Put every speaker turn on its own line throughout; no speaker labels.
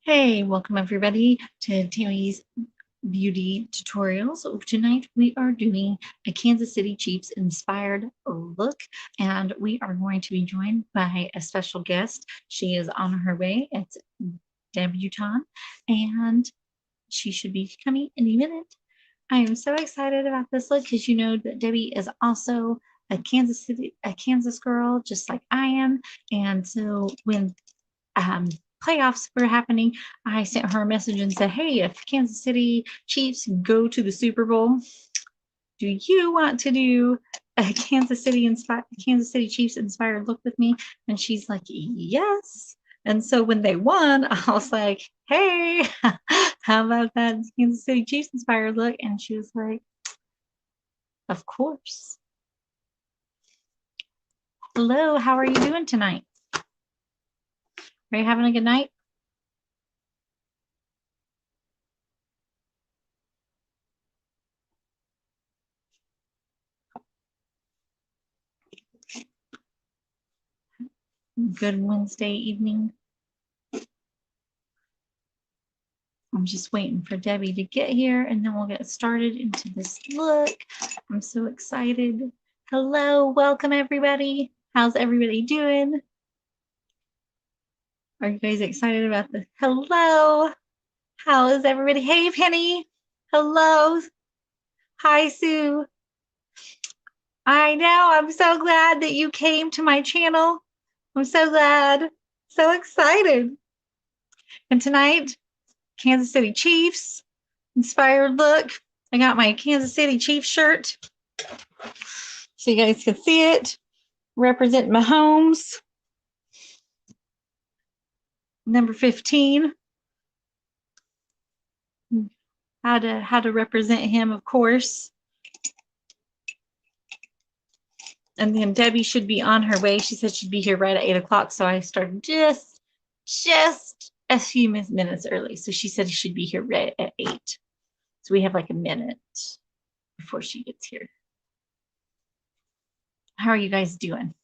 Hey, welcome everybody to Tammy's Beauty Tutorials. Tonight we are doing a Kansas City Chiefs inspired look, and we are going to be joined by a special guest. She is on her way. It's Debutawn, and she should be coming any minute. I am so excited about this look because you know that Debbie is also a Kansas girl, just like I am. And so when um, playoffs were happening, I sent her a message and said, "Hey, if Kansas City Chiefs go to the Super Bowl, do you want to do a Kansas City Chiefs inspired look with me?" And she's like, "Yes." And so when they won, I was like, "Hey, how about that Kansas City Chiefs inspired look?" And she was like, "Of course." Hello, how are you doing tonight? Are you having a good night? Good Wednesday evening. I'm just waiting for Debbie to get here and then we'll get started into this look. I'm so excited. Hello, welcome everybody. How's everybody doing? Are you guys excited about this? Hello, how is everybody? Hey, Penny. Hello. Hi, Sue. I know, I'm so glad that you came to my channel. I'm so glad. So excited. And tonight, Kansas City Chiefs inspired look. I got my Kansas City Chiefs shirt so you guys can see it. Represent Mahomes. Number 15. How to represent him, of course. And then Debbie should be on her way. She said she'd be here right at 8 o'clock. So I started just a few minutes early. So she said she should be here right at 8. So we have like a minute before she gets here. How are you guys doing?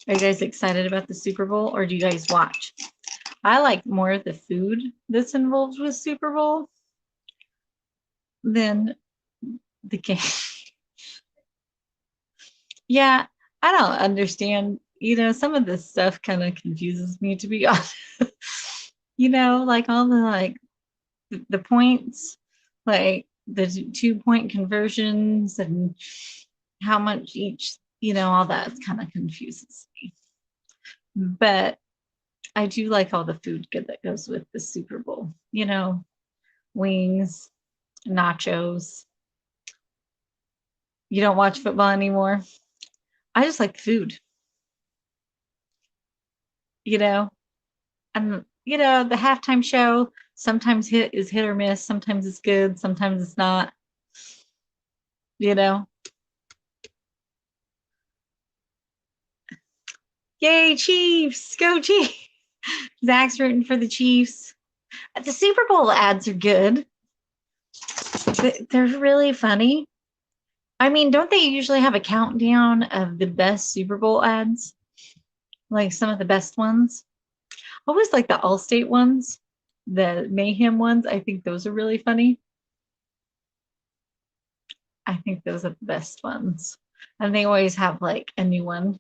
Are you guys excited about the Super Bowl or do you guys watch? I like more of the food that's involved with Super Bowl than the game. Yeah, I don't understand. Some of this stuff kind of confuses me, to be honest. Like all the the points, like the 2-point conversions and how much each, all that kind of confuses me. But I do like all the food good that goes with the Super Bowl. Wings, nachos. You don't watch football anymore? I just like food, you know. And the halftime show sometimes is hit or miss, sometimes it's good, sometimes it's not, you know. Yay, Chiefs! Go Chiefs! Zach's rooting for the Chiefs. The Super Bowl ads are good. They're really funny. I mean, don't they usually have a countdown of the best Super Bowl ads? Like some of the best ones? I always like the Allstate ones, the Mayhem ones. I think those are really funny. I think those are the best ones. And they always have like a new one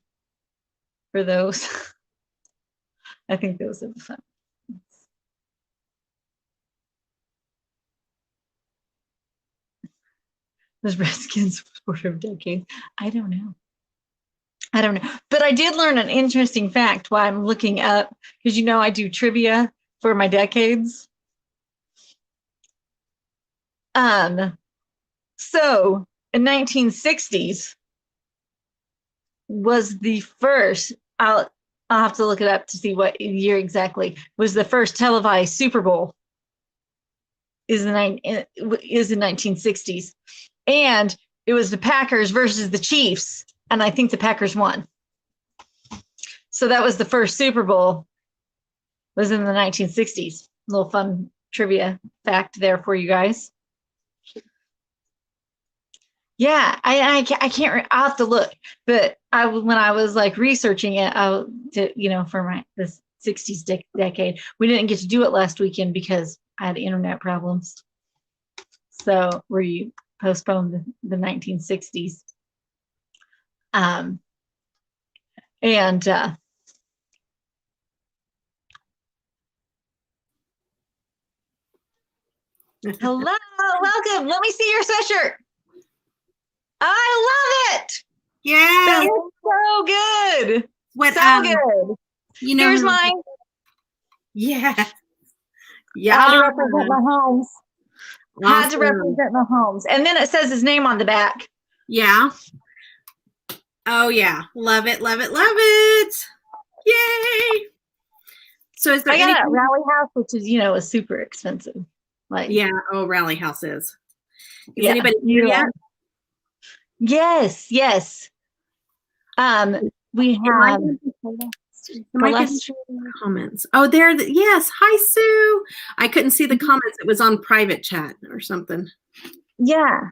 for those. I think those are the fun. Those Redskins for a decade. I don't know. I don't know. But I did learn an interesting fact while I'm looking up, because I do trivia for my decades. Um, so in 1960s was the first, I'll have to look it up to see what year exactly, was the first televised Super Bowl is in 1960s. And it was the Packers versus the Chiefs. And I think the Packers won. So that was the first Super Bowl, was in the 1960s. A little fun trivia fact there for you guys. Yeah, I can't. I'll have to look. But when I was like researching it, I did, for this '60s decade, we didn't get to do it last weekend because I had internet problems. So we postponed the 1960s. And hello, welcome. Let me see your sweatshirt. I love it.
Yeah.
That looks so good. So good. Here's mine.
Yeah.
Yeah. Had to represent my homes. Awesome. Had to represent my homes. And then it says his name on the back.
Yeah. Oh yeah. Love it, love it, love it. Yay. So is there
I got a Rally House, which is, is super expensive. Like,
yeah. Oh, Rally House is. Is anybody here yet?
Yes, yes. We have
comments. Oh, there. Yes. Hi, Sue. I couldn't see the comments. It was on private chat or something.
Yeah.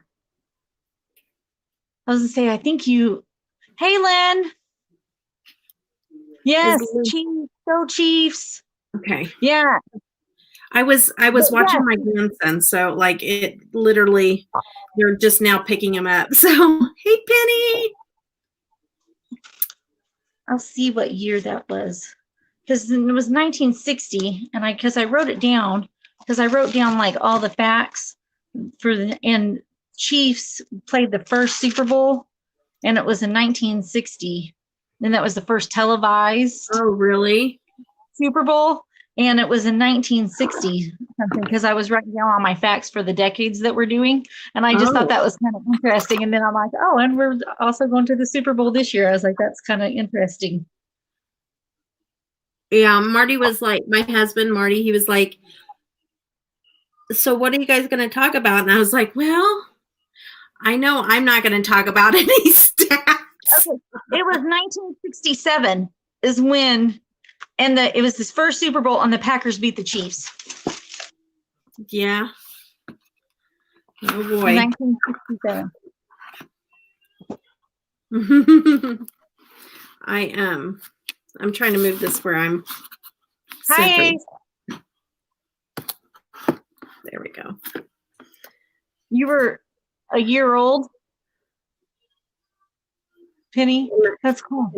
I was gonna say, I think you. Hey, Lynn. Yes, Chiefs. Go Chiefs.
Okay.
Yeah.
I was watching my grandson, so like it literally, they're just now picking him up. So hey, Penny.
I'll see what year that was, because it was 1960, and I wrote it down, because I wrote down like all the facts and Chiefs played the first Super Bowl, and it was in 1960, and that was the first televised.
Oh, really?
Super Bowl. And it was in 1960 something, because I was writing down all my facts for the decades that we're doing. And I just thought that was kind of interesting. And then I'm like, oh, and we're also going to the Super Bowl this year. I was like, that's kind of interesting.
Yeah, Marty was like, my husband, Marty, he was like, so what are you guys going to talk about? And I was like, well, I know I'm not going to talk about any stats.
Okay. It was 1967 is when, and it was this first Super Bowl, and the Packers beat the Chiefs.
Yeah. Oh boy.
1967.
I'm trying to move this where I'm
centered.
Hi. There we go.
You were a year old, Penny? That's cool.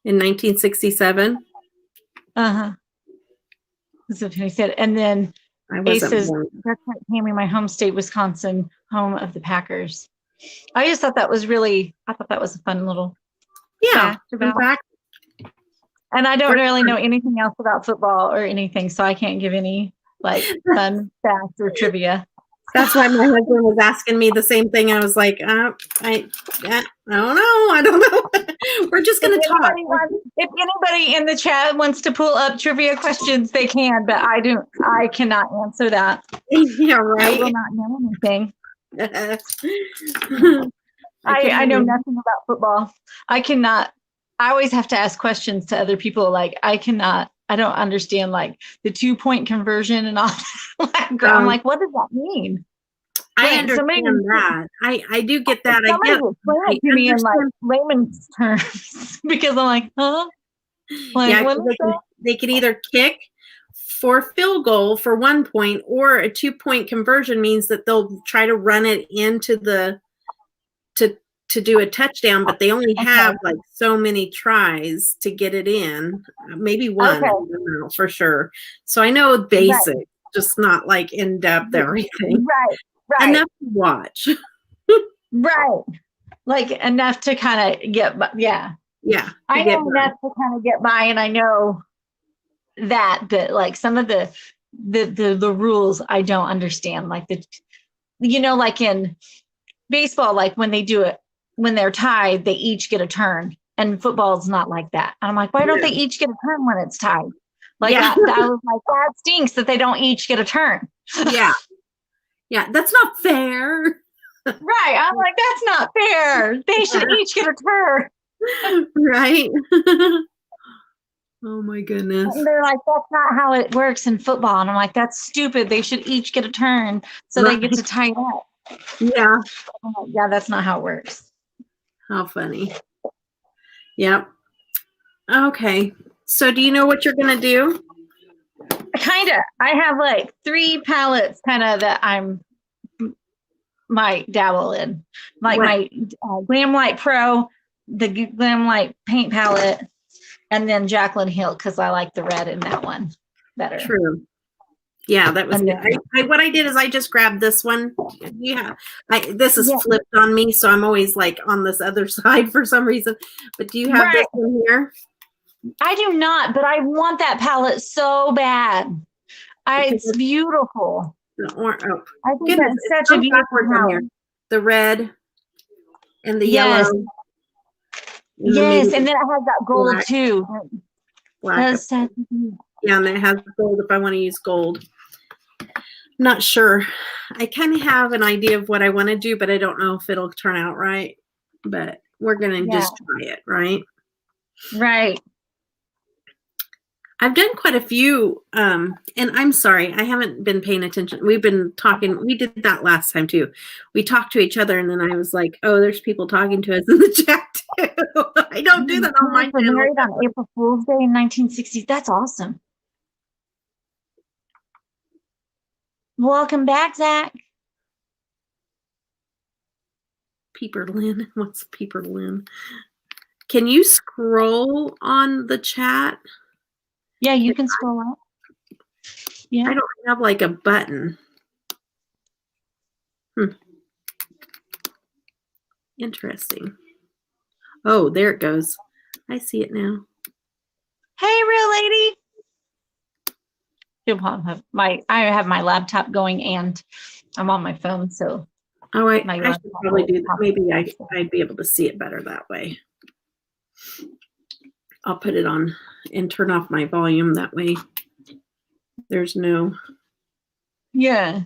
In 1967.
Uh-huh. That's what Penny said. And then Ace says, that's like Tammy, my home state, Wisconsin, home of the Packers. I just thought that was I thought that was a fun little fact about it. And I don't really know anything else about football or anything, so I can't give any like fun facts or trivia.
That's why my husband was asking me the same thing. I was like, I don't know. We're just going to talk.
If anybody in the chat wants to pull up trivia questions, they can, but I cannot answer that.
Yeah, right.
I will not know anything. I know nothing about football. I always have to ask questions to other people. Like I don't understand like the 2-point conversion and all that. I'm like, what does that mean?
I understand that. I do get that. I get
it to me in like layman's terms because I'm like, huh? Like,
yeah, they could either kick for a field goal for 1 point, or a 2-point conversion means that they'll try to run it into to do a touchdown, but they only have like so many tries to get it in. Maybe one, I don't know for sure. So I know basic, just not like in depth everything.
Right.
Enough to watch.
Right. Like enough to kind of get by. Yeah. I know enough to kind of get by, and I know that, but like some of the rules I don't understand. Like like in baseball, like when they do it, when they're tied, they each get a turn, and football's not like that. And I'm like, why don't they each get a turn when it's tied? Like I was like, that stinks that they don't each get a turn.
Yeah, that's not fair.
Right. I'm like, that's not fair. They should each get a turn.
Right. Oh my goodness.
And they're like, that's not how it works in football. And I'm like, that's stupid. They should each get a turn so they get to tie it up.
Yeah.
Yeah, that's not how it works.
How funny. Yep. Okay. So do you know what you're going to do?
Kind of. I have like 3 palettes kind of that I'm might dabble in. Like
What?
my Glam Light Pro, the Glam Light paint palette, and then Jaclyn Hill because I like the red in that one better.
True. Yeah, that was
And
good.
then,
What I did is I just grabbed this one. Yeah, this is
yeah,
flipped on me, so I'm always like on this other side for some reason. But do you have this
right.
one here?
I do not, but I want that palette so bad.
Because
It's beautiful.
oh,
I think
goodness,
that's
it's
such a
so
beautiful
backwards on here.
palette.
The red and the
Yes,
yellow. And then maybe
yes, and then it has that gold
black.
too.
Black. Yeah, and it has gold if I want to use gold. Not sure. I kind of have an idea of what I want to do, but I don't know if it'll turn out right. But we're going to just try it, right?
Right.
I've done quite a few, and I'm sorry, I haven't been paying attention. We've been talking. We did that last time too. We talked to each other, and then I was like, "Oh, there's people talking to us in the chat too." I don't do that on my channel.
Married on April Fool's Day in 1960s. That's awesome. Welcome back, Zach.
Peeper Lynn. What's Peeper Lynn? Can you scroll on the chat?
Yeah, you can scroll up. Yeah.
I don't have like a button. Interesting. Oh, there it goes. I see it now.
Hey, real lady. I have my laptop going and I'm on my phone, so.
Oh, I should probably do that. Maybe I'd be able to see it better that way. I'll put it on and turn off my volume that way. There's no.
Yeah.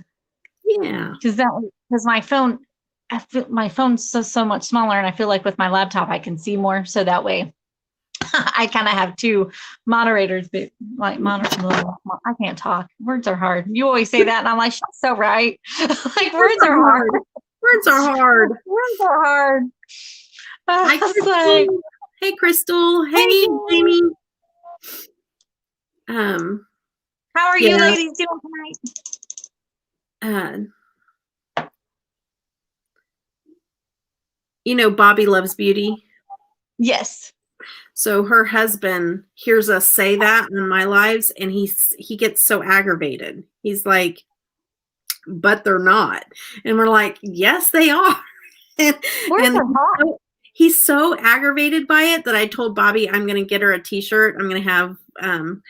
Yeah.
Because my phone, my phone's so much smaller, and I feel like with my laptop I can see more, so that way I kind of have 2 moderators, but like I can't talk. Words are hard. You always say that, and I'm like, she's so right. Like words are hard.
Words are hard.
Words are hard.
Hi, Crystal. Hey, Crystal. Hey, Jamie.
How are you ladies doing tonight?
You know, Bobby Loves Beauty.
Yes.
So her husband hears us say that in my lives, and he gets so aggravated. He's like, "But they're not," and we're like, "Yes, they are." and he's so aggravated by it that I told Bobby I'm going to get her a T-shirt. I'm going to have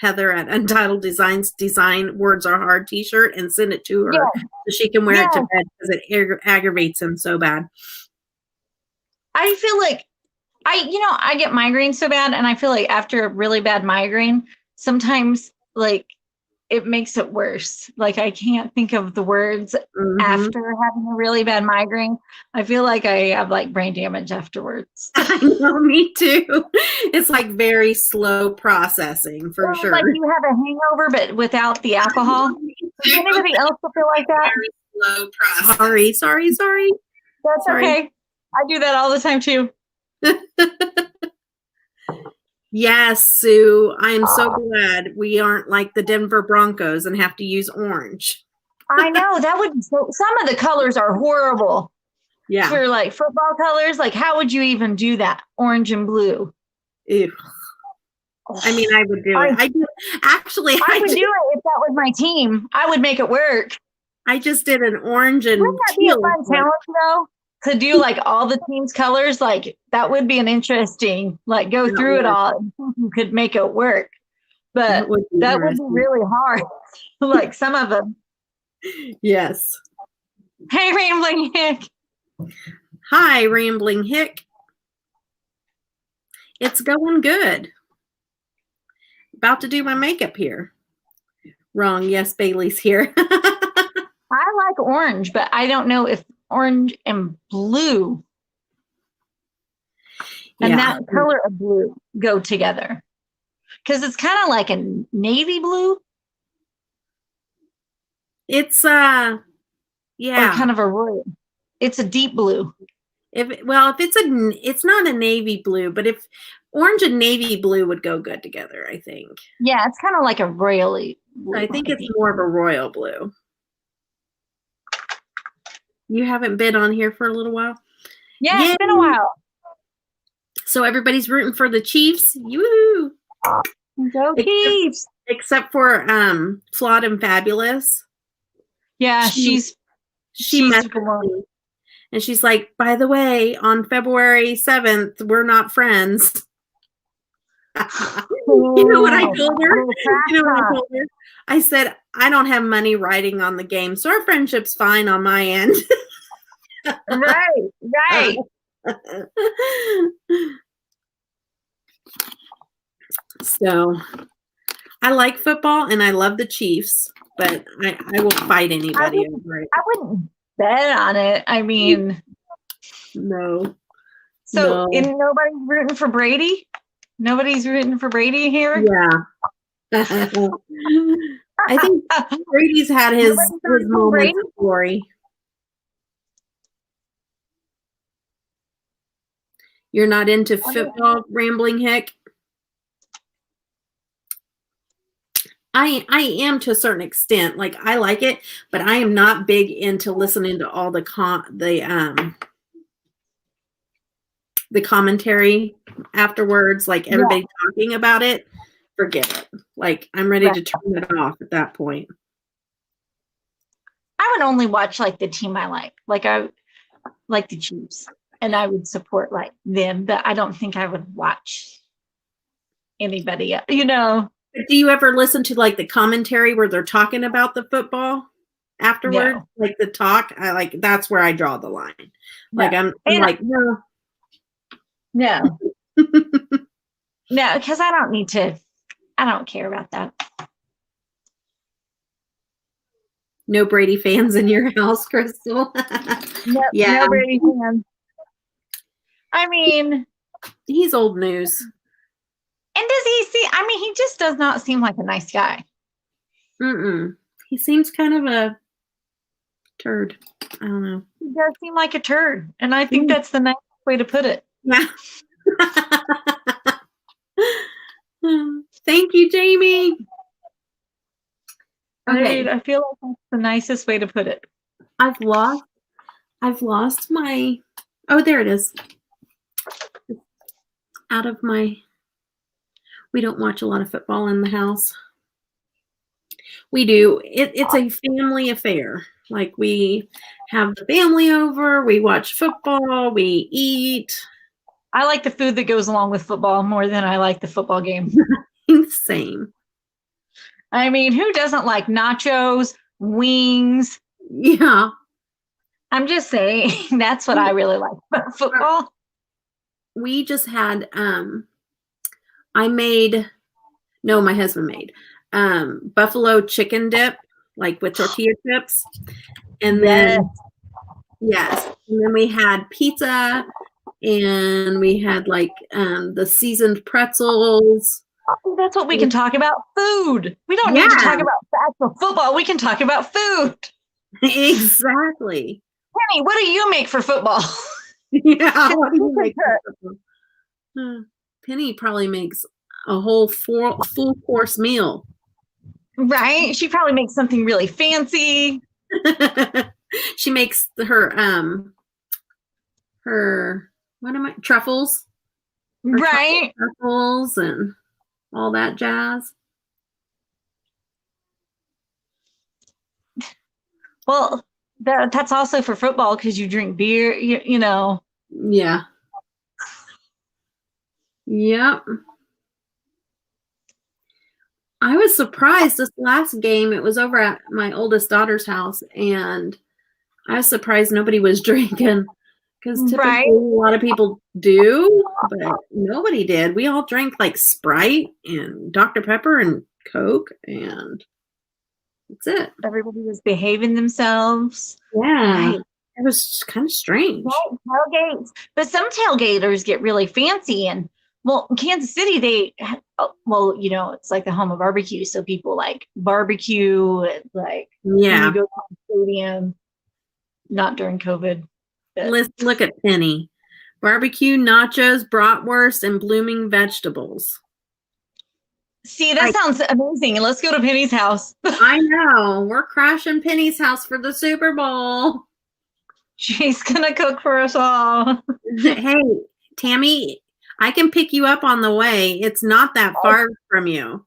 Heather at Untitled Designs design "Words Are Hard" T-shirt and send it to her so she can wear it to bed because it aggravates him so bad.
I feel like I get migraines so bad, and I feel like after a really bad migraine, sometimes like it makes it worse. Like I can't think of the words after having a really bad migraine. I feel like I have like brain damage afterwards.
I know, me too. It's like very slow processing for sure.
Like you have a hangover, but without the alcohol. Does anybody else feel like that?
Very slow process. Sorry.
That's okay. I do that all the time too.
Yes, Sue. I'm so glad we aren't like the Denver Broncos and have to use orange.
I know that would be so. Some of the colors are horrible.
Yeah.
For like football colors, like how would you even do that? Orange and blue.
Ew. I mean, I would do it. I would do
it if that was my team. I would make it work.
I just did an orange and
wouldn't that be a fun challenge though? To do like all the team's colors, like that would be an interesting, like go through it all and think you could make it work. But that would be really hard. Like some of them.
Yes.
Hey, Rambling Hick.
Hi, Rambling Hick. It's going good. About to do my makeup here. Wrong. Yes, Bailey's here.
I like orange, but I don't know if orange and blue and that color of blue go together. Because it's kind of like a navy blue.
It's, yeah.
Or kind of a royal. It's a deep blue.
If it's not a navy blue, but if orange and navy blue would go good together, I think.
Yeah, it's kind of like a royally blue.
I think it's more of a royal blue. You haven't been on here for a little while?
Yeah, it's been a while.
So everybody's rooting for the Chiefs. Yoo-hoo!
Go Chiefs!
Except for Flawed and Fabulous.
Yeah, she's
messaged me. And she's like, by the way, on February 7th, we're not friends. You know what I told her? You know what I told her? I said, I don't have money riding on the game, so our friendship's fine on my end.
Right.
So I like football and I love the Chiefs, but I won't fight anybody over it.
I wouldn't bet on it. I mean,
no.
So nobody's rooting for Brady? Nobody's rooting for Brady here?
Yeah. I think Brady's had his moments of glory. You're not into football, Rambling Hick? I am to a certain extent. Like, I like it, but I am not big into listening to all the commentary afterwards, like everybody talking about it. Forget it. Like, I'm ready to turn it off at that point.
I would only watch like the team I like. Like, I like the Chiefs, and I would support like them, but I don't think I would watch anybody else, you know.
Do you ever listen to like the commentary where they're talking about the football afterward?
No.
Like the talk, that's where I draw the line. Like I'm like, no.
No, because I don't need to. I don't care about that.
No Brady fans in your house, Crystal?
No,
yeah.
No Brady fans. I mean,
he's old news.
And does he see? I mean, he just does not seem like a nice guy.
He seems kind of a turd. I don't know.
He does seem like a turd, and I think that's the nicest way to put it.
Yeah. Thank you, Jamie.
Okay. I feel like that's the nicest way to put it.
I've lost my, oh, there it is. Out of my, we don't watch a lot of football in the house. We do. It's a family affair. Like, we have the family over, we watch football, we eat.
I like the food that goes along with football more than I like the football game.
Same.
I mean, who doesn't like nachos, wings?
Yeah.
I'm just saying, that's what I really like about football.
We just had, my husband made buffalo chicken dip, like with tortilla chips. And then, and then we had pizza, and we had like the seasoned pretzels.
That's what we can talk about. Food. We don't need to talk about actual football. We can talk about food.
Exactly.
Penny, what do you make for football?
Yeah. What do you make for football? Penny probably makes a whole full course meal.
Right? She probably makes something really fancy.
She makes her truffles.
Right.
Truffles and all that jazz.
Well, that's also for football because you drink beer, you know.
Yeah. Yep. I was surprised this last game. It was over at my oldest daughter's house, and I was surprised nobody was drinking, because typically a lot of people do, but nobody did. We all drank like Sprite and Dr. Pepper and Coke, and that's it.
Everybody was behaving themselves.
Yeah. Right. It was kind of strange.
Right, tailgates. But some tailgaters get really fancy, and well, Kansas City, it's like the home of barbecue. So people like barbecue, like when you go to the stadium, not during COVID.
Let's look at Penny. Barbecue, nachos, bratwurst, and blooming vegetables.
See, that sounds amazing. Let's go to Penny's house.
I know. We're crashing Penny's house for the Super Bowl.
She's gonna cook for us all.
Hey, Tammy, I can pick you up on the way. It's not that far from you.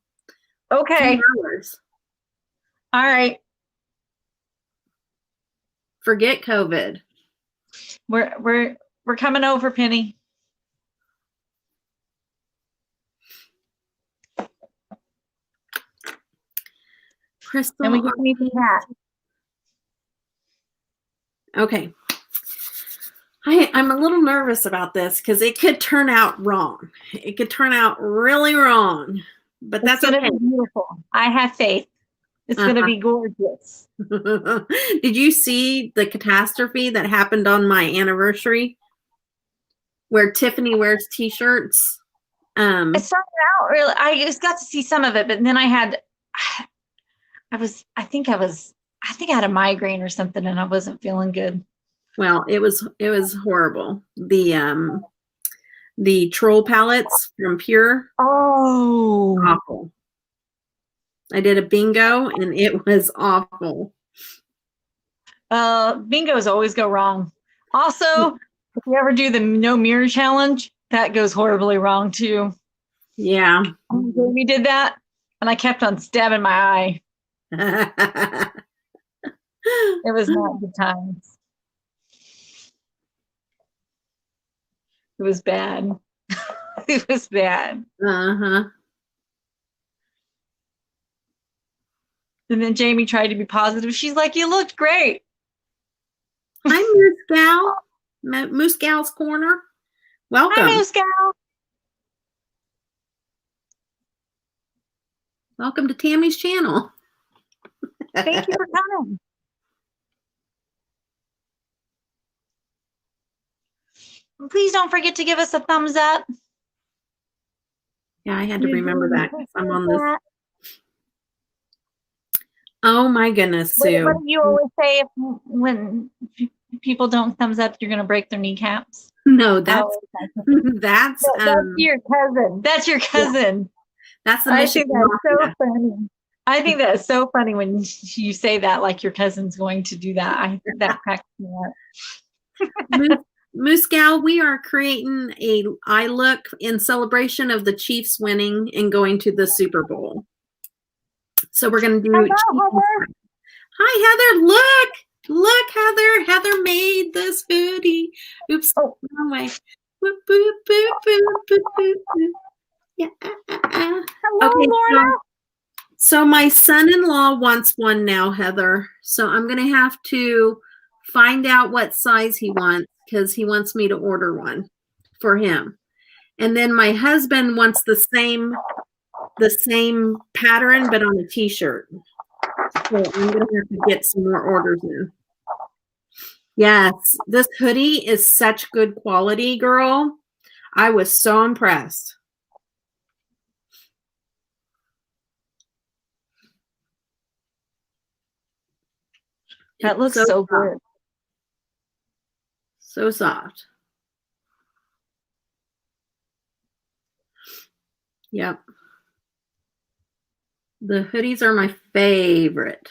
Okay.
2 hours.
All right.
Forget COVID.
We're coming over, Penny.
Crystal.
And we just need the hat.
Okay. I'm a little nervous about this because it could turn out wrong. It could turn out really wrong, but that's
It's
okay.
gonna be beautiful. I have faith. It's gonna be gorgeous.
Did you see the catastrophe that happened on my anniversary where Tiffany wears t-shirts?
It started out really, I just got to see some of it, but then I had I had a migraine or something and I wasn't feeling good.
Well, it was horrible. The troll palettes from Pure.
Oh,
Awful. I did a bingo and it was awful.
Bingos always go wrong. Also, if you ever do the no mirror challenge, that goes horribly wrong too.
Yeah.
We did that and I kept on stabbing my eye. It was not good times. It was bad. It was bad.
Uh-huh.
And then Jamie tried to be positive. She's like, "You looked great."
Hi, Moose Gal. Moose Gal's Corner. Welcome.
Hi, Moose Gal.
Welcome to Tammy's channel.
Thank you for coming. Please don't forget to give us a thumbs up.
Yeah, I had to remember that because I'm on this. Oh my goodness, Sue.
What do you always say when people don't thumbs up, you're going to break their kneecaps?
No, that's
your cousin. That's your cousin.
Yeah. That's the
I
mission.
think that's so funny. I think that's so funny when you say that, like your cousin's going to do that. That cracks me up.
Moose Gal, we are creating a eye look in celebration of the Chiefs winning and going to the Super Bowl. So we're going to do.
Hello, Heather.
Hi, Heather. Look, Heather. Heather made this hoodie. Oops.
Oh.
Wrong way. Boop, boop, boop, boop, boop, boop, boop. Yeah.
Hello,
okay,
Laura.
so my son-in-law wants one now, Heather. So I'm going to have to find out what size he wants because he wants me to order one for him. And then my husband wants the same pattern, but on a t-shirt. So I'm going to have to get some more orders in. Yes, this hoodie is such good quality, girl. I was so impressed.
That looks so good.
So soft. Yep. The hoodies are my favorite.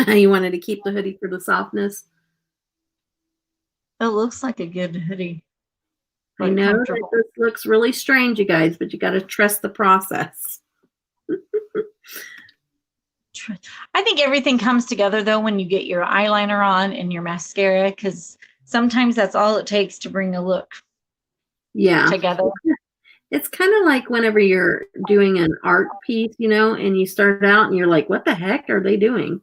You wanted to keep the hoodie for the softness?
It looks like a good hoodie.
I know that this looks really strange, you guys, but you got to trust the process.
I think everything comes together, though, when you get your eyeliner on and your mascara, because sometimes that's all it takes to bring a look together.
It's kind of like whenever you're doing an art piece, you know, and you start out and you're like, what the heck are they doing?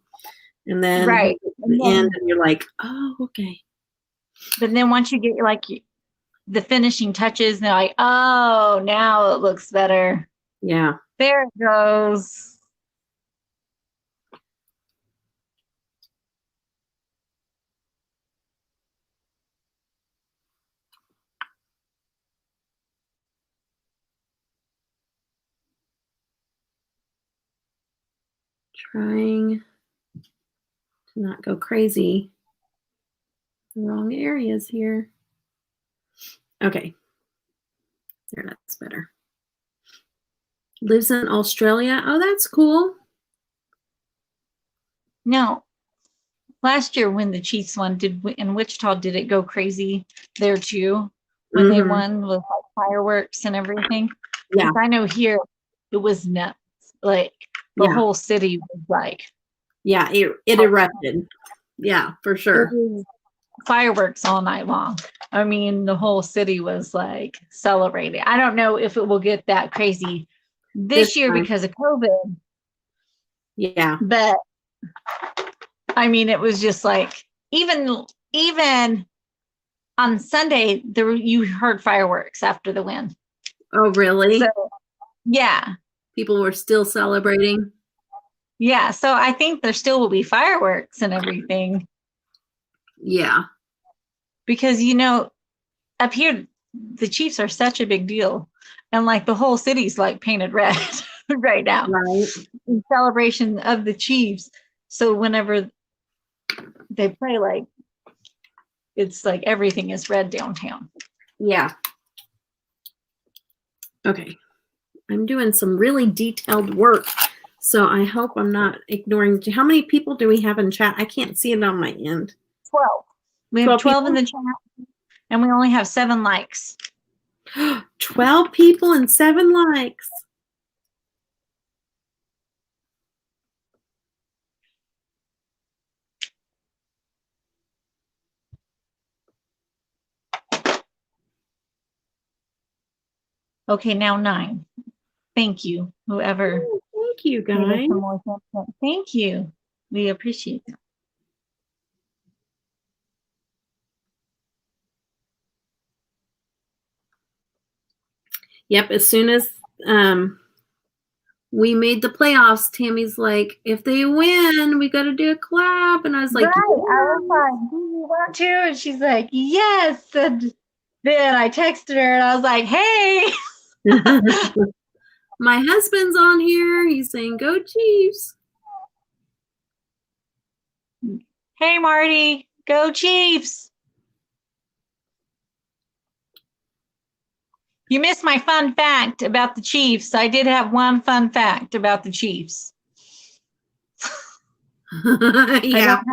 And then at the end, and you're like, oh, okay.
But then once you get like the finishing touches, they're like, oh, now it looks better.
Yeah.
There it goes.
Trying to not go crazy. The wrong areas here. Okay. There, that's better. Lives in Australia. Oh, that's cool.
No, last year when the Chiefs won, in Wichita, did it go crazy there too? When they won with like fireworks and everything?
Yeah.
I know here it was nuts. Like the whole city was like.
Yeah, it erupted. Yeah, for sure.
It was fireworks all night long. I mean, the whole city was like celebrating. I don't know if it will get that crazy this year because of COVID.
Yeah.
But I mean, it was just like even on Sunday you heard fireworks after the win.
Oh, really?
So, yeah.
People were still celebrating.
Yeah, so I think there still will be fireworks and everything.
Yeah.
Because up here the Chiefs are such a big deal. And like the whole city's like painted red right now.
Right.
In celebration of the Chiefs. So whenever they play, like it's like everything is red downtown.
Yeah. Okay. I'm doing some really detailed work, so I hope I'm not ignoring. How many people do we have in chat? I can't see it on my end.
12. We have 12 in the chat, and we only have 7 likes.
12 people and 7 likes.
Okay, now 9. Thank you, whoever.
Oh, thank you, guys.
Thank you. We appreciate that.
Yep, as soon as we made the playoffs, Tammy's like, if they win, we got to do a collab. And I was like,
right. Yeah. I was like, do you want to? And she's like, yes. And then I texted her and I was like, hey.
My husband's on here. He's saying, go Chiefs.
Hey, Marty, go Chiefs. You missed my fun fact about the Chiefs. I did have one fun fact about the Chiefs.
Yeah.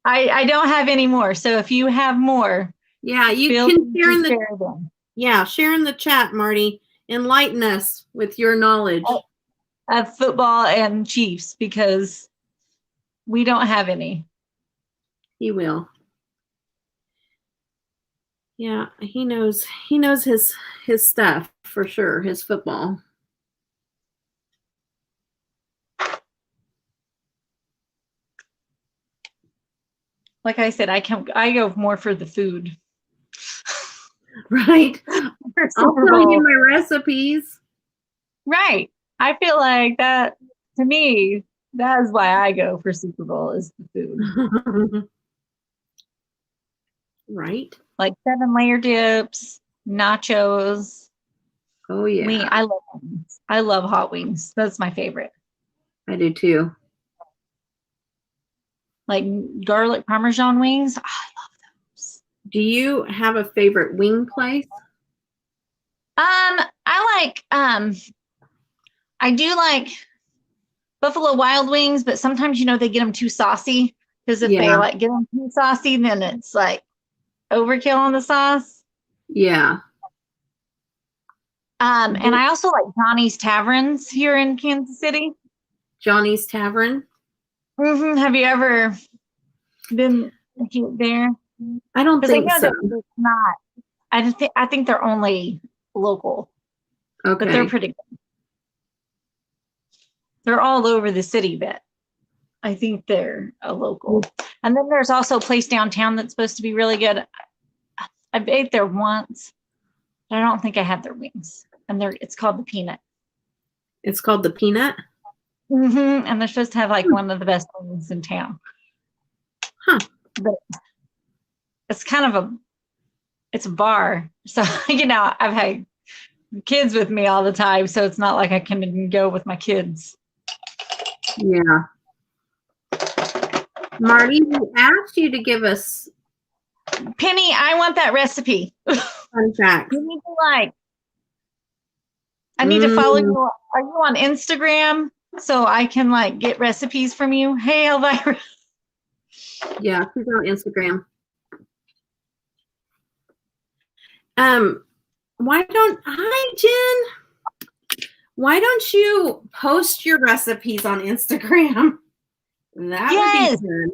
I don't have any more. So if you have more,
yeah, you can share in the chat, Marty. Enlighten us with your knowledge
of football and Chiefs, because we don't have any.
He will. Yeah, he knows his stuff for sure, his football.
Like I said, I go more for the food.
Right. I'll tell you my recipes.
Right. I feel like that, to me, that is why I go for Super Bowl, is the food.
Right.
Like 7-layer dips, nachos.
Oh yeah.
I love wings. I love hot wings. That's my favorite.
I do too.
Like garlic Parmesan wings. Oh, I love those.
Do you have a favorite wing place?
I do like Buffalo Wild Wings, but sometimes, they get them too saucy, because if they like get them too saucy, then it's like overkill on the sauce.
Yeah.
And I also like Johnny's Taverns here in Kansas City.
Johnny's Tavern?
Mm-hmm. Have you ever been there?
I don't think so.
It's not. I think they're only local.
Okay.
But they're pretty good. They're all over the city, but I think they're a local. And then there's also a place downtown that's supposed to be really good. I ate there once, but I don't think I had their wings. And it's called the Peanut.
It's called the Peanut?
Mm-hmm. And they're supposed to have like one of the best wings in town.
Huh.
But it's kind of it's a bar. So, I've had kids with me all the time, so it's not like I can go with my kids.
Yeah. Marty, we asked you to give us
Penny, I want that recipe.
fun facts.
You need to like, I need to follow you. Are you on Instagram so I can like get recipes from you? Hey, Elvira.
Yeah, she's on Instagram. Hi Jen. Why don't you post your recipes on Instagram? That
Yes.
would be fun.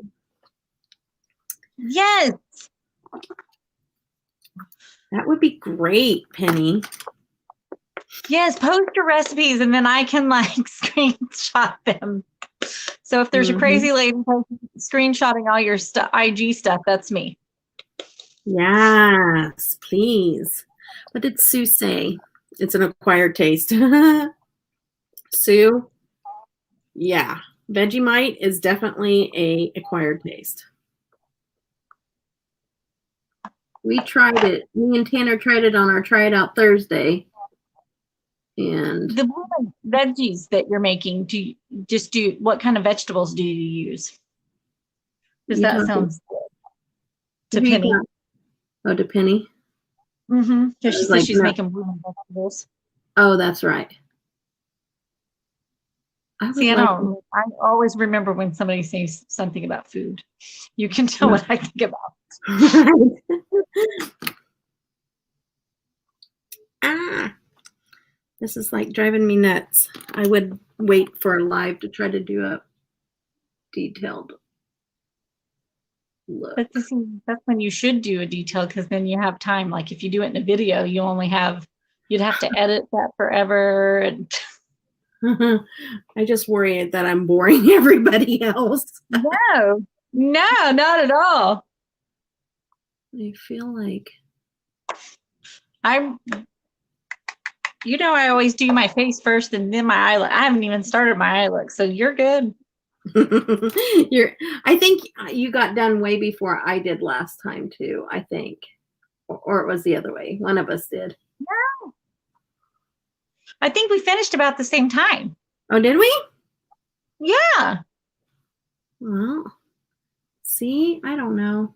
Yes.
That would be great, Penny.
Yes, post your recipes and then I can like screenshot them. So if there's a crazy lady screenshotting all your IG stuff, that's me.
Yes, please. What did Sue say? It's an acquired taste. Sue? Yeah. Vegemite is definitely a acquired taste. We tried it. Me and Tanner tried it on our Try It Out Thursday. And
the veggies that you're making, what kind of vegetables do you use? Because that sounds good to Penny.
Oh, to Penny?
Mm-hmm. Because she says she's making blooming vegetables.
Oh, that's right.
I always remember when somebody says something about food. You can tell what I think about.
This is like driving me nuts. I would wait for a live to try to do a detailed look.
But that's when you should do a detail, because then you have time. Like if you do it in a video, you'd have to edit that forever. And
I just worry that I'm boring everybody else.
No, not at all.
I feel like
I always do my face first and then my eye look. I haven't even started my eye look, so you're good.
I think you got done way before I did last time too, I think. Or it was the other way. One of us did.
No. I think we finished about the same time.
Oh, did we?
Yeah.
Well, see, I don't know.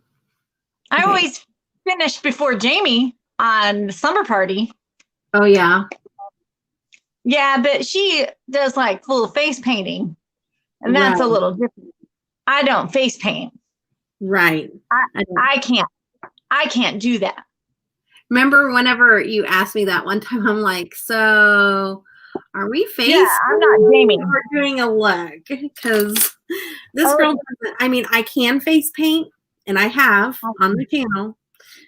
I always finish before Jamie on the summer party.
Oh, yeah.
Yeah, but she does like full face painting. And that's a little different. I don't face paint.
Right.
I can't do that.
Remember whenever you asked me that one time, I'm like, so are we face
painting? Yeah, I'm not Jamie.
Or doing a look? Because this girl doesn't, I mean, I can face paint and I have on the channel,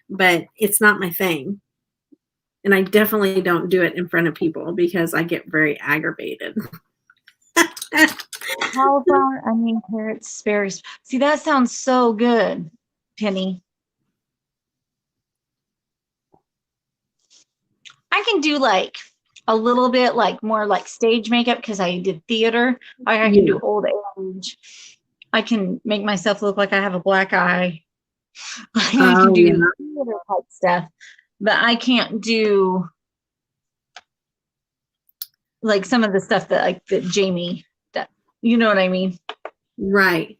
but it's not my thing. And I definitely don't do it in front of people because I get very aggravated.
Cauliflower, onion, carrots, asparagus. See, that sounds so good, Penny. I can do like a little bit like more like stage makeup because I did theater. I can do old age. I can make myself look like I have a black eye. I can do theater type stuff, but I can't do like some of the stuff that Jamie does. You know what I mean?
Right.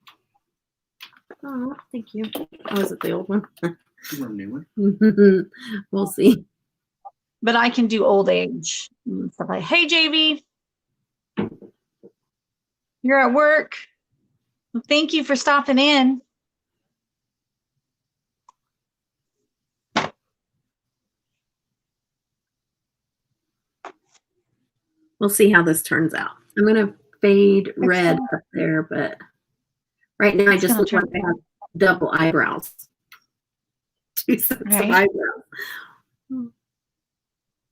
Oh, thank you. Oh, is it the old one?
You want a new one?
We'll see.
But I can do old age and stuff like, hey, JV, you're at work. Well, thank you for stopping in.
We'll see how this turns out. I'm going to fade red up there, but right now I just look like I have double eyebrows. 2 sets of eyebrows.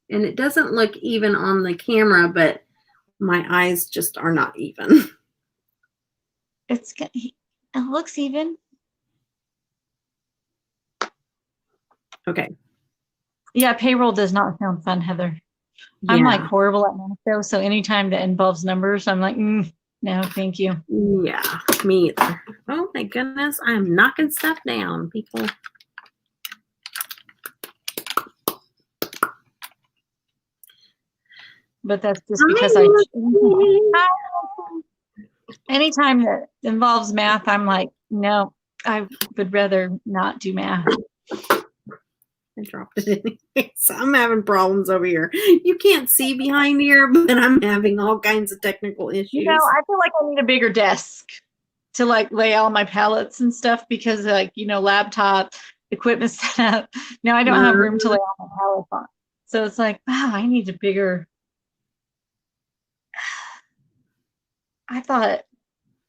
And it doesn't look even on the camera, but my eyes just are not even.
It looks even.
Okay.
Yeah, payroll does not sound fun, Heather. Yeah. I'm like horrible at math, so anytime that involves numbers, I'm like, no, thank you.
Yeah, me either. Oh my goodness, I'm knocking stuff down, people.
But that's just because anytime that involves math, I'm like, no, I would rather not do math.
I dropped it anyway. So I'm having problems over here. You can't see behind here, but I'm having all kinds of technical issues.
You know, I feel like I need a bigger desk to like lay all my pallets and stuff because like, you know, laptop, equipment setup. Now I don't have room to lay all my pallets on. So it's like, wow, I need a bigger. I thought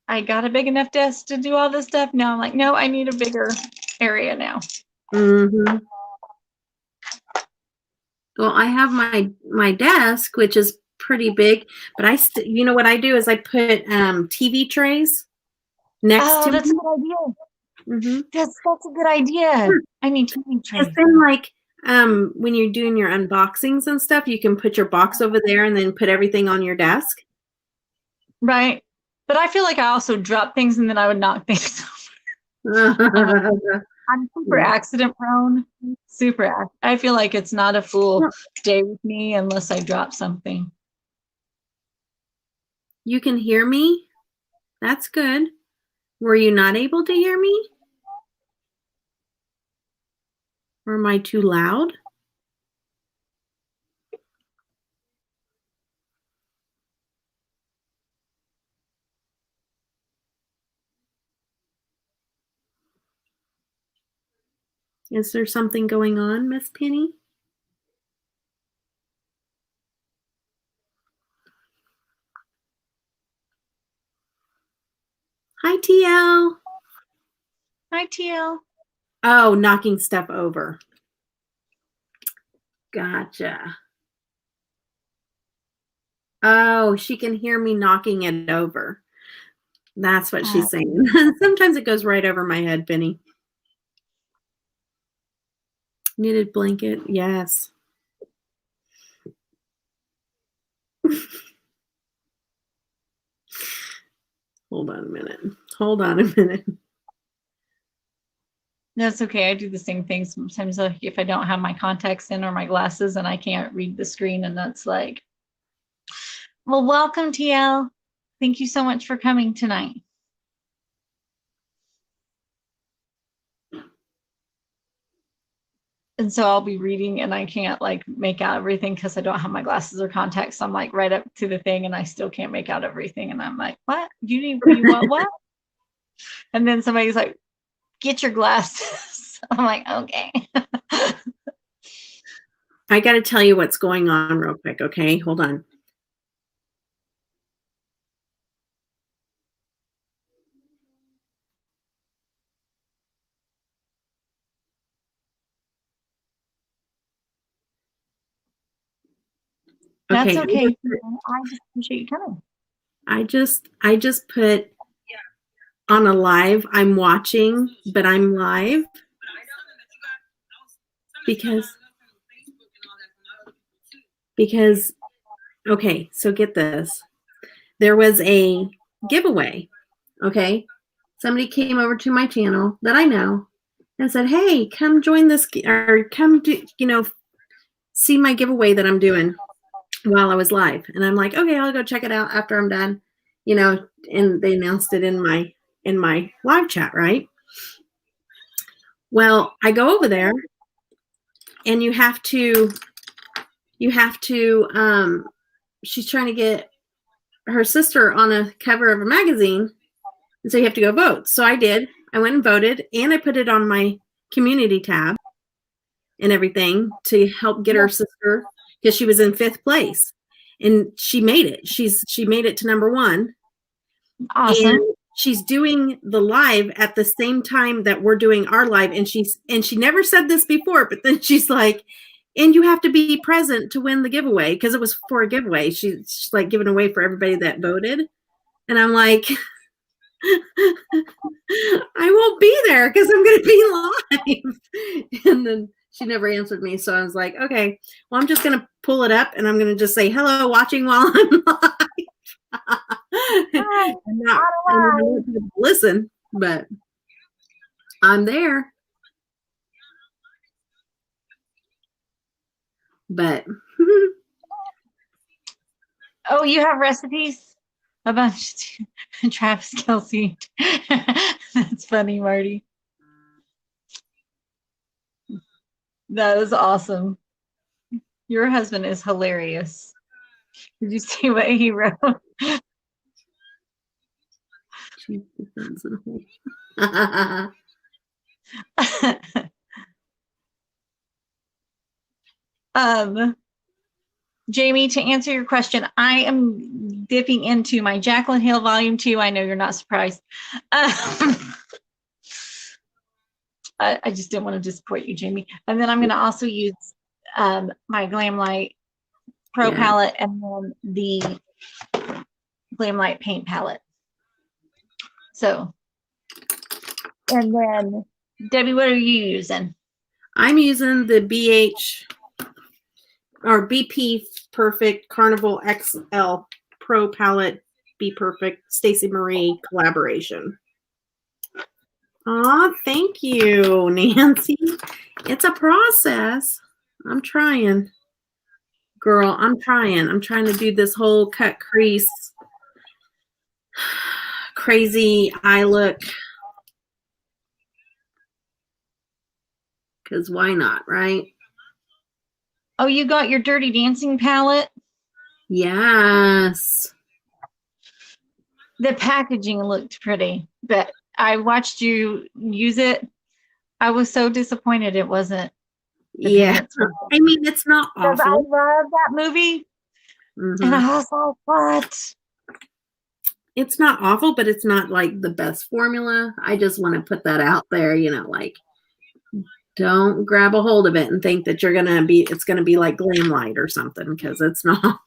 I got a big enough desk to do all this stuff. Now I'm like, no, I need a bigger area now.
Mm-hmm. Well, I have my desk, which is pretty big, but you know what I do is I put TV trays next to
that's
me.
a good idea.
Mm-hmm.
That's a good idea. I mean, TV trays.
Because then, like, when you're doing your unboxings and stuff, you can put your box over there and then put everything on your desk.
Right. But I feel like I also drop things and then I would knock things over. I'm super accident prone. I feel like it's not a full day with me unless I drop something.
You can hear me? That's good. Were you not able to hear me? Or am I too loud? Is there something going on, Miss Penny? Hi, TL.
Hi, TL.
Oh, knocking stuff over. Gotcha. Oh, she can hear me knocking it over. That's what she's saying. Sometimes it goes right over my head, Penny. Knitted blanket, yes. Hold on a minute.
That's okay. I do the same thing sometimes if I don't have my contacts in or my glasses and I can't read the screen. And that's like, well, welcome, TL. Thank you so much for coming tonight. And so I'll be reading and I can't like make out everything because I don't have my glasses or contacts. So I'm like right up to the thing and I still can't make out everything. And I'm like, what? You want what? And then somebody's like, get your glasses. I'm like, okay.
I got to tell you what's going on real quick, okay? Hold on.
That's okay. I just appreciate you coming.
I just put on a live. I'm watching, but I'm live because okay, so get this. There was a giveaway, okay? Somebody came over to my channel that I know and said, "Hey, come join this or come do, see my giveaway that I'm doing." While I was live. And I'm like, okay, I'll go check it out after I'm done, and they announced it in my live chat, right? Well, I go over there and you have to she's trying to get her sister on a cover of a magazine. And so you have to go vote. So I did. I went and voted and I put it on my community tab and everything to help get her sister because she was in 5th place and she made it. She made it to number 1.
Awesome.
And she's doing the live at the same time that we're doing our live. And she never said this before, but then she's like, and you have to be present to win the giveaway because it was for a giveaway. She's like giving away for everybody that voted. And I'm like, I won't be there because I'm going to be live. And then she never answered me. So I was like, okay, well, I'm just going to pull it up and I'm going to just say, hello, watching while I'm live.
Hi,
I'm not going to listen, but I'm there. But
oh, you have recipes? a bunch of Travis Kelsey. That's funny, Marty. That is awesome. Your husband is hilarious. Did you see what he wrote? Jamie, to answer your question, I am dipping into my Jaclyn Hill Volume 2. I know you're not surprised. I just didn't want to disappoint you, Jamie. And then I'm going to also use my Glam Light Pro palette and then the Glam Light paint palette. So, and then Debbie, what are you using?
I'm using the BP Perfect Carnival XL Pro Palette Be Perfect Stacey Marie collaboration. Aw, thank you, Nancy. It's a process. I'm trying. Girl, I'm trying. I'm trying to do this whole cut crease, crazy eye look. Because why not, right?
Oh, you got your Dirty Dancing palette?
Yes.
The packaging looked pretty, but I watched you use it. I was so disappointed it wasn't.
Yeah. I mean, it's not awful.
I love that movie.
Mm-hmm.
And I was like, what?
It's not awful, but it's not like the best formula. I just want to put that out there, like don't grab a hold of it and think that it's going to be like Glam Light or something, because it's not.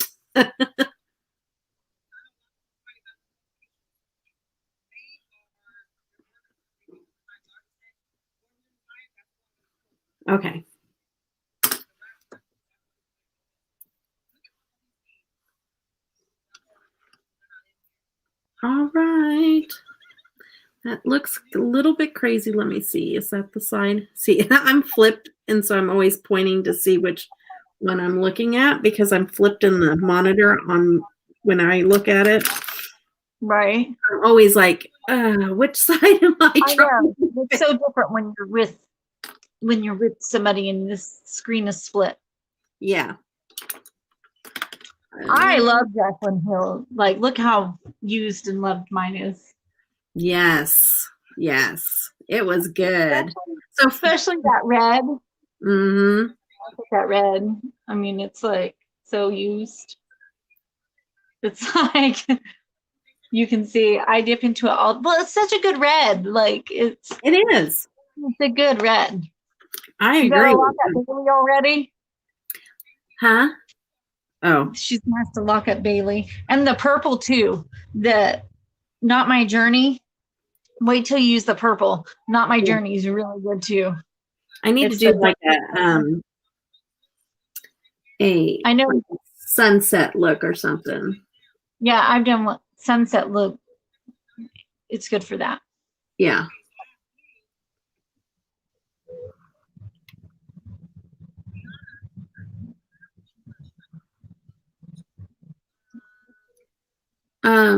Okay. All right. That looks a little bit crazy. Let me see. Is that the side? See, I'm flipped, and so I'm always pointing to see which one I'm looking at, because I'm flipped in the monitor on when I look at it.
Right.
I'm always like, which side am I trying?
It's so different when you're with somebody and this screen is split.
Yeah.
I love Jaclyn Hill. Like, look how used and loved mine is.
Yes. Yes. It was good.
Especially that red.
Mm-hmm.
That red. I mean, it's like so used. It's like you can see I dip into it all. Well, it's such a good red. Like it
is.
It's a good red.
I agree.
You got to lock up Bailey already?
Huh? Oh.
She's has to lock up Bailey. And the purple too. The Not My Journey. Wait till you use the purple. Not My Journey is really good too.
I need to do like
I know
sunset look or something.
Yeah, I've done sunset look. It's good for that.
Yeah. I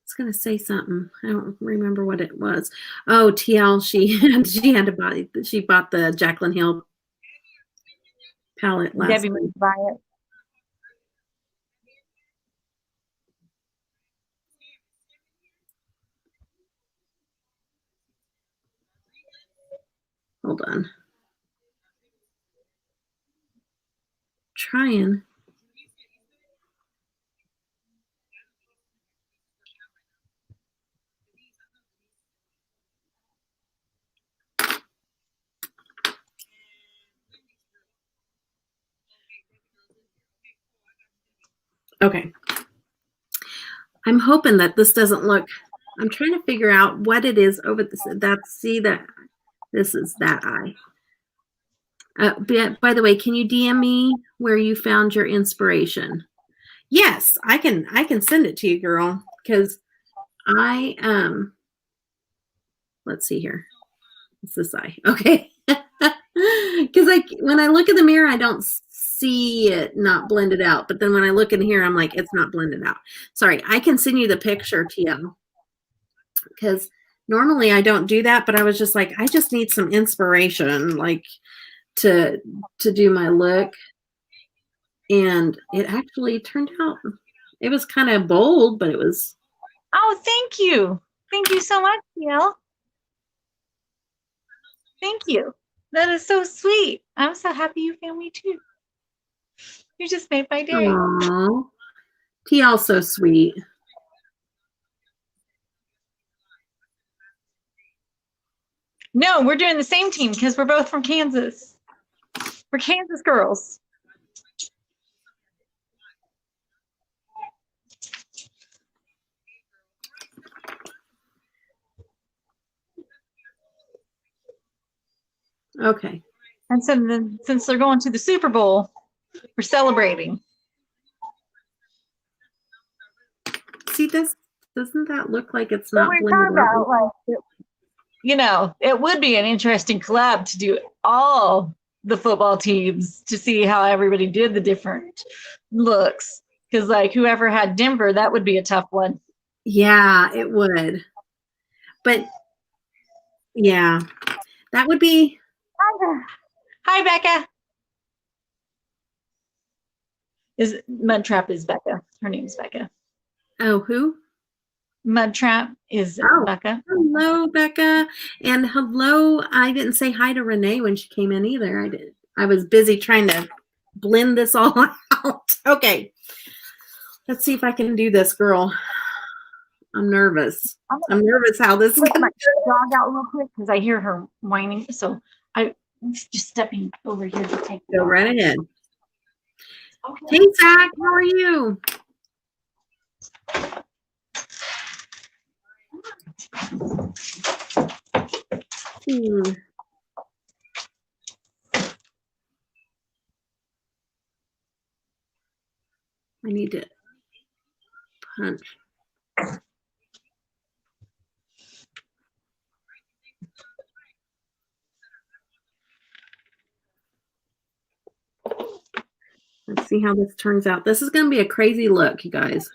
was gonna say something. I don't remember what it was. Oh, TL, she bought the Jaclyn Hill palette last
Debbie
week.
buy it.
Hold on. Trying. Okay. I'm hoping that this doesn't look. I'm trying to figure out what it is over this. This is that eye. By the way, can you DM me where you found your inspiration? Yes, I can send it to you, girl, because I let's see here. It's this eye. Okay. Because when I look in the mirror, I don't see it not blended out. But then when I look in here, I'm like, it's not blended out. Sorry, I can send you the picture, TL, because normally I don't do that, but I was just like, I just need some inspiration, like to do my look. And it actually turned out, it was kind of bold, but it was.
Oh, thank you. Thank you so much, Neil. Thank you. That is so sweet. I'm so happy you found me too. You just made my day.
Aww. TL's so sweet.
No, we're doing the same team because we're both from Kansas. We're Kansas girls.
Okay.
And so then, since they're going to the Super Bowl, we're celebrating.
See this? Doesn't that look like it's not
we're
blended
talking
out?
about, like, you know, it would be an interesting collab to do all the football teams to see how everybody did the different looks. Because, like, whoever had Denver, that would be a tough one.
Yeah, it would. But yeah, that would be.
Hi, Becca. Mud Trap is Becca. Her name's Becca.
Oh, who?
Mud Trap is Becca.
Hello, Becca. And hello. I didn't say hi to Renee when she came in either. I did. I was busy trying to blend this all out. Okay. Let's see if I can do this, girl. I'm nervous. I'm nervous how this is
Let
going
my
to go.
dog out real quick because I hear her whining. So I'm just stepping over here to take
Go right ahead.
Okay.
Hey, Zach. How are you? I need to punch. Let's see how this turns out. This is going to be a crazy look, you guys.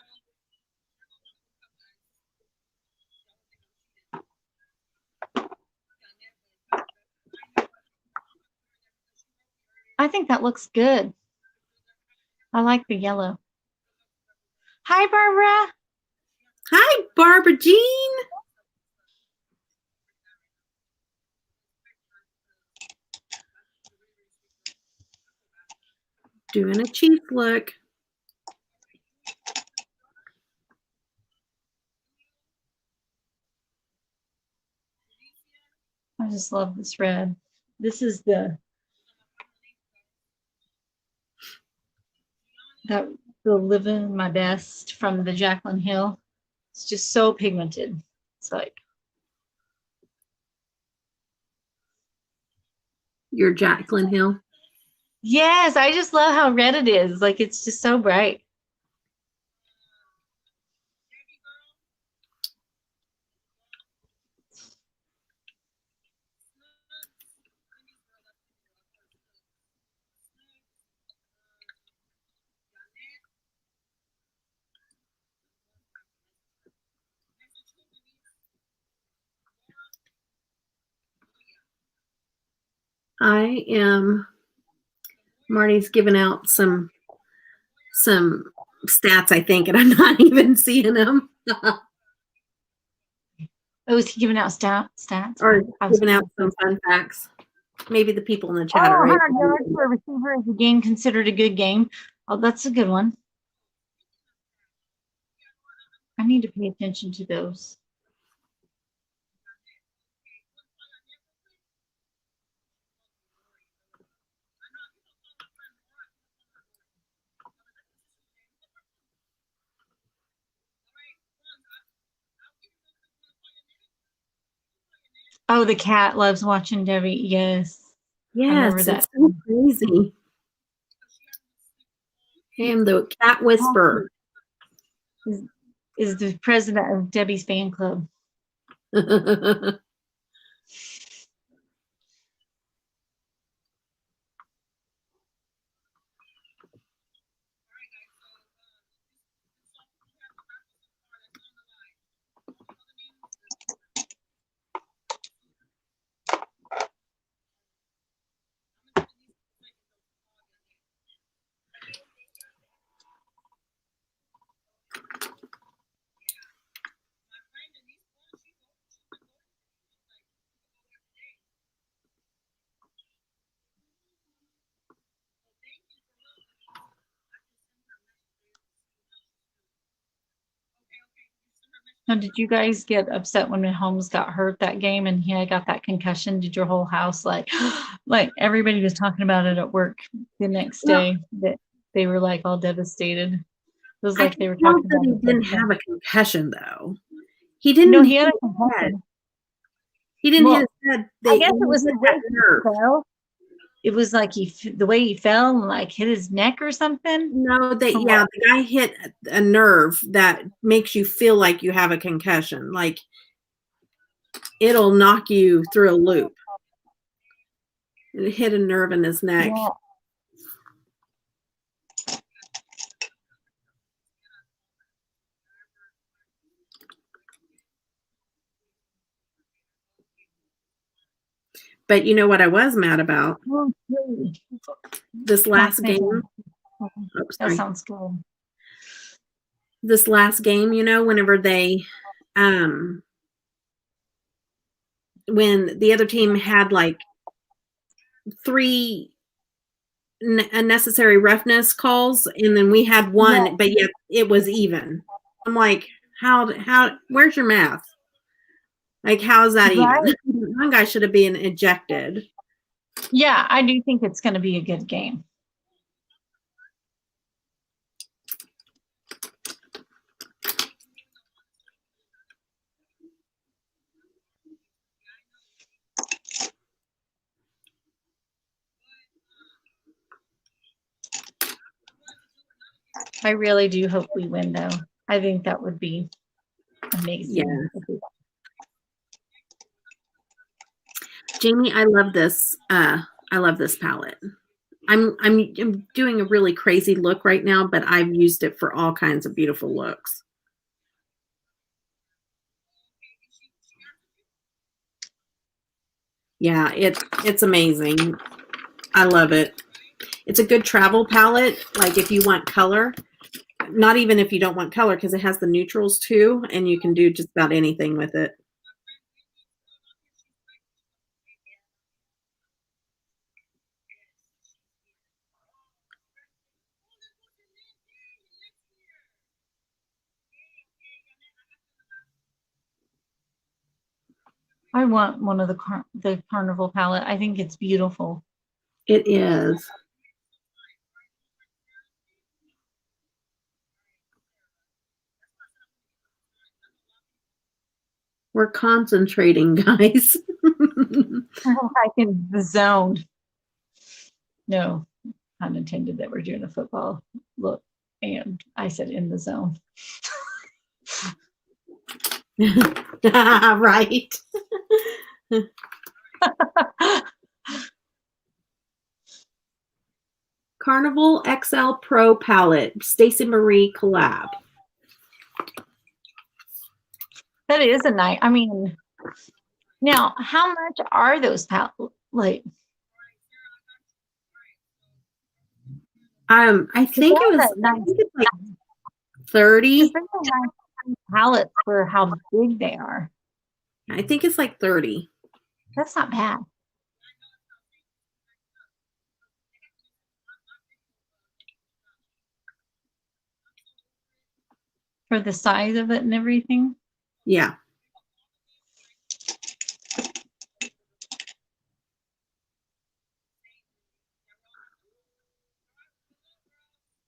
I think that looks good. I like the yellow. Hi, Barbara.
Hi, Barbara Jean. Doing a cheese look.
I just love this red. This is the Living My Best from the Jaclyn Hill. It's just so pigmented. It's like
Your Jaclyn Hill.
yes, I just love how red it is. Like it's just so bright.
I am. Marty's giving out some stats, I think, and I'm not even seeing them.
Oh, is he giving out stats?
Or giving out some fun facts. Maybe the people in the chat are.
100 yards for a receiver is a game considered a good game. Oh, that's a good one. I need to pay attention to those. Oh, the cat loves watching Debbie. Yes.
Yes, it's so crazy. I am the cat whisperer.
Is the president of Debbie's fan club. Now, did you guys get upset when Holmes got hurt that game and he had got that concussion? Did your whole house like everybody was talking about it at work the next
Well,
day that they were like all devastated? It was
I
like
can
they were
tell
talking
that
about
he
it.
didn't have a concussion, though. He didn't
No,
hit
he had a
his head.
concussion.
He didn't hit
Well,
his head.
I
He
guess it was
hit
the way
that
he
nerve.
fell. It was like the way he fell and like hit his neck or something.
No,
From
the
what?
guy hit a nerve that makes you feel like you have a concussion. Like it'll knock you through a loop. It hit a nerve in his neck.
Yeah.
But you know what I was mad about?
Oh, really?
This last
Last night.
game.
Okay.
Oops,
That
sorry.
sounds good.
This last game, whenever they when the other team had like 3 unnecessary roughness calls and then we had 1,
Yeah.
but yet it was even. I'm like, how where's your math? Like, how is that
Right.
even? One guy should have been ejected.
Yeah, I do think it's going to be a good game. I really do hope we win, though. I think that would be amazing.
Yeah.
if we won.
Jamie, I love this. I love this palette. I'm doing a really crazy look right now, but I've used it for all kinds of beautiful looks. Yeah, it's amazing. I love it. It's a good travel palette, like if you want color. Not even if you don't want color, because it has the neutrals too, and you can do just about anything with it.
I want one of the carnival palette. I think it's beautiful.
It is. We're concentrating, guys.
I can the zone. No, pun intended that we're doing a football look. And I said in the zone.
Right. Carnival XL Pro palette, Stacey Marie collab.
That is a nice. I mean, now how much are those palettes? Like,
I think it was
nice.
I think it's like 30.
Nice palettes for how big they are.
I think it's like 30.
That's not bad. For the size of it and everything.
Yeah.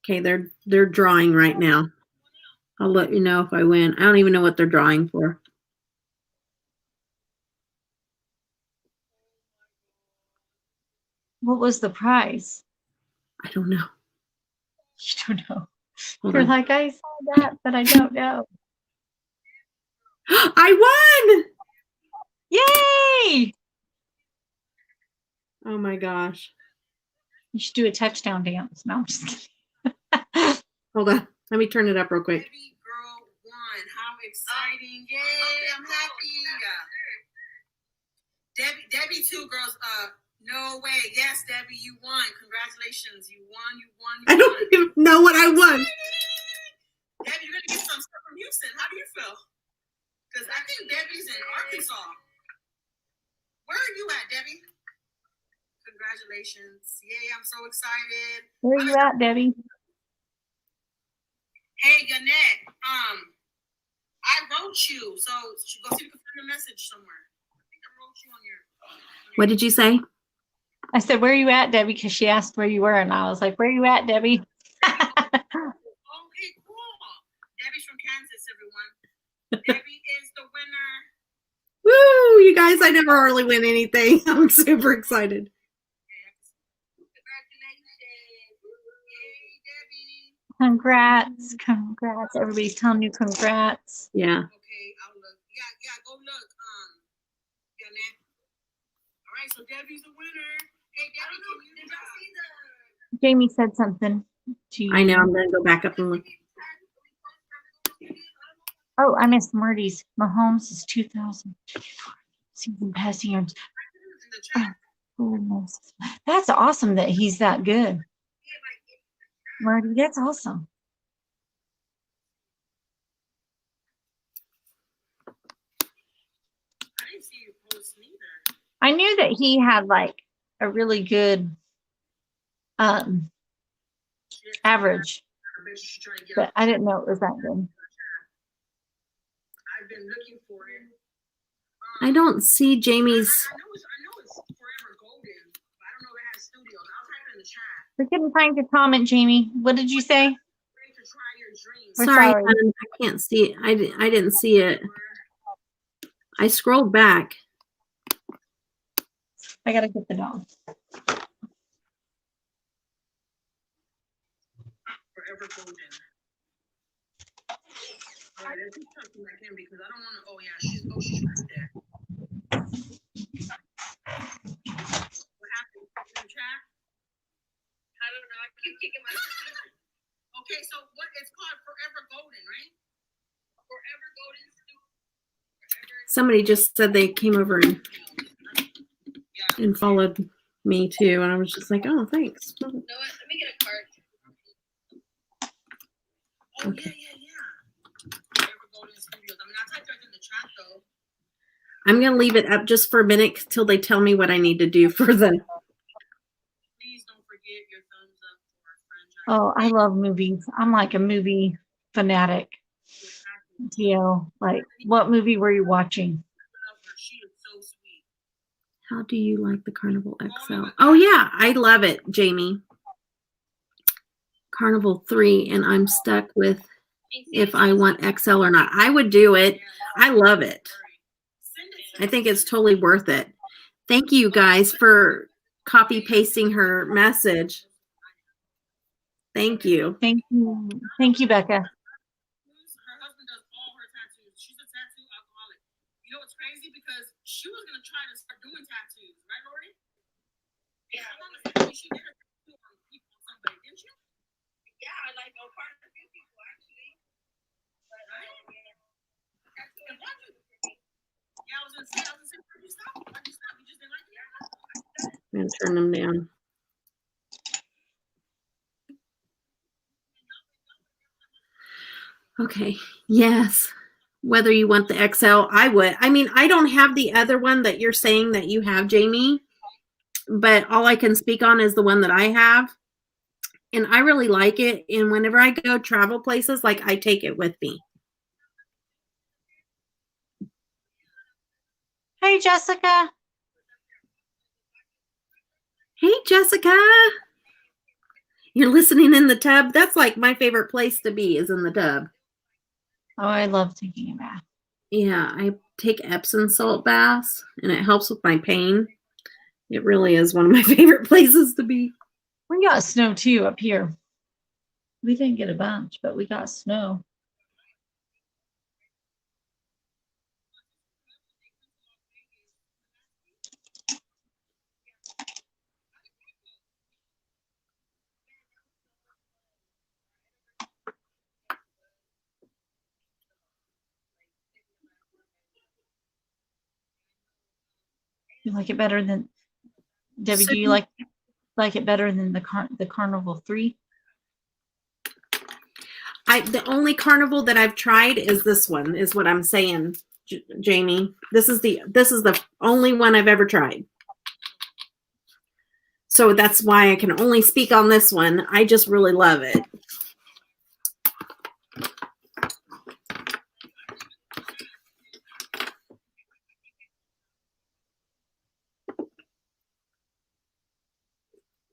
Okay, they're drawing right now. I'll let you know if I win. I don't even know what they're drawing for.
What was the prize?
I don't know.
You don't know.
Hold
You're
on.
like, I saw that, but I don't know.
I won!
Yay!
Oh my gosh.
You should do a touchdown dance. No, I'm just kidding.
Hold on. Let me turn it up real quick.
Baby girl won. How exciting. Yay, I'm happy. Debbie too, girls. No way. Yes, Debbie, you won. Congratulations. You won.
I don't even know what I won.
Debbie, you're going to get some stuff from Houston. How do you feel? Because I think Debbie's in Arkansas. Where are you at, Debbie? Congratulations. Yay, I'm so excited.
Where are you at, Debbie?
Hey, Gannett, I wrote wrote you, so go see if you can find a message somewhere. I think I wrote you on your.
What did you say?
I said, where are you at, Debbie? Because she asked where you were, and I was like, where are you at, Debbie?
Okay, cool. Debbie's from Kansas, everyone. Debbie is the winner.
Woo! You guys, I never hardly win anything. I'm super excited.
Congratulations. Yay, Debbie.
Congrats. Congrats. Everybody's telling you congrats.
Yeah.
Okay, I'll look. Yeah, go look. Yeah, man. All right, so Debbie's the winner. Hey, Debbie, did y'all see the?
Jamie said something to you.
I know. I'm going to go back up and look.
Oh, I missed Marty's. Mahomes is 2,000 season passing yards.
In the chat.
Oh, goodness. That's awesome that he's that good. Marty, that's awesome.
I didn't see you post neither.
I knew that he had like a really good average,
I bet you should try to get
but I didn't know it was that good.
I've been looking for it.
I don't see Jamie's.
I know it's Forever Golden, but I don't know if it has studios. I'll type it in the chat.
We couldn't find your comment, Jamie. What did you say?
Ready to try your dreams.
We're
Sorry,
sorry.
hon, I can't see it. I didn't see it. I scrolled back.
I gotta get the dog.
Forever Golden. All right, let's talk to like him because I don't want to. Oh yeah, she's right there. What happened in the chat? I don't know. I keep kicking my. Okay, so what it's called Forever Golden, right? Forever Golden.
Somebody just said they came over and followed me too, and I was just like, oh, thanks.
You know what? Let me get a card. Oh yeah. Forever Golden Studios. I mean, I typed it in the chat though.
I'm gonna leave it up just for a minute till they tell me what I need to do for the.
Please don't forget your thumbs up for our franchise.
Oh, I love movies. I'm like a movie fanatic. Tio, like, what movie were you watching?
She is so sweet.
How do you like the Carnival XL? Oh yeah, I love it, Jamie. Carnival 3, and I'm stuck with if I want XL or not. I would do it. I love it. I think it's totally worth it. Thank you guys for copy pasting her message. Thank you.
Thank you. Thank you, Becca.
Her husband does all her tattoos. She's a tattoo alcoholic. You know what's crazy? Because she was gonna try to start doing tattoos, right, Lori? Yeah. She did a tattoo on people, somebody, didn't you? Yeah, like a part of a few people actually. But yeah, I was gonna say, why'd you stop? Why'd you stop? You just didn't like it?
I'm gonna turn them down. Okay. Yes. Whether you want the XL, I would. I mean, I don't have the other one that you're saying that you have, Jamie, but all I can speak on is the one that I have. And I really like it. And whenever I go travel places, like I take it with me.
Hey, Jessica.
Hey, Jessica. You're listening in the tub. That's like my favorite place to be is in the tub.
Oh, I love taking a bath.
Yeah, I take Epsom salt baths and it helps with my pain. It really is one of my favorite places to be.
We got snow too up here. We didn't get a bunch, but we got snow. You like it better than Debbie?
So
do you like it better than the Carnival 3?
The only carnival that I've tried is this one, is what I'm saying, Jamie. This is the only one I've ever tried. So that's why I can only speak on this one. I just really love it.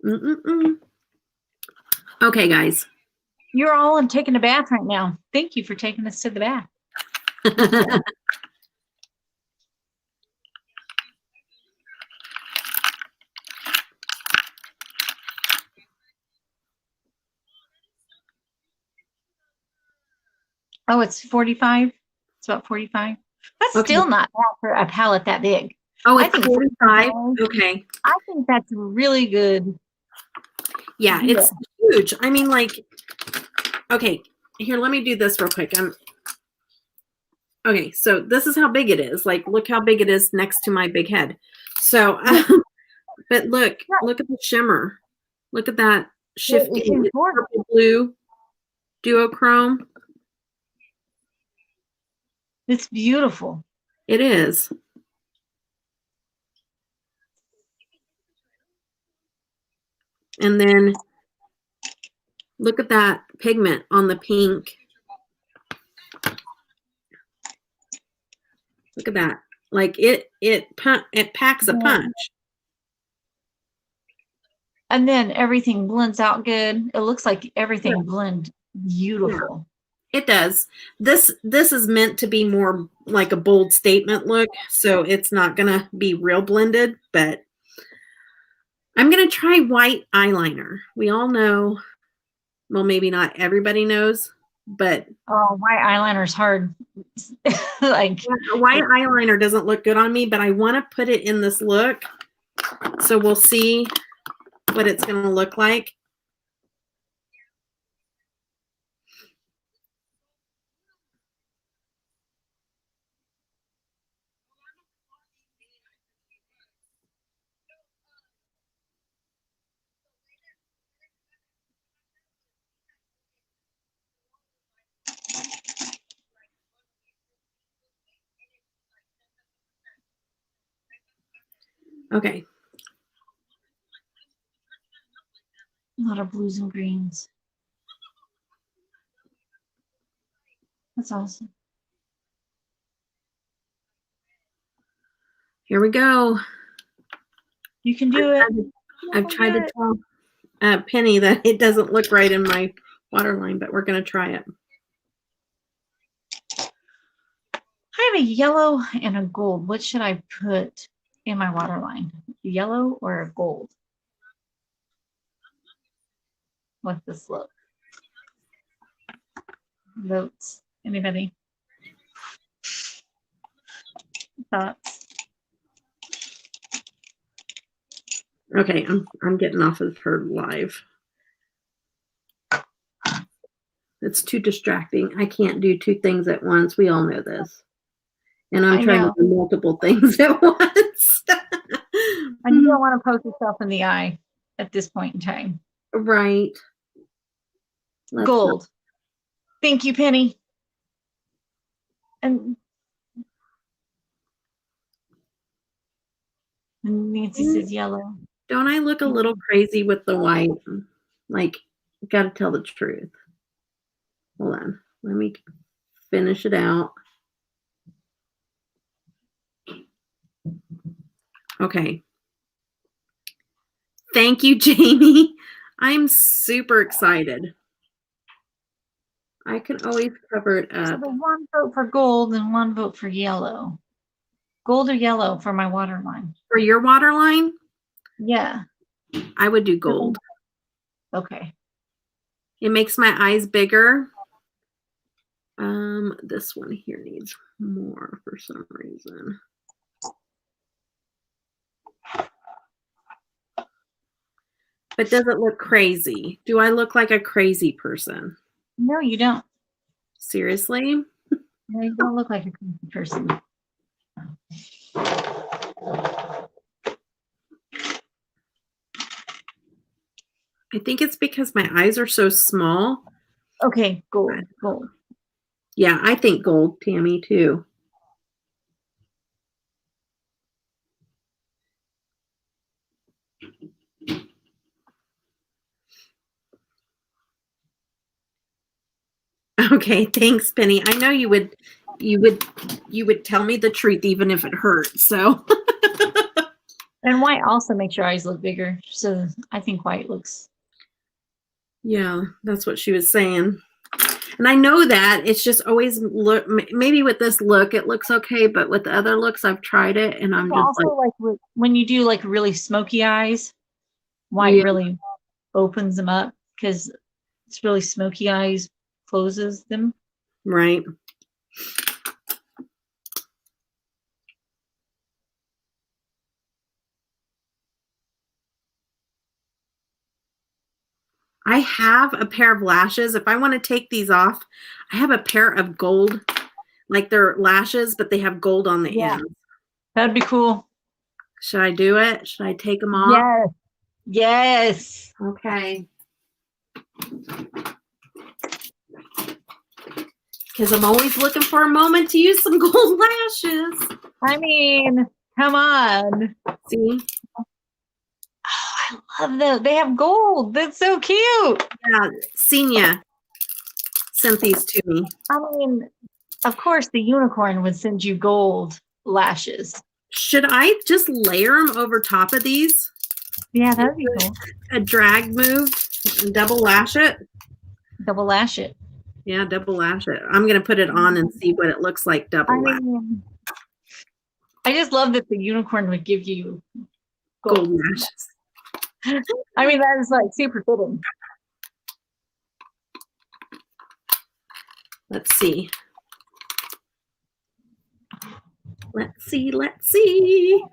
Mm-mm-mm. Okay, guys.
You're all in taking a bath right now. Thank you for taking us to the bath. Oh, it's 45. It's about 45. That's
Okay.
still not bad for a palette that big.
Oh,
I
it's
think
45.
$45.
Okay.
I think that's really good.
Yeah,
Yeah.
it's huge. I mean, like, okay, here, let me do this real quick. Okay, so this is how big it is. Like, look how big it is next to my big head. So, but look at the shimmer. Look at that shifting.
It's
It's purple blue duochrome.
It's beautiful.
It is. And then look at that pigment on the pink. Look at that. Like it packs a punch.
And then everything blends out good. It looks like everything blends beautiful.
It does. This is meant to be more like a bold statement look, so it's not gonna be real blended, but I'm gonna try white eyeliner. We all know, well, maybe not everybody knows, but
Oh, white eyeliner's hard. Like
white eyeliner doesn't look good on me, but I want to put it in this look. So we'll see what it's gonna look like. Okay.
a lot of blues and greens. That's awesome.
Here we go.
You can do it.
I've tried to tell Penny that it doesn't look right in my waterline, but we're going to try it.
I have a yellow and a gold. What should I put in my waterline? Yellow or a gold? What's this look? Votes. Anybody? Thoughts?
Okay, I'm getting off of her live. It's too distracting. I can't do two things at once. We all know this. And I'm trying to do multiple things at once.
And you don't want to poke yourself in the eye at this point in time.
Right.
Gold. Thank you, Penny. And Nancy says yellow.
Don't I look a little crazy with the white? Like, gotta tell the truth. Hold on. Let me finish it out. Okay. Thank you, Jamie. I'm super excited. I can always cover it up.
So one vote for gold and one vote for yellow. Gold or yellow for my waterline?
For your waterline?
Yeah.
I would do gold.
Okay.
It makes my eyes bigger. This one here needs more for some reason. But does it look crazy? Do I look like a crazy person?
No, you don't.
Seriously?
No, you don't look like a crazy person.
I think it's because my eyes are so small.
Okay, gold, gold.
Yeah, I think gold, Tammy, too. Okay, thanks, Penny. I know you would tell me the truth even if it hurts. So
And white also makes your eyes look bigger. So I think white looks.
Yeah, that's what she was saying. And I know that it's just always look. Maybe with this look, it looks okay, but with the other looks, I've tried it, and I'm just
Also,
like,
when you do like really smoky eyes, white
yeah,
really opens them up because it's really smoky eyes closes them.
right. I have a pair of lashes. If I want to take these off, I have a pair of gold, like they're lashes, but they have gold on the
Yeah.
end.
That'd be cool.
Should I do it? Should I take them off?
Yes. Yes.
Okay. Because I'm always looking for a moment to use some gold lashes.
I mean, come on.
See?
Oh, I love those. They have gold. That's so cute.
Yeah, Senia sent these to me.
I mean, of course, the unicorn would send you gold lashes.
Should I just layer them over top of these?
Yeah, that'd be cool.
A drag move and double lash it?
Double lash it.
Yeah, double lash it. I'm going to put it on and see what it looks like double lash.
I just love that the unicorn would give you
Gold lashes.
I mean, that is like super fitting.
Let's see. Let's see. Let's see.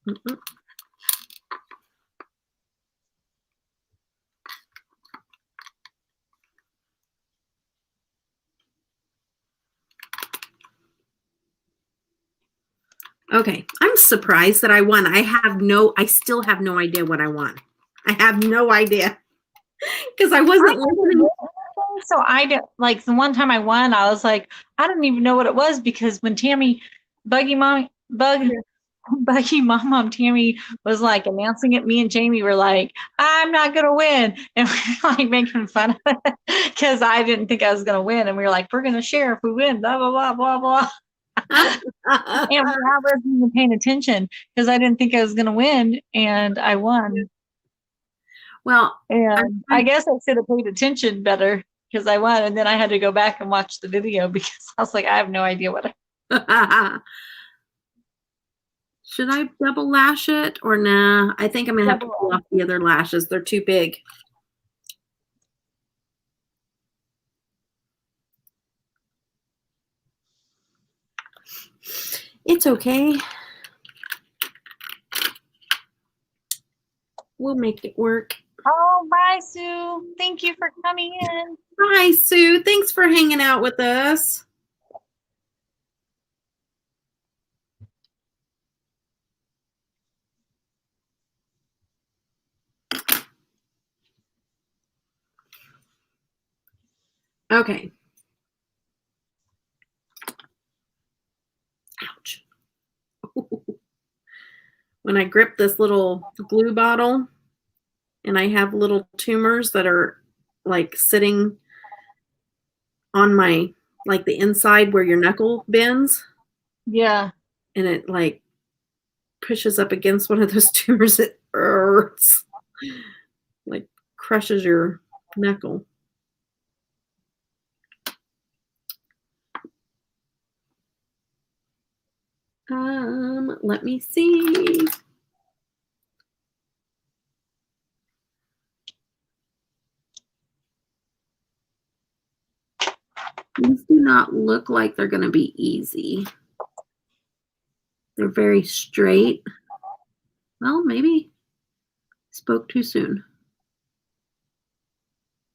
Mm-mm. Okay, I'm surprised that I won. I still have no idea what I won. I have no idea because I wasn't listening.
So I did, like the one time I won, I was like, I didn't even know what it was because when Tammy, Buggy Mom Tammy was like announcing it, me and Jamie were like, I'm not gonna win, and we were like making fun of it because I didn't think I was gonna win, and we were like, we're gonna share if we win, blah blah blah blah blah. And I wasn't even paying attention because I didn't think I was gonna win, and I won.
Well,
and I guess I should have paid attention better because I won, and then I had to go back and watch the video because I was like, I have no idea what.
Should I double lash it or nah? I think I'm gonna have to pull off the other lashes. They're too big. It's okay. We'll make it work.
Oh, bye, Sue. Thank you for coming in.
Bye, Sue. Thanks for hanging out with us. Okay. Ouch. When I grip this little glue bottle and I have little tumors that are like sitting on my, like the inside where your knuckle bends.
Yeah.
And it like pushes up against one of those tumors. It hurts. Like crushes your knuckle. Let me see. These do not look like they're going to be easy. They're very straight. Well, maybe spoke too soon.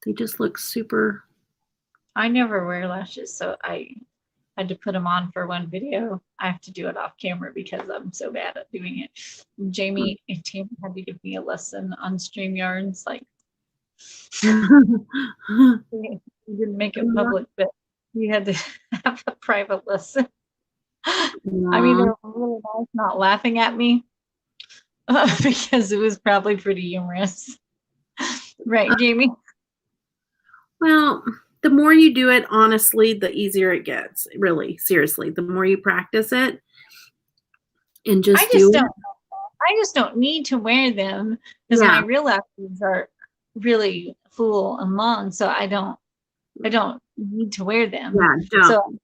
They just look super.
I never wear lashes, so I had to put them on for one video. I have to do it off camera because I'm so bad at doing it. Jamie and Tammy had to give me a lesson on StreamYards. Like, we didn't make it public, but we had to have a private lesson. I mean, they were really nice, not laughing at me because it was probably pretty humorous. Right, Jamie?
Well, the more you do it, honestly, the easier it gets. Really, seriously, the more you practice it and
I
just do
just
it.
don't. I just don't need to wear them because my
Yeah,
real lashes are really full and long, so I don't need to wear them.
yeah, don't.
So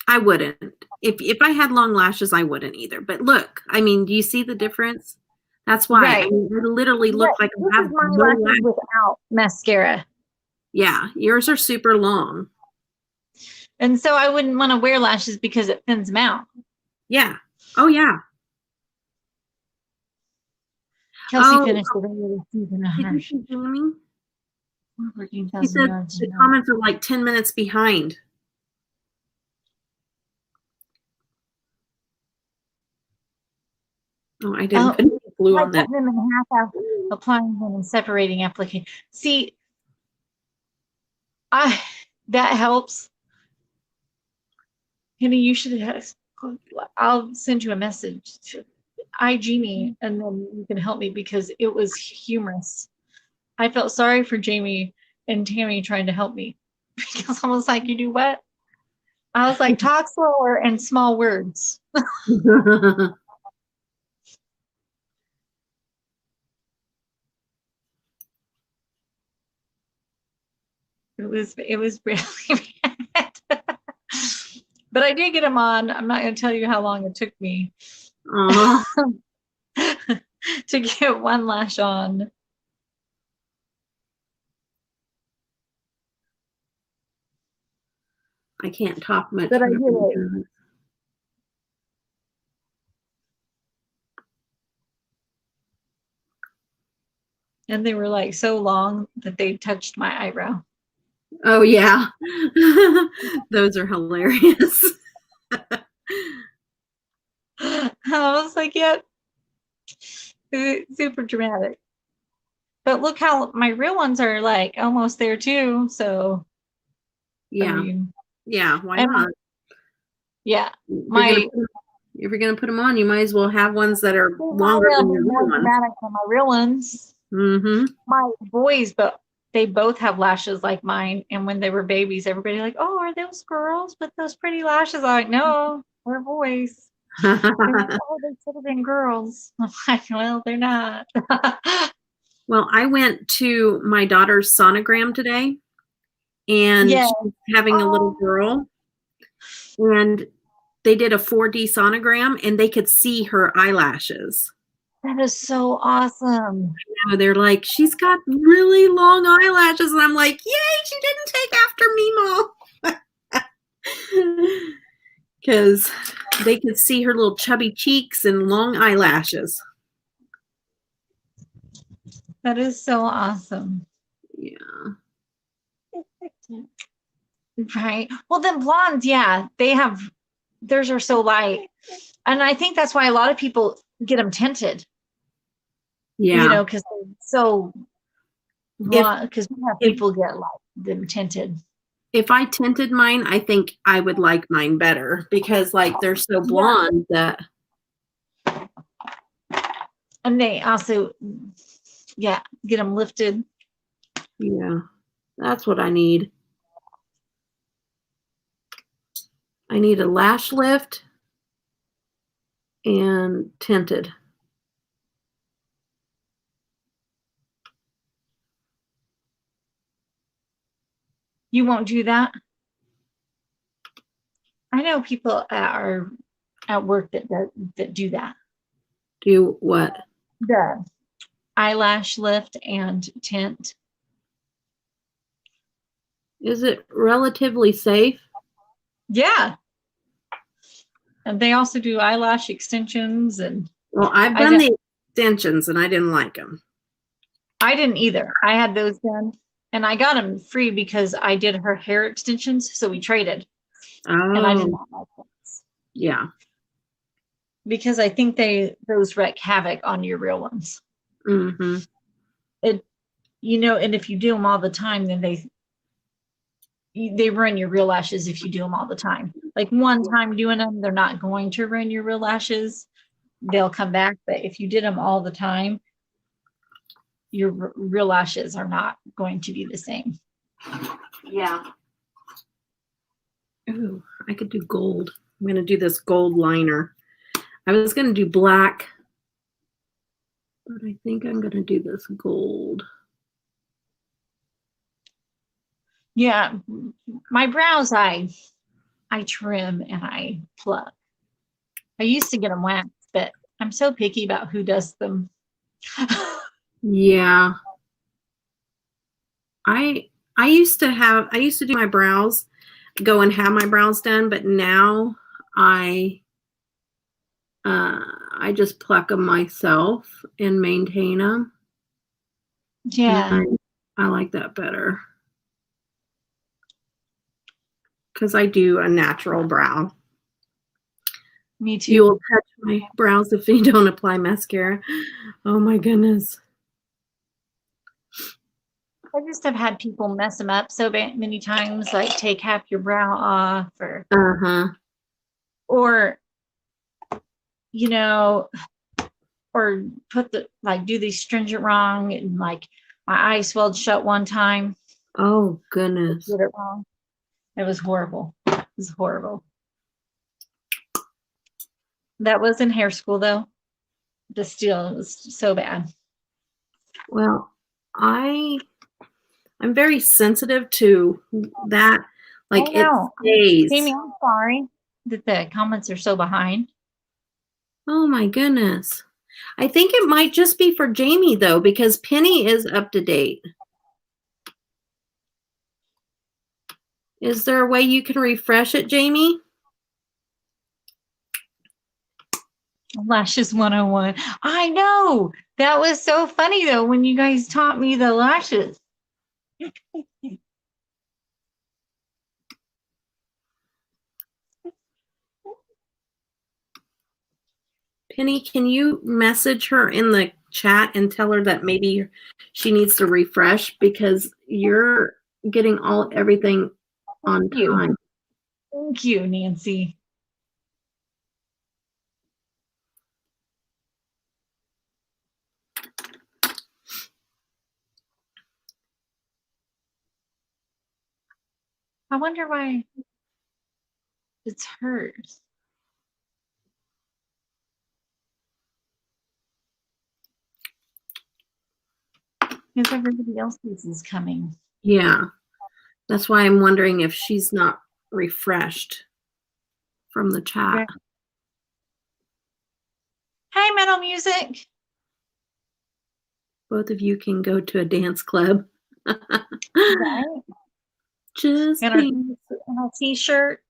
I wouldn't. If I had long lashes, I wouldn't either. But look, I mean, do you see the difference? That's why. I
right.
mean, I literally
Right.
look like
This
I have
is my
no
lashes
lashes.
without mascara.
Yeah, yours are super long.
And so I wouldn't want to wear lashes because it thins them out.
Yeah. Oh, yeah.
Kelsey
Oh,
finished the regular season of
did you
her
see Jamie?
14,000
He said
yards.
the comments are like 10 minutes behind. Oh, I didn't put any glue
I
on that.
cut them in half after applying them and separating application. See, that helps. Henny, you should have. I'll send you a message to IG me, and then you can help me because it was humorous. I felt sorry for Jamie and Tammy trying to help me because I was like, "You do what?" I was like, "Talk slower and small words." It was really bad. But I did get them on. I'm not going to tell you how long it took me
Oh,
to get one lash on.
I can't talk much.
But I
when
did
I'm
it.
doing
And they were like so long that they touched my eyebrow.
it. Oh, yeah. Those are hilarious.
I was like, yep, super dramatic. But look how my real ones are like almost there too. So, I
Yeah.
mean,
Yeah. Why
and
not?
yeah,
If you're gonna put them on, you might as well have ones that are longer
well,
than
they're
your
more
real ones.
dramatic than my real ones.
Mm-hmm.
My boys, but they both have lashes like mine. And when they were babies, everybody like, oh, are those girls with those pretty lashes? I'm like, no, they're boys. They're like, oh, they should have been girls. I'm like, well, they're not.
Well, I went to my daughter's sonogram today, and
Yeah.
she's having a little
Oh,
girl, and they did a 4D sonogram, and they could see her eyelashes.
that is so awesome.
You know, they're like, she's got really long eyelashes, and I'm like, yay, she didn't take after me, Mom. Because they could see her little chubby cheeks and long eyelashes.
That is so awesome.
Yeah.
Right. Well, then blondes, yeah, theirs are so light. And I think that's why a lot of people get them tinted,
Yeah.
because they're so blonde, because we have
if
people get like them tinted.
if I tinted mine, I think I would like mine better because like they're so blonde that
And they also, yeah, get them lifted.
yeah, that's what I need. I need a lash lift and tinted.
You won't do that? I know people are at work that do that.
Do what?
The eyelash lift and tint.
Is it relatively safe?
Yeah. And they also do eyelash extensions, and
Well, I've
I
done
know
the extensions and I didn't like them.
I didn't either. I had those done and I got them free because I did her hair extensions. So we traded and I did
Oh,
not like those
yeah.
because I think those wreak havoc on your real ones.
Mm-hmm.
And if you do them all the time, then they ruin your real lashes if you do them all the time. Like one time doing them, they're not going to ruin your real lashes. They'll come back. But if you did them all the time, your real lashes are not going to be the same. Yeah.
Ooh, I could do gold. I'm going to do this gold liner. I was going to do black, but I think I'm going to do this gold.
Yeah. My brows, I trim and I pluck. I used to get them waxed, but I'm so picky about who does them.
Yeah. I used to do my brows, go and have my brows done, but now I just pluck them myself and maintain them.
Yeah.
And I like that better. Because I do a natural brow.
Me too.
You'll touch my brows if you don't apply mascara. Oh my goodness.
I just have had people mess them up so many times, like take half your brow off or you know, or put do these stringent wrong, and like my eye swelled shut one time.
Oh goodness.
Did it wrong. It was horrible. It was horrible. That was in hair school though. The still was so bad.
Well, I'm very sensitive to that. Like
I know.
it stays.
Jamie, I'm sorry that the comments are so behind.
Oh my goodness. I think it might just be for Jamie though, because Penny is up to date. Is there a way you can refresh it, Jamie?
Lashes 101. I know. That was so funny though when you guys taught me the lashes.
Penny, can you message her in the chat and tell her that maybe she needs to refresh because you're getting everything on time.
Thank you, Nancy. I wonder why it's hers. Because everybody else's is coming.
Yeah. That's why I'm wondering if she's not refreshed from the chat.
Okay. Hi, Metal Music.
Both of you can go to a dance club.
Right?
Just
And our t-shirt.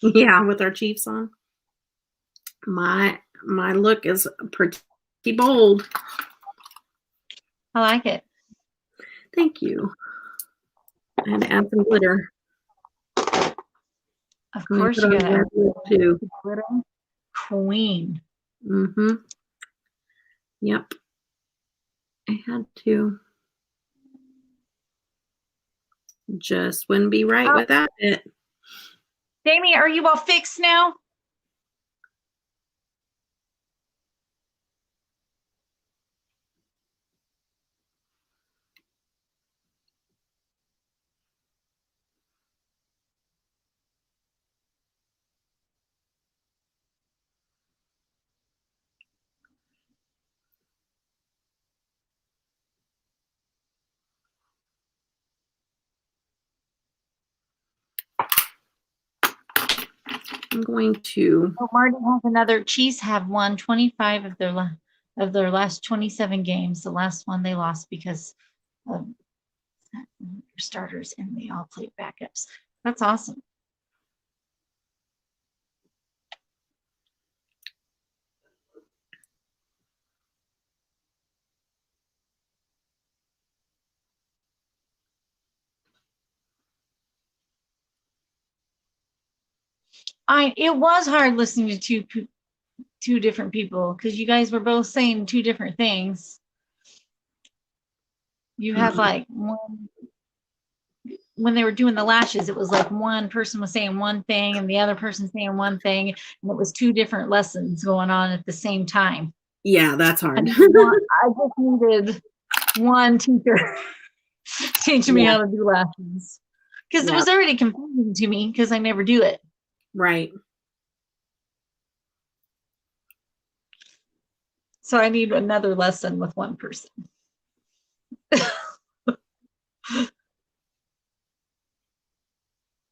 Yeah, with our Chiefs on. My look is pretty bold.
I like it.
Thank you. And add some glitter.
Of course you got
to too.
Glitter queen.
Mm-hmm. Yep. I had to. Just wouldn't be right without it.
Jamie, are you all fixed now?
I'm going to.
Oh, Marty has another. Chiefs have won 25 of their last 27 games. The last one they lost because of starters, and they all played backups. That's awesome. It was hard listening to two different people because you guys were both saying two different things. You had like one, when they were doing the lashes, it was like one person was saying one thing and the other person saying one thing, and it was two different lessons going on at the same time.
Yeah, that's hard.
I just needed one teacher. teaching me
Yeah.
how to do lashes. Because it
Yeah.
was already confusing to me because I never do it.
Right.
So I need another lesson with one person.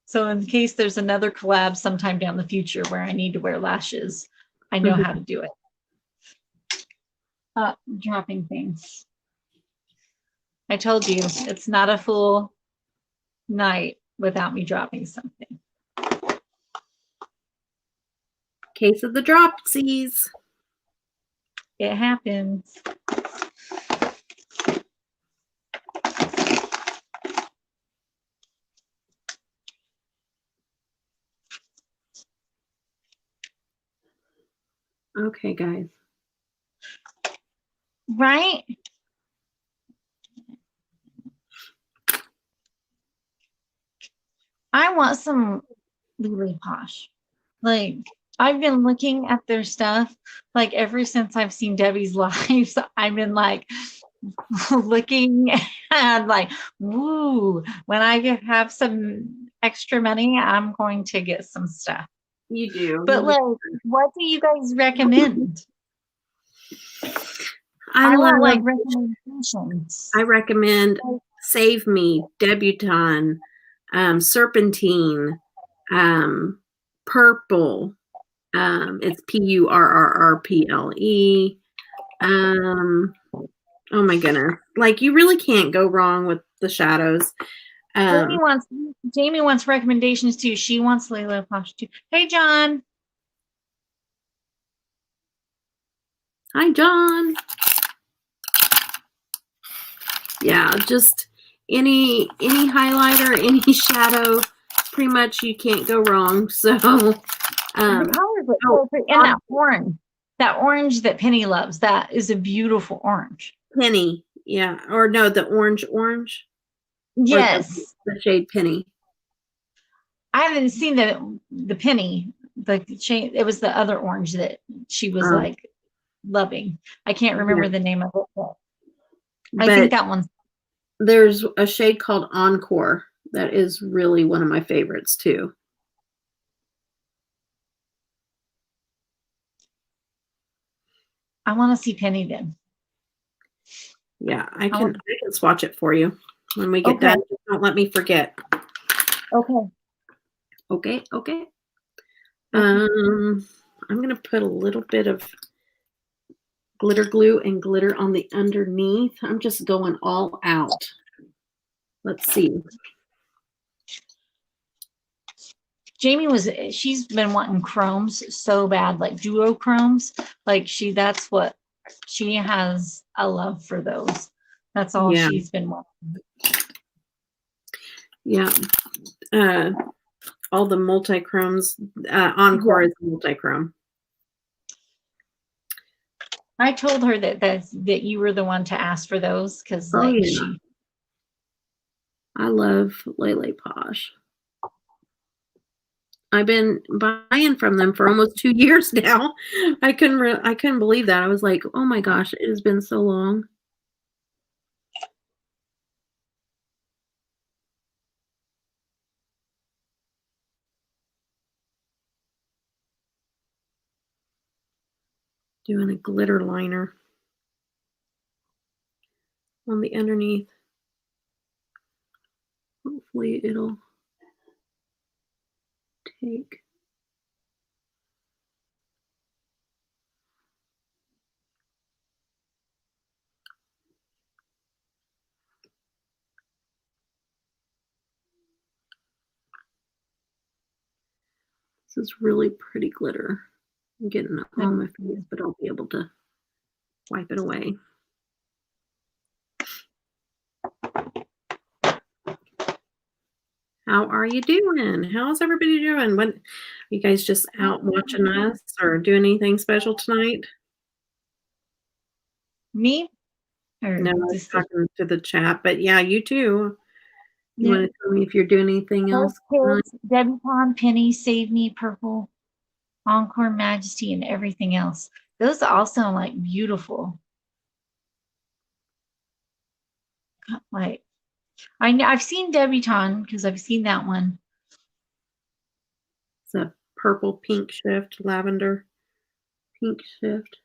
So in case there's another collab sometime down the future where I need to wear lashes, I know how to do it. Dropping things. I told you, it's not a full night without me dropping something.
Case of the dropsies.
It happens.
Okay, guys.
Right? I want some Lily Posh. Like, I've been looking at their stuff, like, ever since I've seen Debbie's lives. I've been like looking and like, woo, when I have some extra money, I'm going to get some stuff.
You do.
But like, what do you guys recommend?
I
want like
love.
recommendations.
I recommend Save Me, Debutawn, Serpentine, Purple. It's Purrrple. Oh my goodness. Like, you really can't go wrong with the shadows.
Jamie wants recommendations too. She wants Lily Posh too. Hey, John.
Hi, John. Yeah, just any highlighter, any shadow, pretty much you can't go wrong. So
The colors look so pretty. And that orange that Penny loves, that is a beautiful orange.
Penny, yeah, or no, the orange.
Yes,
the shade Penny.
I haven't seen the Penny. The shade. It was the other orange that she was like loving. I can't remember the name of it, but I think that one's.
There's a shade called Encore that is really one of my favorites too.
I want to see Penny then.
Yeah, I can swatch it for you when we get done. Don't let me forget. Okay. I'm gonna put a little bit of glitter glue and glitter on the underneath. I'm just going all out. Let's see.
Jamie she's been wanting chromes so bad, like duochromes. Like that's what she has a love for those. That's all she's been wanting.
Yeah. All the multi-chromes. Encore is multi-chrome.
I told her that you were the one to ask for those because
I love Lily Posh. I've been buying from them for almost 2 years now. I couldn't believe that. I was like, oh my gosh, it has been so long. Doing a glitter liner on the underneath. Hopefully it'll take. This is really pretty glitter. I'm getting it on my face, but I'll be able to wipe it away. How are you doing? How's everybody doing? What, you guys just out watching us or doing anything special tonight?
Me?
No, I was talking to the chat, but yeah, you too. You want to tell me if you're doing anything else?
Debutawn, Penny, Save Me, Purple, Encore, Majesty, and everything else. Those all sound like beautiful. Like, I've seen Debutawn because I've seen that one.
It's a purple pink shift, lavender pink shift.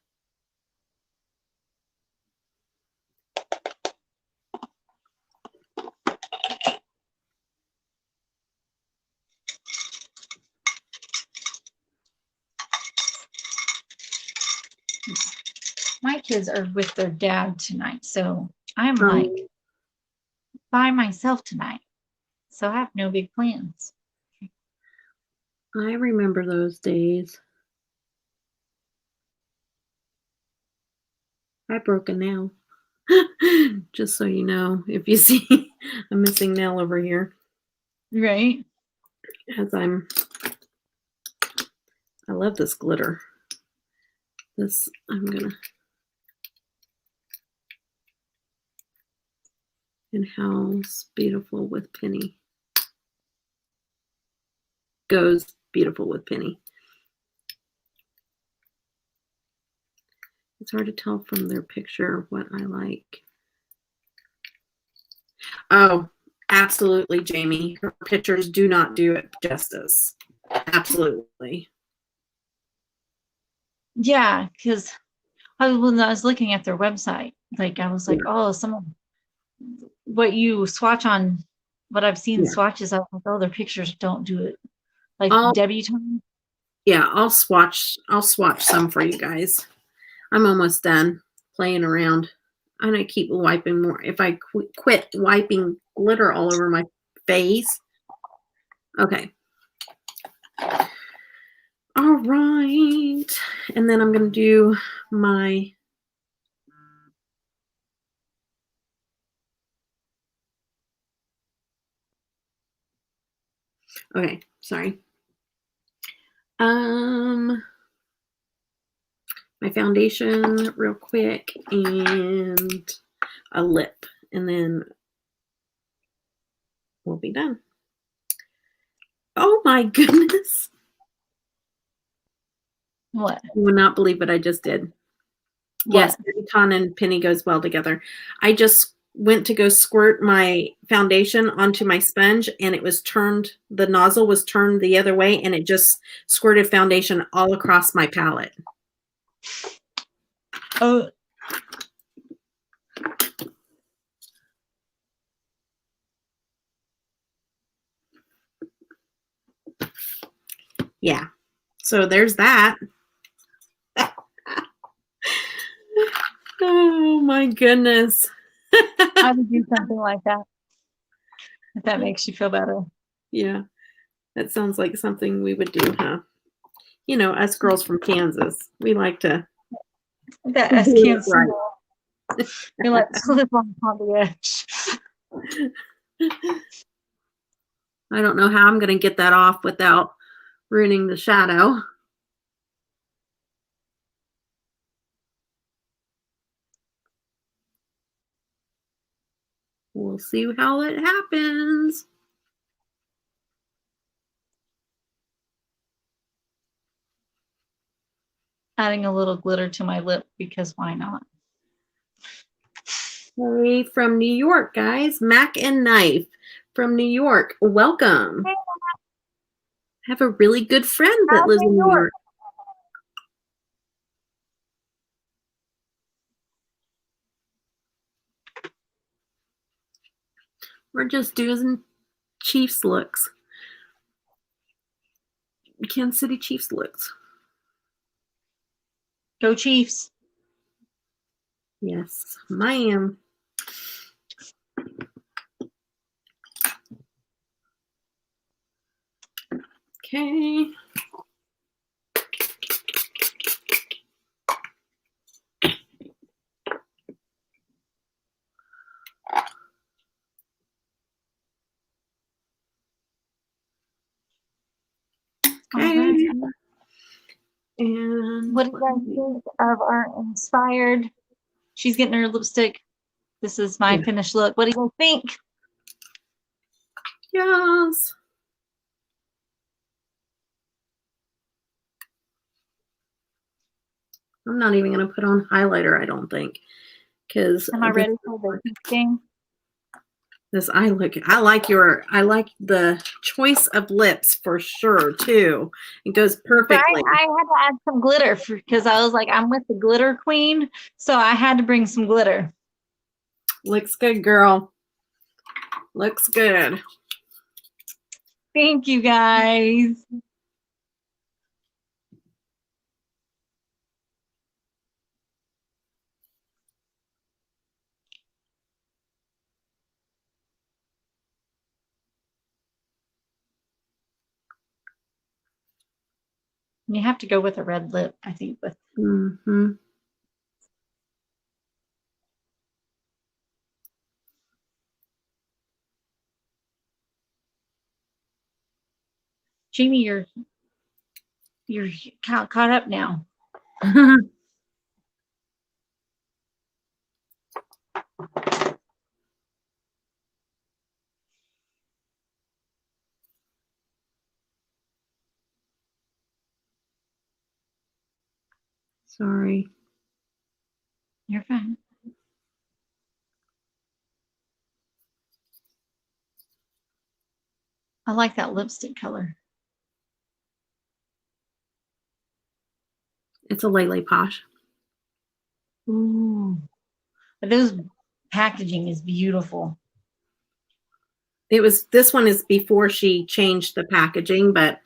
My kids are with their dad tonight, so I'm like by myself tonight. So I have no big plans.
I remember those days. I broke a nail. Just so you know, if you see a missing nail over here,
Right?
as I love this glitter. This, I'm gonna, and House Beautiful with Penny. Goes beautiful with Penny. It's hard to tell from their picture what I like. Oh, absolutely, Jamie. Her pictures do not do it justice. Absolutely.
Yeah, because when I was looking at their website, like I was like,
Yeah.
oh, what you swatch on, what I've seen
Yeah.
swatches of, like, oh, their pictures don't do it. Like Debutante.
Yeah, I'll swatch some for you guys. I'm almost done playing around. And I keep wiping more. If I quit wiping glitter all over my face. Okay. All right. And then I'm going to do my okay, sorry. My foundation real quick and a lip, and then we'll be done. Oh my goodness.
What?
You would not believe what I just did.
What?
Yes, Debutawn and Penny goes well together. I just went to go squirt my foundation onto my sponge, and it was turned, the nozzle was turned the other way, and it just squirted foundation all across my palette.
Oh.
Yeah. So there's that. Oh my goodness.
I would do something like that. If that makes you feel better.
Yeah. That sounds like something we would do, huh? You know, us girls from Kansas, we like to
That us
do it
can't
right.
We like to live on the edge.
I don't know how I'm going to get that off without ruining the shadow. We'll see how it happens.
Adding a little glitter to my lip because why not?
Hey, from New York, guys. Mac and Knife from New York. Welcome. I have a really good friend that lives in New York. We're just doing Chiefs looks. Kansas City Chiefs looks.
Go Chiefs.
Yes, ma'am. Okay. Okay.
Right.
And
what do you guys think of our inspired? She's getting her lipstick. This is my finished look. What do you think?
Yes. I'm not even going to put on highlighter, I don't think. Because
am I ready for the game?
This eye look. I like the choice of lips for sure too. It goes
But
perfectly.
I had to add some glitter because I was like, I'm with the glitter queen, so I had to bring some glitter.
Looks good, girl. Looks good.
Thank you, guys. You have to go with a red lip, I think. With
Mm-hmm.
Jamie, you're caught up now.
Sorry.
You're fine. I like that lipstick color.
It's a Lele Posh.
Ooh, but those packaging is beautiful.
This one is before she changed the packaging, but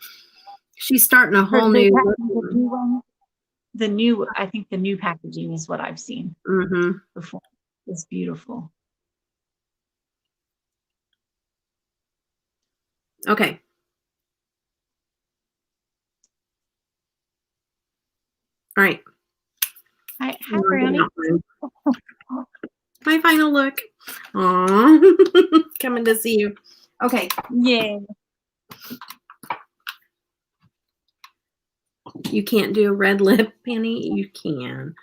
she's starting a whole new look.
I think the new packaging is what I've seen
Mm-hmm.
before. It's beautiful.
Okay. All right.
Hi, Brownie.
My final look. Aww. Coming to see you. Okay.
Yay.
You can't do a red lip, Penny? You can.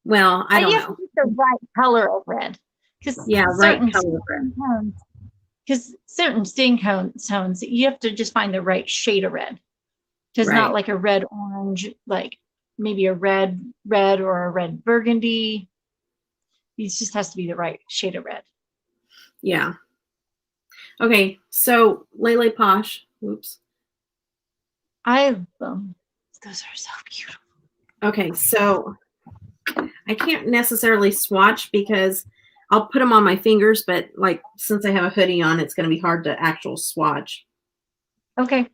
Well, I don't
You have
know.
to get the right color of red.
Yeah, right color red.
Because certain skin tones, you have to just find the right shade of red. Because
Right.
not like a red orange, like maybe a red or a red burgundy. It just has to be the right shade of red.
Yeah. Okay, so Lele Posh. Whoops.
I love them. Those are so beautiful.
Okay, so I can't necessarily swatch because I'll put them on my fingers, but like since I have a hoodie on, it's going to be hard to actual swatch.
Okay.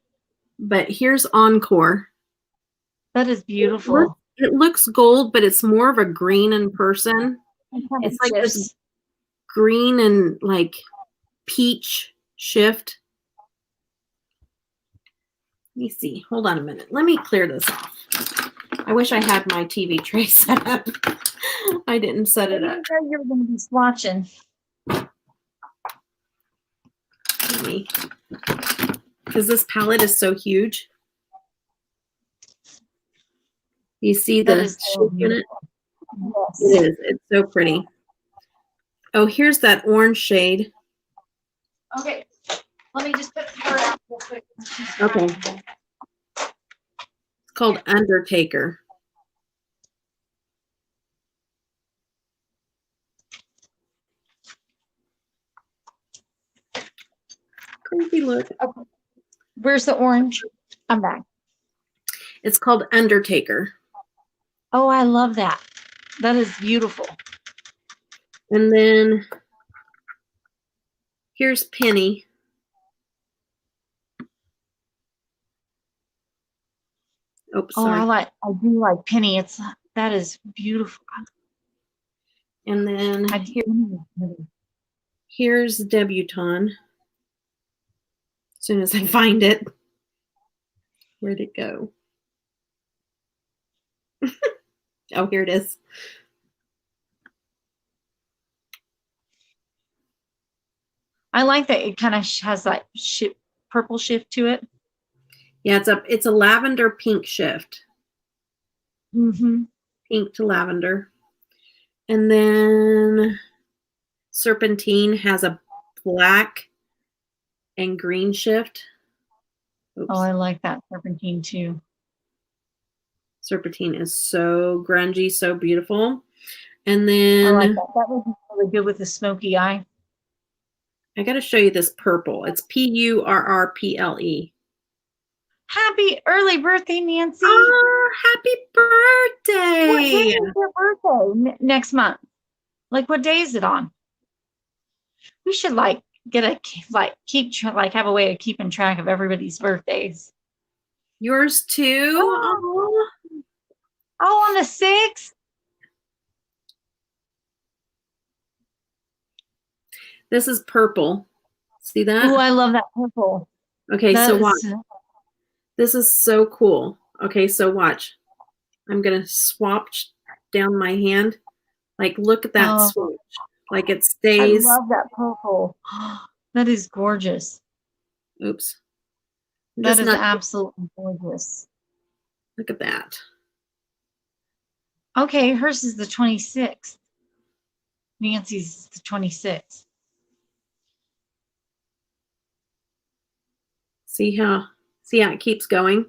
But here's Encore.
That is beautiful.
It looks gold, but it's more of a green in person. It's like this green and like peach shift. Let me see. Hold on a minute. Let me clear this off. I wish I had my TV tray set up. I didn't set it up.
You were going to be swatching.
Because this palette is so huge. You see the shape in it?
Yes.
It is. It's so pretty. Oh, here's that orange shade.
Okay. Let me just put her out real quick.
Okay. It's called Undertaker. Crazy look.
Okay. Where's the orange? I'm back.
It's called Undertaker.
Oh, I love that. That is beautiful.
And then here's Penny. Oops, sorry.
I do like Penny. That is beautiful.
And then here's Debutawn. As soon as I find it. Where'd it go? Oh, here it is.
I like that it kind of has that purple shift to it.
Yeah, it's a lavender pink shift.
Mm-hmm.
Pink to lavender. And then Serpentine has a black and green shift. Oops.
Oh, I like that Serpentine too.
Serpentine is so grungy, so beautiful. And then
I like that. That would be really good with the smoky eye.
I got to show you this purple. It's Purrple.
Happy early birthday, Nancy.
Oh, happy
What day
birthday.
is your birthday? Next month. Like, what day is it on? We should like get a have a way of keeping track of everybody's birthdays.
Yours too?
Oh, on the 6th?
This is purple. See that?
Oh, I love that purple.
Okay, so watch.
That's
This is so cool. Okay, so watch. I'm going to swap down my hand. Like, look at that
Oh.
switch. Like, it
I
stays.
love that purple. That is gorgeous.
Oops.
That
Just
is
not,
absolutely gorgeous.
look at that.
Okay, hers is the 26th. Nancy's the 26th.
See how it keeps going?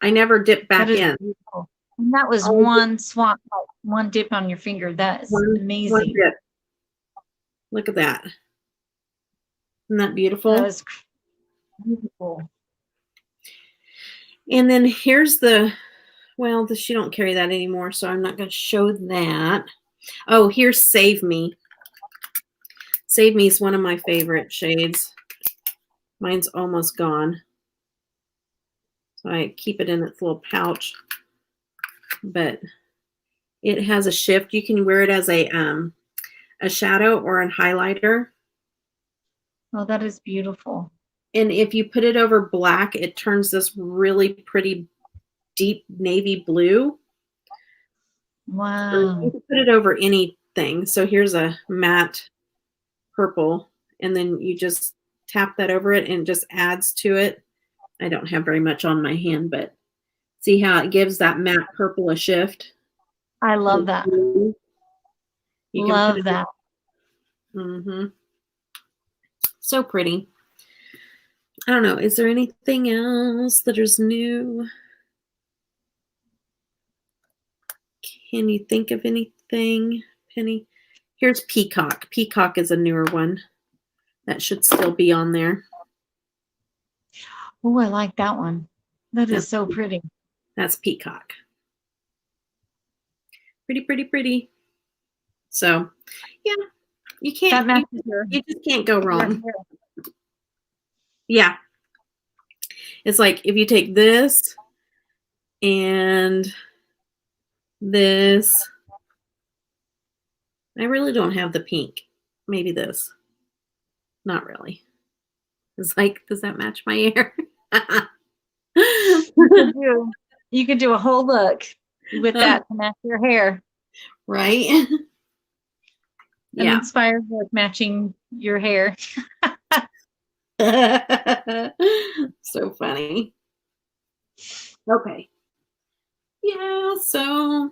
I never dip back
That is
in.
beautiful. And that was
Always
one swap, like one dip on your finger. That is
One
amazing.
dip. Look at that. Isn't that beautiful?
That is beautiful.
And then here's she don't carry that anymore, so I'm not going to show that. Oh, here's Save Me. Save Me is one of my favorite shades. Mine's almost gone. So I keep it in its little pouch. But it has a shift. You can wear it as a shadow or a highlighter.
Oh, that is beautiful.
And if you put it over black, it turns this really pretty deep navy blue.
Wow.
Or you can put it over anything. So here's a matte purple, and then you just tap that over it and it just adds to it. I don't have very much on my hand, but see how it gives that matte purple a shift?
I love that.
You can
Love
put it
that.
So pretty. I don't know. Is there anything else that is new? Can you think of anything, Penny? Here's Peacock. Peacock is a newer one. That should still be on there.
Oh, I like that one. That is so pretty.
That's Peacock. Pretty, pretty, pretty. So, yeah, you
That
can't.
matches your
You just can't go wrong.
hair.
Yeah. It's like if you take this and this. I really don't have the pink. Maybe this. Not really. It's like, does that match my hair?
You could do a whole look with that to match your hair.
Right?
And
Yeah.
inspired with matching your hair.
So funny. Okay. Yeah, so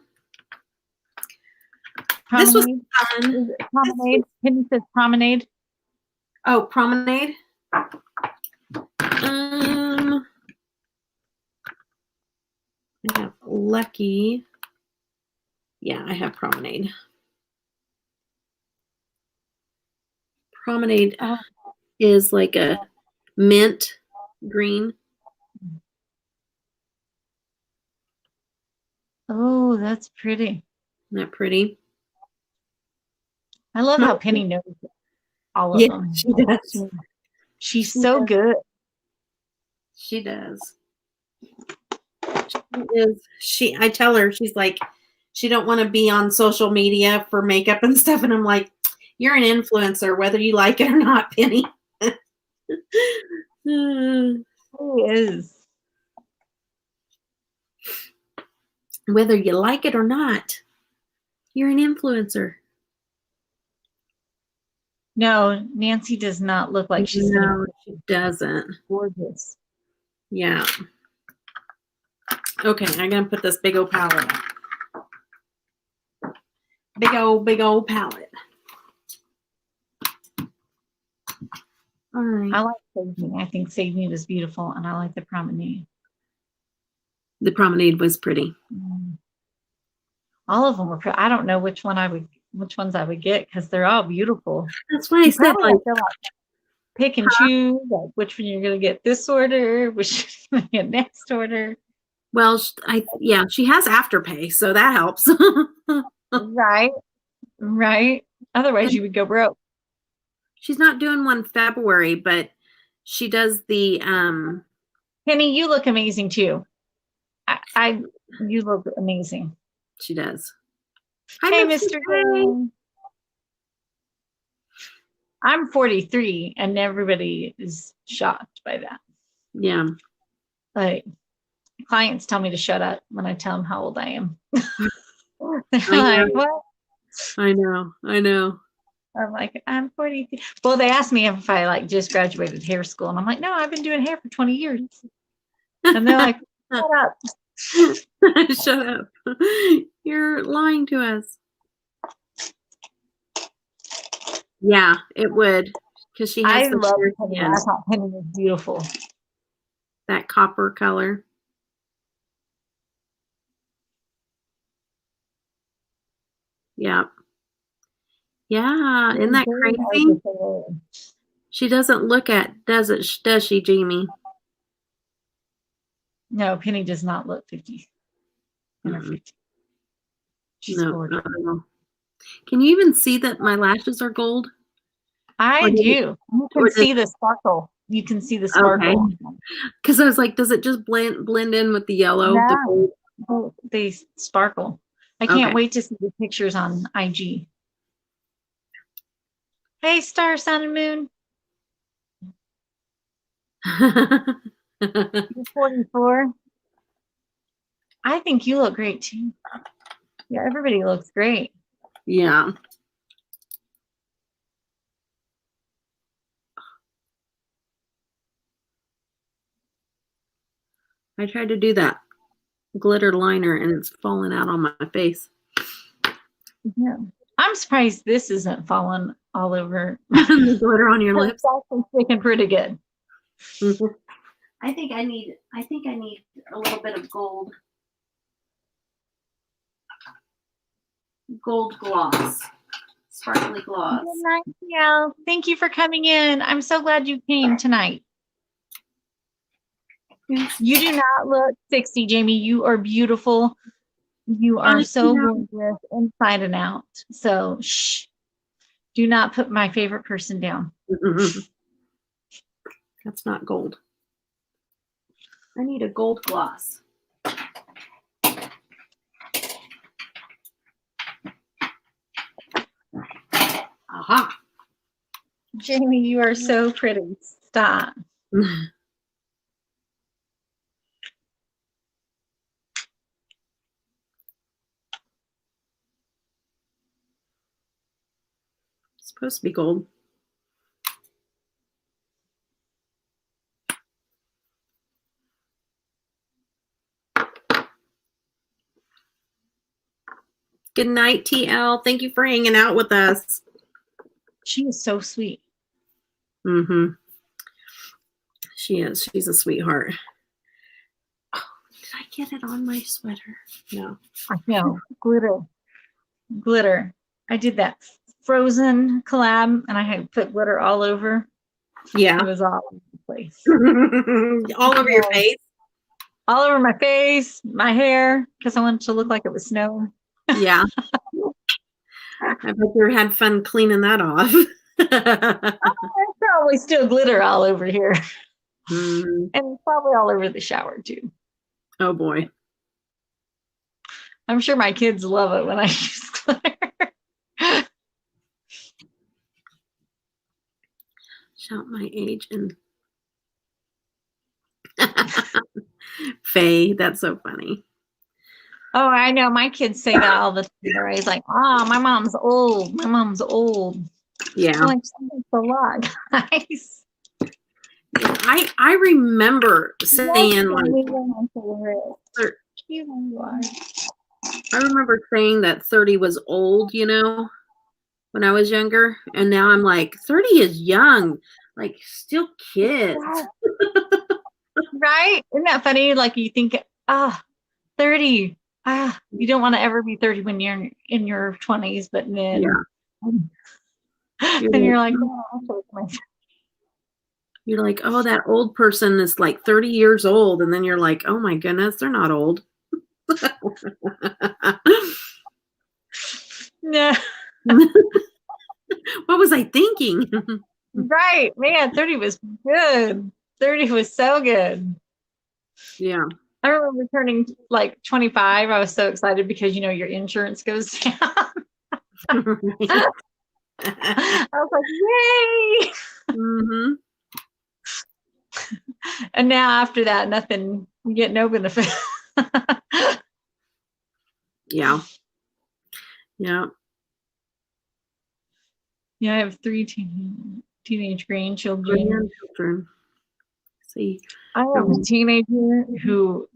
Promenade.
this was fun.
Is it promenade? Penny says promenade.
Oh, Promenade. I have Lucky. Yeah, I have Promenade. Promenade is like a mint green.
Oh, that's pretty.
Isn't that pretty?
I love how Penny knows all of
Yeah,
them.
she does.
She's so good.
She does. I tell her, she's like, she don't want to be on social media for makeup and stuff. And I'm like, you're an influencer, whether you like it or not, Penny.
She is.
Whether you like it or not, you're an influencer.
No, Nancy does not look like she's
No, she doesn't.
gorgeous.
Yeah. Okay, I'm going to put this big old palette up. Big old palette. All right.
I like Save Me. I think Save Me was beautiful, and I like the Promenade.
The Promenade was pretty.
All of them were pretty. I don't know which ones I would get because they're all beautiful.
That's why I said,
Probably
like,
feel like pick and choose like which one you're going to get this order, which you're going to get next order.
Well, she has Afterpay, so that helps.
Right. Right. Otherwise, you would go broke.
She's not doing one February, but she does the
Penny, you look amazing too. You look amazing.
she does.
Hey, Mr. Green. I'm 43 and everybody is shocked by that.
Yeah.
Like clients tell me to shut up when I tell them how old I am. They're
I
like, what?
I know.
I'm like, I'm 43. Well, they asked me if I like just graduated hair school, and I'm like, no, I've been doing hair for 20 years. And they're like, shut up.
Shut up. You're lying to us. Yeah, it would. Because she has
I love
weird
Penny.
skin,
I thought Penny was beautiful.
that copper color. Yeah. Yeah. Isn't that
Very hard
crazy?
to say.
She doesn't look at, does she, Jamie?
No, Penny does not look 50. In her 50s. She's
No,
40.
not at all. Can you even see that my lashes are gold?
I do. You can see the sparkle. You can see the sparkle.
Because I was like, does it just blend in with the yellow?
No.
The gold?
Oh, they sparkle. I can't
Okay.
wait to see the pictures on IG. Hey, Star, Sun, and Moon. You're 44. I think you look great too. Yeah, everybody looks great.
Yeah. I tried to do that glitter liner and it's falling out on my face.
Yeah. I'm surprised this isn't falling all over.
The glitter on your lips.
It's actually sticking pretty good.
I think I need a little bit of gold gloss. Sparkly gloss.
Good night, Ciel. Thank you for coming in. I'm so glad you came tonight. You do not look 60, Jamie. You are beautiful. You are so gorgeous inside and out. So, shh. Do not put my favorite person down.
That's not gold. I need a gold gloss. Aha.
Jamie, you are so pretty. Stop.
It's supposed to be gold. Good night, TL. Thank you for hanging out with us.
She is so sweet.
Mm-hmm. She is. She's a sweetheart. Oh, did I get it on my sweater? No.
I know. Glitter. I did that Frozen collab and I had put glitter all over.
Yeah.
It was all over the place.
All over your face?
All over my face, my hair, because I wanted to look like it was snowing.
Yeah. I bet you had fun cleaning that off.
There's probably still glitter all over here.
Mm.
And probably all over the shower too.
Oh boy.
I'm sure my kids love it when I use glitter.
Shout my age and Faye, that's so funny.
Oh, I know. My kids say that all the time. They're always like, oh, my mom's old. My mom's old.
Yeah.
I'm like, that's a lot, guys.
I remember saying like I remember saying that 30 was old, you know, when I was younger. And now I'm like, 30 is young, like still kids.
Right? Isn't that funny? Like you think, 30. You don't want to ever be 30 when you're in your 20s, but then, then you're like, oh, I'll show it to myself.
You're like, oh, that old person is like 30 years old. And then you're like, oh my goodness, they're not old.
No,
What was I thinking?
right, man. 30 was good. 30 was so good.
Yeah.
I remember turning like 25. I was so excited because your insurance goes down. I was like, yay!
Mm-hmm.
And now after that, nothing. You get no benefit.
Yeah. Yeah.
Yeah, I have 3 teenage grandchildren.
Grandchildren. See,
I have a teenager who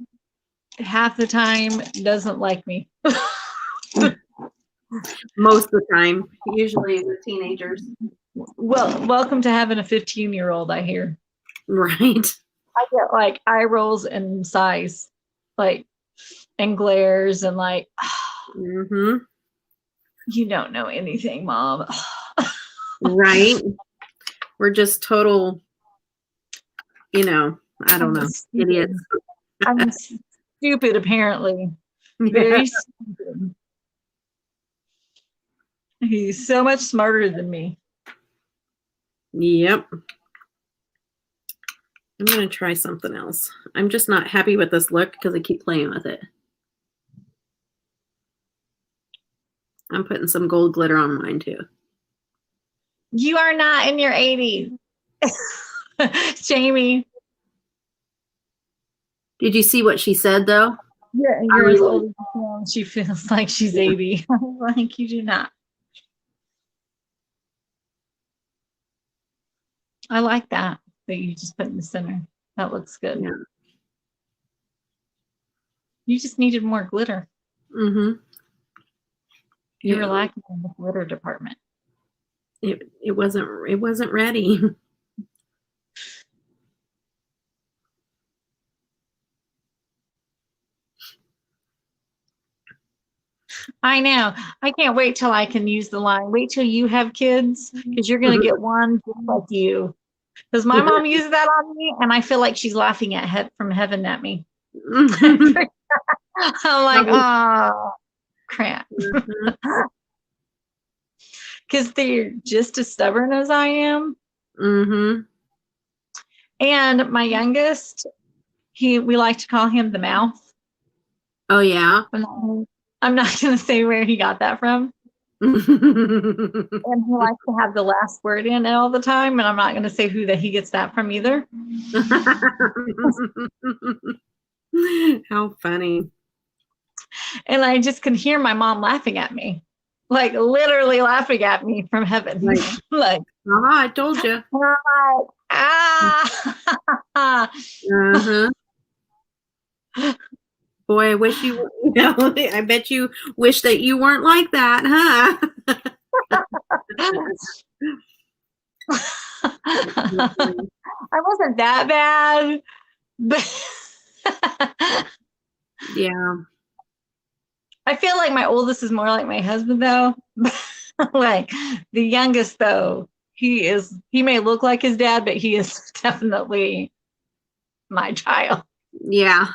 half the time doesn't like me.
most of the time, usually the teenagers.
Well, welcome to having a 15-year-old, I hear.
Right.
I get like eye rolls and sighs, like, and glares and like,
Mm-hmm.
you don't know anything, Mom.
Right. We're just total, I don't know, idiots.
I'm stupid, apparently. Very stupid. He's so much smarter than me.
Yep. I'm going to try something else. I'm just not happy with this look because I keep playing with it. I'm putting some gold glitter on mine too.
You are not in your 80s. Jamie.
Did you see what she said though?
Yeah, you're as old as you feel. She feels like she's 80. Like you do not. I like that you just put in the center. That looks good.
Yeah.
You just needed more glitter.
Mm-hmm.
You were lacking in the glitter department.
It wasn't ready.
I know. I can't wait till I can use the line. Wait till you have kids because you're going to get one just like you. Because my mom uses that on me, and I feel like she's laughing from heaven at me. I'm like, oh, crap. Because they're just as stubborn as I am.
Mm-hmm.
And my youngest, we like to call him the mouth.
Oh, yeah.
I'm not going to say where he got that from. And he likes to have the last word in it all the time. And I'm not going to say who that he gets that from either.
How funny. And
I just can hear my mom laughing at me, like literally laughing at me from heaven. Like,
I told you. Uh-huh. Boy, I wish you, I bet you wish that you weren't like that, huh?
I wasn't that bad, but
yeah.
I feel like my oldest is more like my husband, though. Like the youngest, though, he may look like his dad, but he is definitely my child.
Yeah.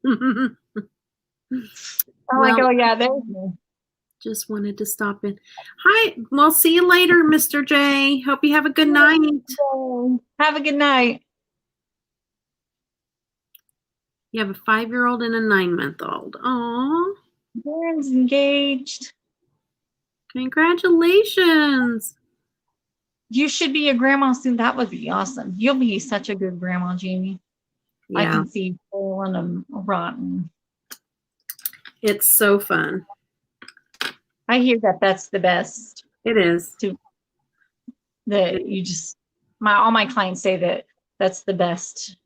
I'm like, oh yeah, there's me.
Just wanted to stop in. Hi. Well, see you later, Mr. J. Hope you have a good night.
Have a good night.
You have a 5-year-old and a 9-month-old. Aw.
Darren's engaged.
Congratulations.
You should be a grandma soon. That would be awesome. You'll be such a good grandma, Jamie. Yeah. I can see you pulling them rotten.
It's so fun.
I hear that's the best.
It is.
All my clients say that that's the best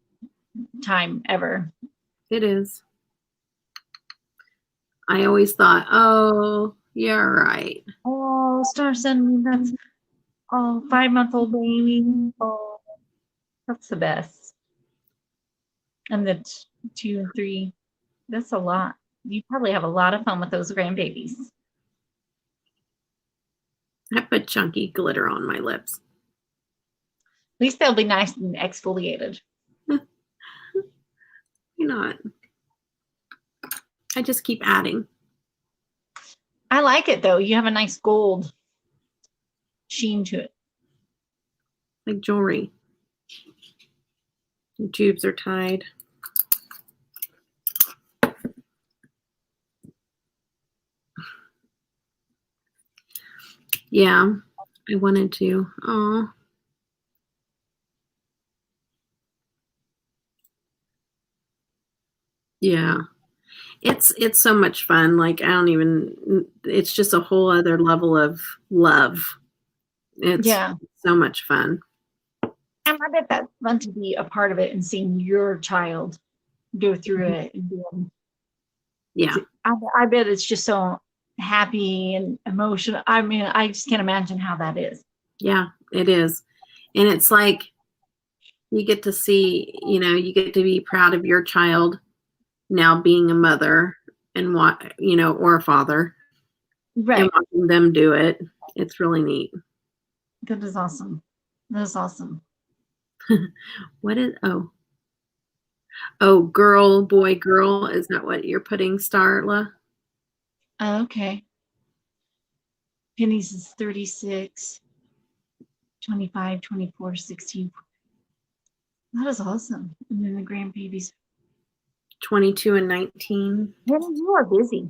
time ever.
It is. I always thought, oh, you're right.
Oh, Star sending me that's 5-month-old baby. Oh, that's the best. And the 2 and 3, that's a lot. You probably have a lot of fun with those grandbabies.
I put chunky glitter on my lips.
least they'll be nice and exfoliated.
Why not? I just keep adding.
I like it though. You have a nice gold sheen to it.
Like jewelry. The tubes are tied. Yeah, I wanted to. Oh. Yeah. It's so much fun. Like I don't even, it's just a whole other level of love. It's
Yeah.
so much fun.
And I bet that's fun to be a part of it and seeing your child go through it. And
Yeah.
I bet it's just so happy and emotional. I mean, I just can't imagine how that is.
Yeah, it is. And it's like you get to see, you get to be proud of your child now being a mother and what, or a father.
Right.
And watching them do it. It's really neat.
That is awesome. That is awesome.
What is, oh, girl, boy, girl. Is that what you're putting, Starla?
Okay. Pennies is 36, 25, 24, 16. That is awesome. And then the grandbabies.
22 and 19.
Penny, you are busy.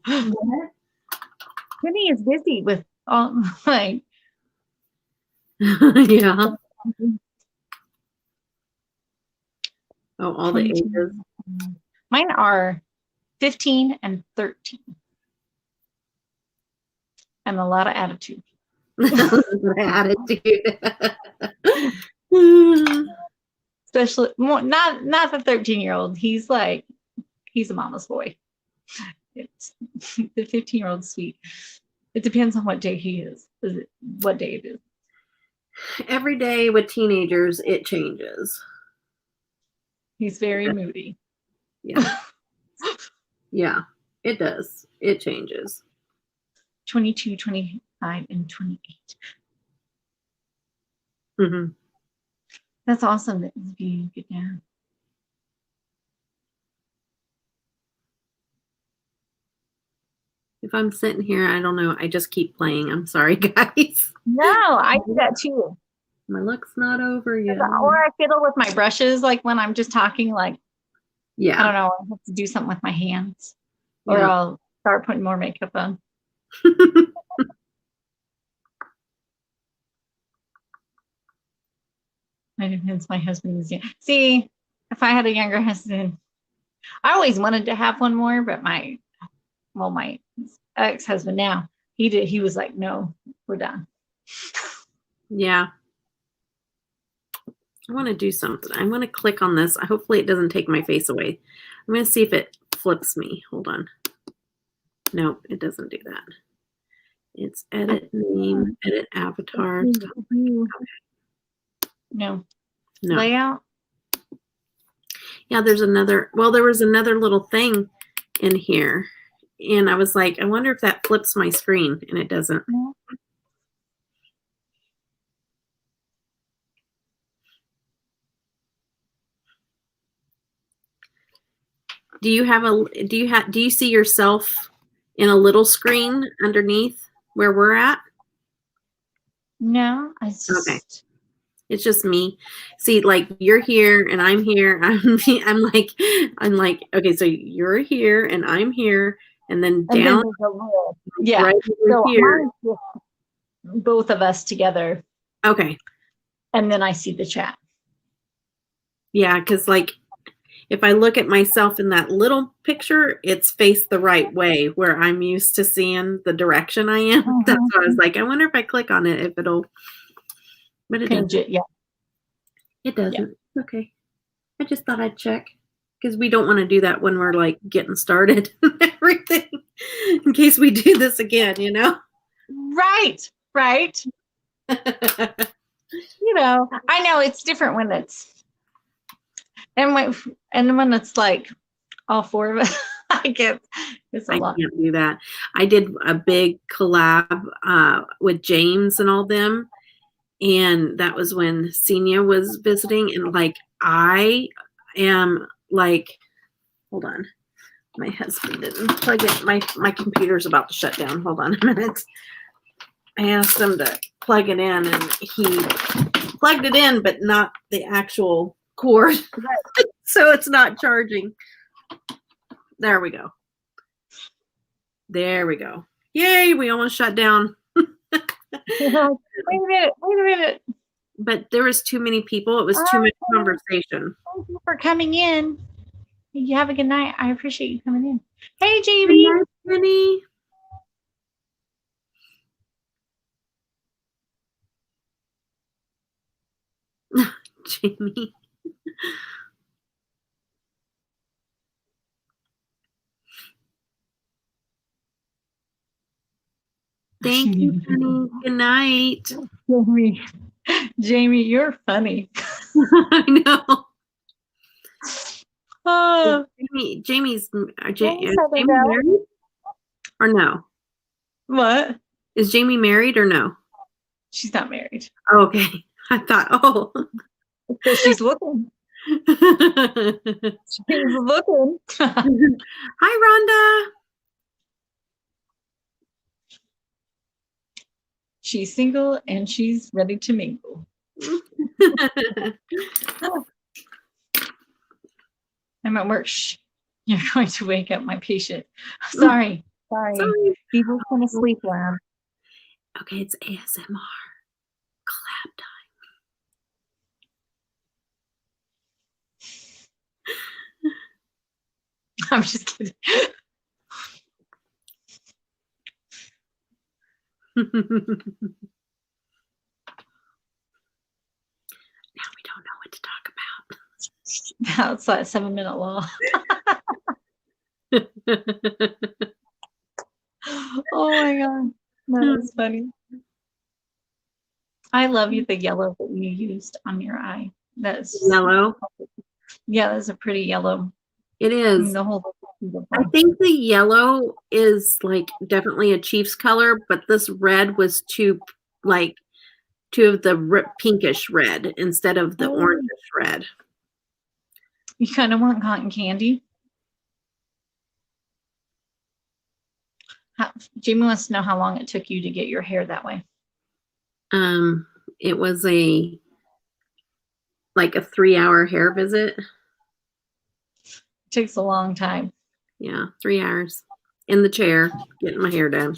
Penny is busy with all like
Yeah. Oh, all the
22.
ages.
Mine are 15 and 13. And a lot of attitude.
Attitude.
Especially not the 13-year-old. He's a mama's boy. It's the 15-year-old sweet. It depends on what day he is. What day it is.
Every day with teenagers, it changes.
He's very moody.
Yeah. Yeah, it does. It changes.
22, 25, and 28.
Mm-hmm.
That's awesome that you get down.
If I'm sitting here, I don't know. I just keep playing. I'm sorry, guys.
No, I do that too.
My look's not over yet.
Or I fiddle with my brushes, like when I'm just talking, like,
Yeah.
I don't know, I have to do something with my hands. Or
Yeah.
I'll start putting more makeup on. It depends. My husband is young. See, if I had a younger husband, I always wanted to have one more, but my ex-husband now, he was like, no, we're done.
Yeah. I want to do something. I'm going to click on this. Hopefully it doesn't take my face away. I'm going to see if it flips me. Hold on. Nope, it doesn't do that. It's edit name, edit avatar.
No.
No.
Layout.
Yeah, there was another little thing in here. And I was like, I wonder if that flips my screen, and it doesn't.
No.
Do you see yourself in a little screen underneath where we're at?
No, I just,
Okay. It's just me. See, like you're here and I'm here. I'm like, okay, so you're here and I'm here, and then
and then
down
there's a little, yeah.
right over
So
here.
mine's just both of us together,
Okay.
and then I see the chat.
Yeah, because like if I look at myself in that little picture, it's faced the right way where I'm used to seeing the direction I am.
Mhm.
That's why I was like, I wonder if I click on it, if it'll, but it
Change
doesn't.
it, yeah.
It doesn't. Okay. I just thought I'd check because we don't want to do that when we're like getting started and everything in case we do this again, you know?
Right. You know, I know it's different when it's and when it's like all four of us. It's a
I
lot.
can't do that. I did a big collab with James and all them, And that was when Senia was visiting. And like, I am like, hold on. My husband didn't plug it. My computer's about to shut down. Hold on a minute. I asked him to plug it in, and he plugged it in, but not the actual cord. So it's not charging. There we go. There we go. Yay, we almost shut down.
Wait a minute.
But there was too many people. It was too much conversation.
Thank you for coming in. You have a good night. I appreciate you coming in. Hey,
Good
JB.
night, Penny. Jamie. Thank you, Penny. Good night.
Jamie, you're funny.
I know.
Oh,
Jamie's
Thanks,
Jamie
Isabel.
married or no?
what?
Is Jamie married or no?
She's not married.
Oh, okay. I thought, oh.
Because she's looking. She's looking.
Hi, Rhonda.
She's single and she's ready to mingle. I'm at work. Shh. You're going to wake up my patient. Sorry.
Sorry.
People want to sleep lab.
Okay, it's ASMR. Clap time.
I'm just kidding.
Now we don't know what to talk about.
That's that 7-minute law. Oh my god, that is funny. I love you, the yellow that you used on your eye. That's
Yellow.
yeah, that's a pretty yellow.
It
I
is.
mean, the whole
I think the yellow is like definitely a Chiefs color, but this red was too of the pinkish red instead of the orangish red.
You kind of want cotton candy. Jamie wants to know how long it took you to get your hair that way.
It was a 3-hour hair visit.
It takes a long time.
Yeah, 3 hours in the chair getting my hair done.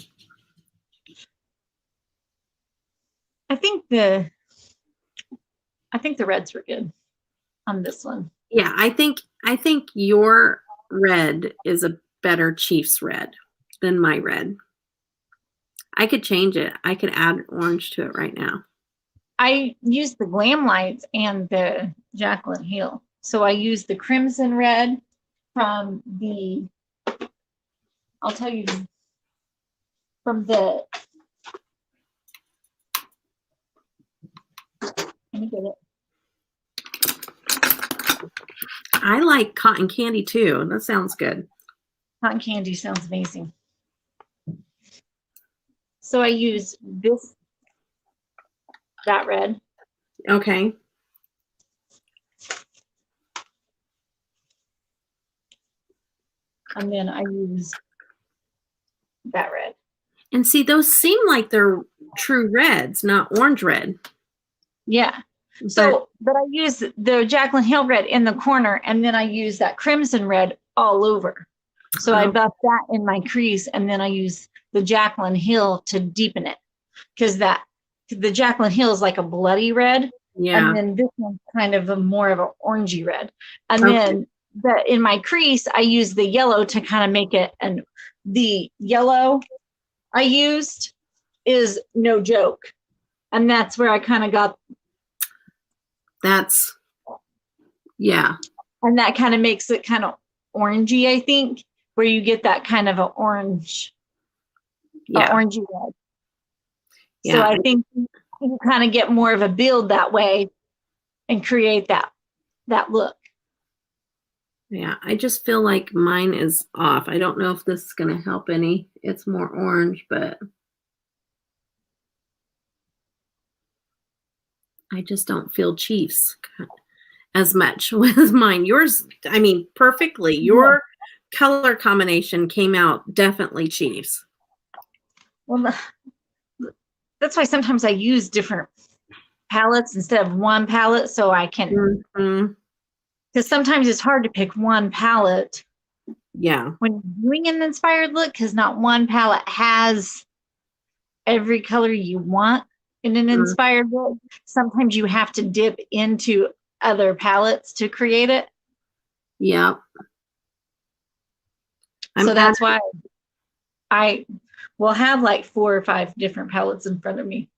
I think the reds were good on this one.
Yeah, I think your red is a better Chiefs red than my red. I could change it. I could add orange to it right now.
I used the Glam Lights and the Jaclyn Hill. So I used the crimson red from the, I'll tell you, from the, let me get it.
I like cotton candy too. That sounds good.
Cotton candy sounds amazing. So I use that red.
Okay.
And then I use that red.
And see, those seem like they're true reds, not orange red.
Yeah. So, but I use the Jaclyn Hill red in the corner, and then I use that crimson red all over. So I buff that in my crease, and then I use the Jaclyn Hill to deepen it, because the Jaclyn Hill is like a bloody red,
Yeah.
and then this one's kind of more of an orangey red. And then in my crease, I use the yellow to kind of make it. And the yellow I used is No Joke, and that's where I kind of got.
That's, yeah.
And that kind of makes it kind of orangey, I think, where you get that kind of an orange, orangey red.
Yeah.
So I think you kind of get more of a build that way and create that look.
Yeah, I just feel like mine is off. I don't know if this is going to help any. It's more orange, but I just don't feel Chiefs as much with mine. Yours, I mean, perfectly. Your color combination came out definitely Chiefs.
Well, that's why sometimes I use different palettes instead of one palette, so I can,
Mhm.
because sometimes it's hard to pick one palette
Yeah.
when you're doing an inspired look, because not one palette has every color you want in an inspired look. Sometimes you have to dip into other palettes to create it.
Yeah.
So that's why I will have like 4 or 5 different palettes in front of me.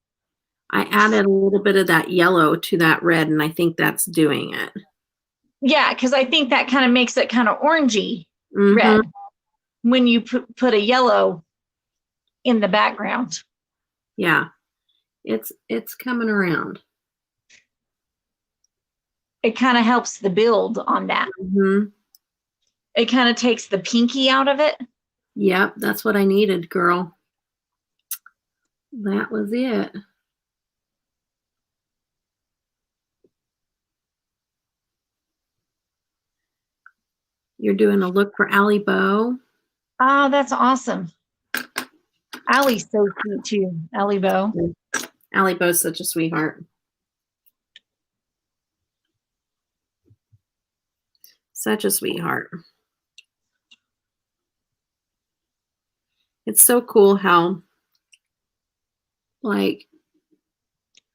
I added a little bit of that yellow to that red, and I think that's doing it.
Yeah, because I think that kind of makes it kind of orangey
Mhm.
red when you put a yellow in the background.
Yeah. It's coming around.
It kind of helps the build on that.
Mhm.
It kind of takes the pinky out of it.
Yep, that's what I needed, girl. That was it. You're doing a look for Allie Bow.
Oh, that's awesome. Allie's so cute too. Allie Bow.
Allie Bow's such a sweetheart. Such a sweetheart. It's so cool how, like,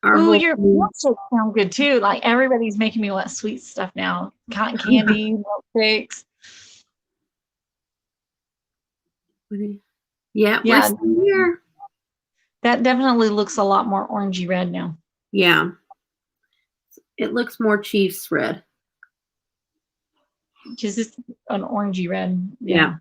our
Ooh,
whole
your milkshakes sound good too. Like everybody's making me want sweet stuff now. Cotton candy, milkshakes.
Yeah,
Yeah,
we're still here.
that definitely looks a lot more orangey red now.
Yeah. It looks more Chiefs red.
Because it's an orangey red.
Yeah.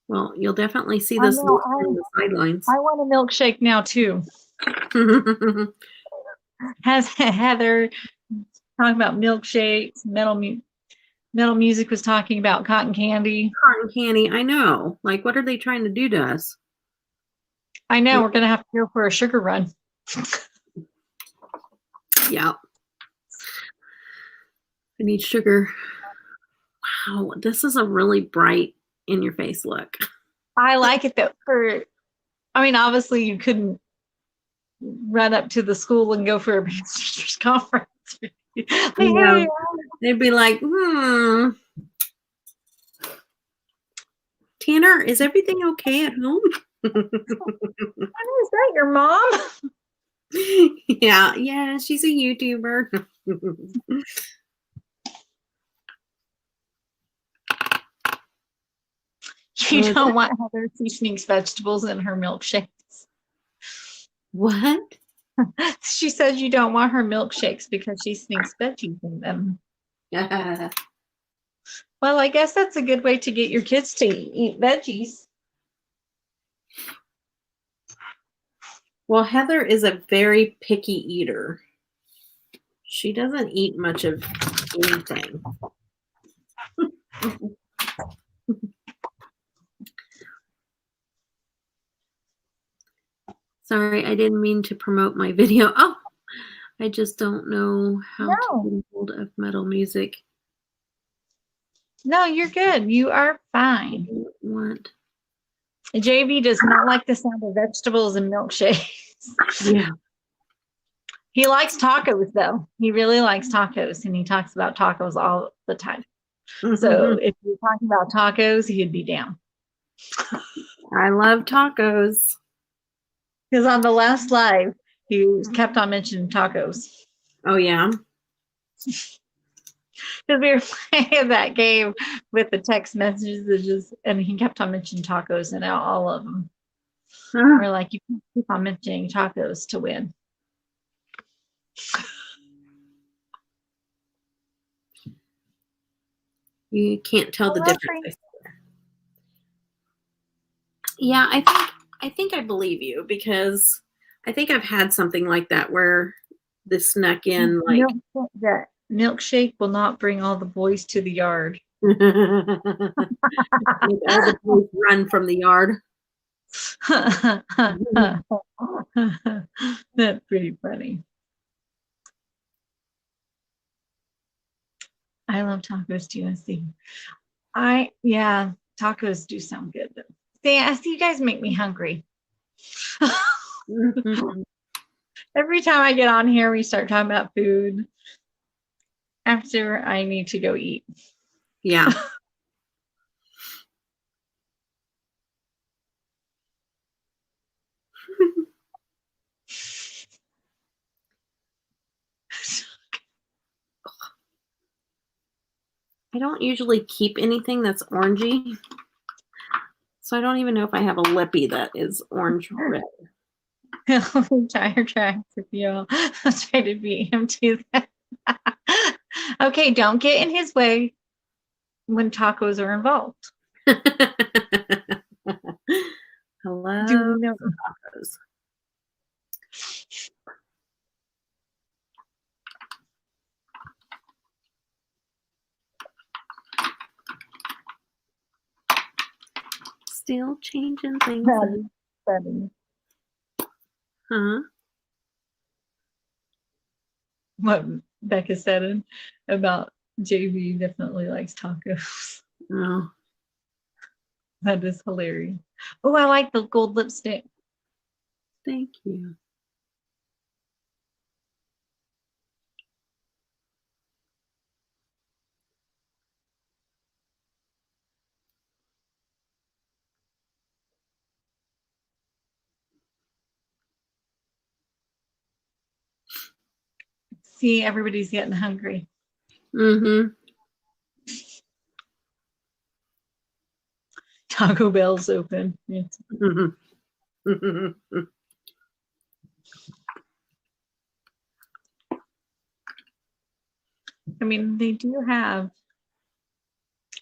Well, you'll definitely see
I
this
know,
look from the sidelines.
I want a milkshake now too. Has Heather talking about milkshakes? Metal Music was talking about cotton candy.
Cotton candy, I know. Like, what are they trying to do to us?
I know, we're going to have to go for a sugar run.
Yeah. I need sugar. Wow, this is a really bright in your face look.
I like it though. I mean, obviously you couldn't run up to the school and go for a parents teachers conference. Like,
Yeah.
hey,
They'd be like, Tanner, is everything okay at home?
is that your mom?
Yeah, she's a YouTuber.
You don't want Heather seasonings vegetables in her milkshakes.
What?
She says you don't want her milkshakes because she sneaks veggies in them. Well, I guess that's a good way to get your kids to eat veggies.
Well, Heather is a very picky eater. She doesn't eat much of anything. Sorry, I didn't mean to promote my video. Oh, I just don't know how to get hold of Metal Music.
No, you're good. You are fine.
What?
JV does not like the sound of vegetables and milkshakes.
Yeah.
He likes tacos, though. He really likes tacos, and he talks about tacos all the time. So if you're talking about tacos, he'd be down.
I love tacos.
Because on the last live, he kept on mentioning tacos.
Oh, yeah.
Because we were playing that game with the text messages, and he kept on mentioning tacos and all of them. We're like, you can keep on mentioning tacos to win.
You can't tell the difference. Yeah, I think I believe you, because I think I've had something like that where this snuck in, like,
milkshake will not bring all the boys to the yard.
Make all the boys run from the yard.
That's pretty funny. I love tacos too. Yeah, tacos do sound good. See, I see you guys make me hungry. Every time I get on here, we start talking about food after I need to go eat.
Yeah. I don't usually keep anything that's orangey. So I don't even know if I have a lippy that is orange red.
Tire tracks if you try to beat him to that. Okay, don't get in his way when tacos are involved.
Hello.
Do you know?
Tacos. Still changing things.
Funny.
Huh?
What Becca said about JV definitely likes tacos.
Oh.
That is hilarious. Oh, I like the gold lipstick.
Thank you.
See, everybody's getting hungry.
Mm-hmm.
Taco Bell's open. Yes. I mean, they do have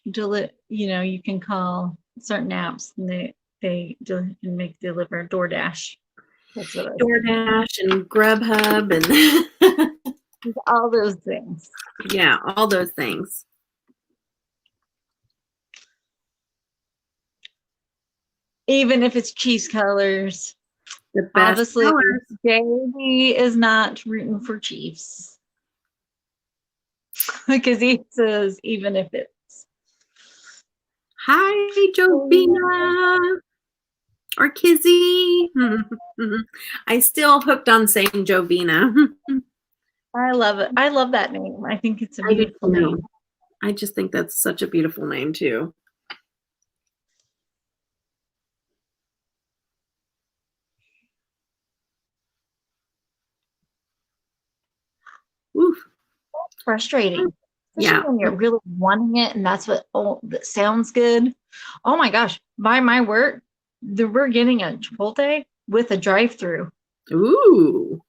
you can call certain apps and they can make deliver DoorDash. That's what I
DoorDash and Grubhub and
all those things.
yeah, all those things.
Even if it's cheese colors.
The best
Obviously,
colors.
JD is not rooting for Chiefs because he says even if it's.
Hi, Jovina or Kizzy. I still hooked on saying Jovina.
I love it. I love that name. I think it's a beautiful name.
I just think that's such a beautiful name too. Oof.
Frustrating.
Yeah.
Especially when you're really wanting it and that's what that sounds good. Oh my gosh. By my work, we're getting a Chipotle with a drive-through.
Ooh.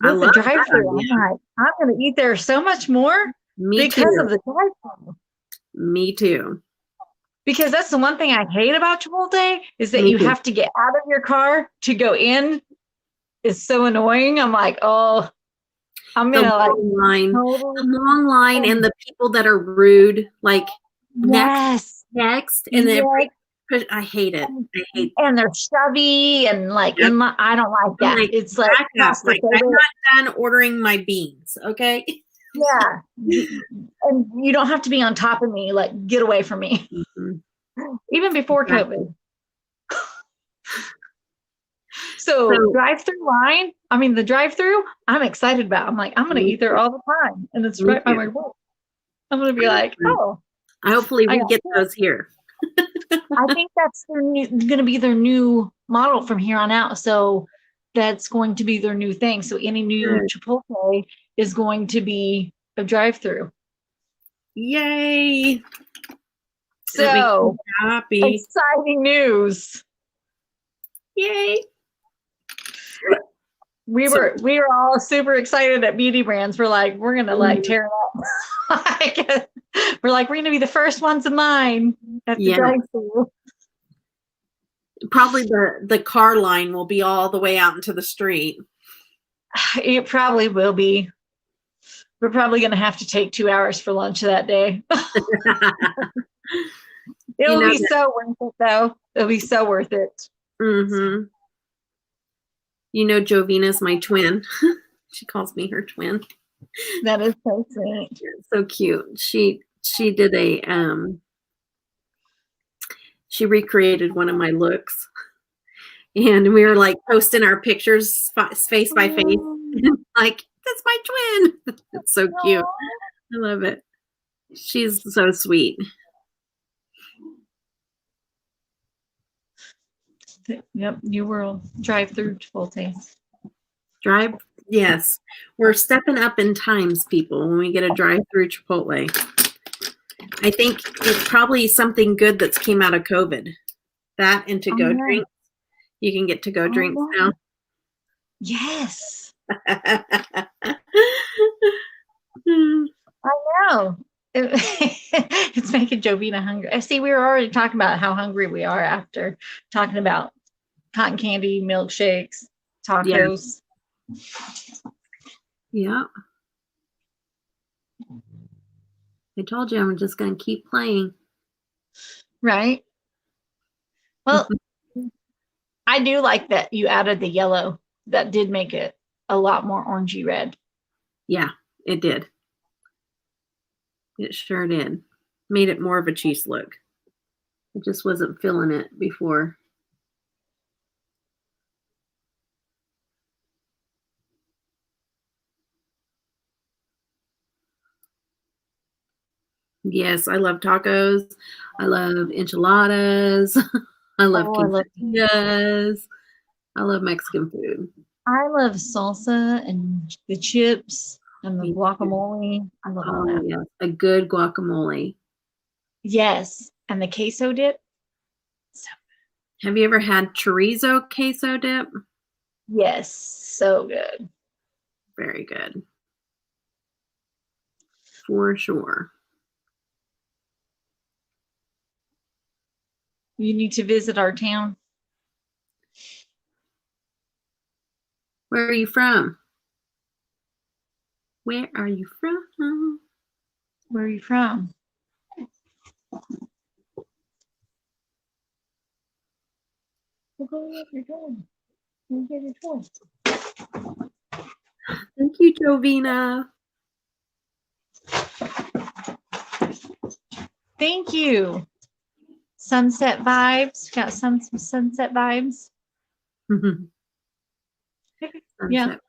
I
With
love
the drive-through.
that.
I'm like, I'm gonna eat there so much more because of the drive-through.
Me too.
Because that's the one thing I hate about Chipotle is that
Me
you
too.
have to get out of your car to go in. It's so annoying. I'm like, oh, I'm
The
gonna
long line and the people that are rude, like
yes,
next, and then I hate it. I hate
and they're chubby and like
Yep.
I don't like that.
Like,
It's like,
like I'm not done ordering my beans, okay?
Yeah, and you don't have to be on top of me. Like, get away from me.
Mm-hmm.
Even before
Exactly.
COVID. So drive-through line. I mean, the drive-through. I'm excited about. I'm like, I'm gonna eat there all the time, and it's right by my work. I'm gonna be like, oh.
Hopefully we get those here.
I think that's going to be their new model from here on out. So that's going to be their new thing. So any new Chipotle is going to be a drive-through.
Yay!
So
happy.
Exciting news!
Yay!
We were all super excited at Beauty Brands. We're like, we're gonna like tear it up. We're like, we're gonna be the first ones in line at the drive-through.
Probably the car line will be all the way out into the street.
It probably will be. We're probably going to have to take 2 hours for lunch that day. It'll
know
be so worth it, though. It'll be so worth it.
Mm-hmm. You know, Jovina's my twin. She calls me her twin.
That is so sweet.
So cute. She did a she recreated one of my looks, and we were like posting our pictures face by face. Like, that's my twin. It's so cute. I love it. She's so sweet.
Yep, you will drive through Chipotle.
Drive, yes. We're stepping up in times, people, when we get a drive-through Chipotle. I think it's probably something good that's came out of COVID. That and to-go drinks. You can get to-go drinks now.
Yes.
I
I know. It's making Jovina hungry. I see we were already talking about how hungry we are after talking about cotton candy, milkshakes, tacos.
Yeah. I told you I'm just going to keep playing.
Right? Well, I do like that you added the yellow. That did make it a lot more orangey red.
Yeah, it did. It sure did. Made it more of a cheese look. I just wasn't feeling it before. Yes, I love tacos. I love enchiladas. I love quesadillas. I love Mexican food.
I love salsa and the chips and the guacamole. I love all that.
Yes, a good guacamole.
Yes, and the queso dip. So,
have you ever had chorizo queso dip?
Yes, so good.
Very good. For sure.
You need to visit our town.
Where are you from? Where are you from?
Where are you from? We'll go get your toy. We'll get your toy.
Thank you, Jovina.
Thank you. Sunset vibes. Got some sunset vibes.
Sunset
Yeah.
vibes.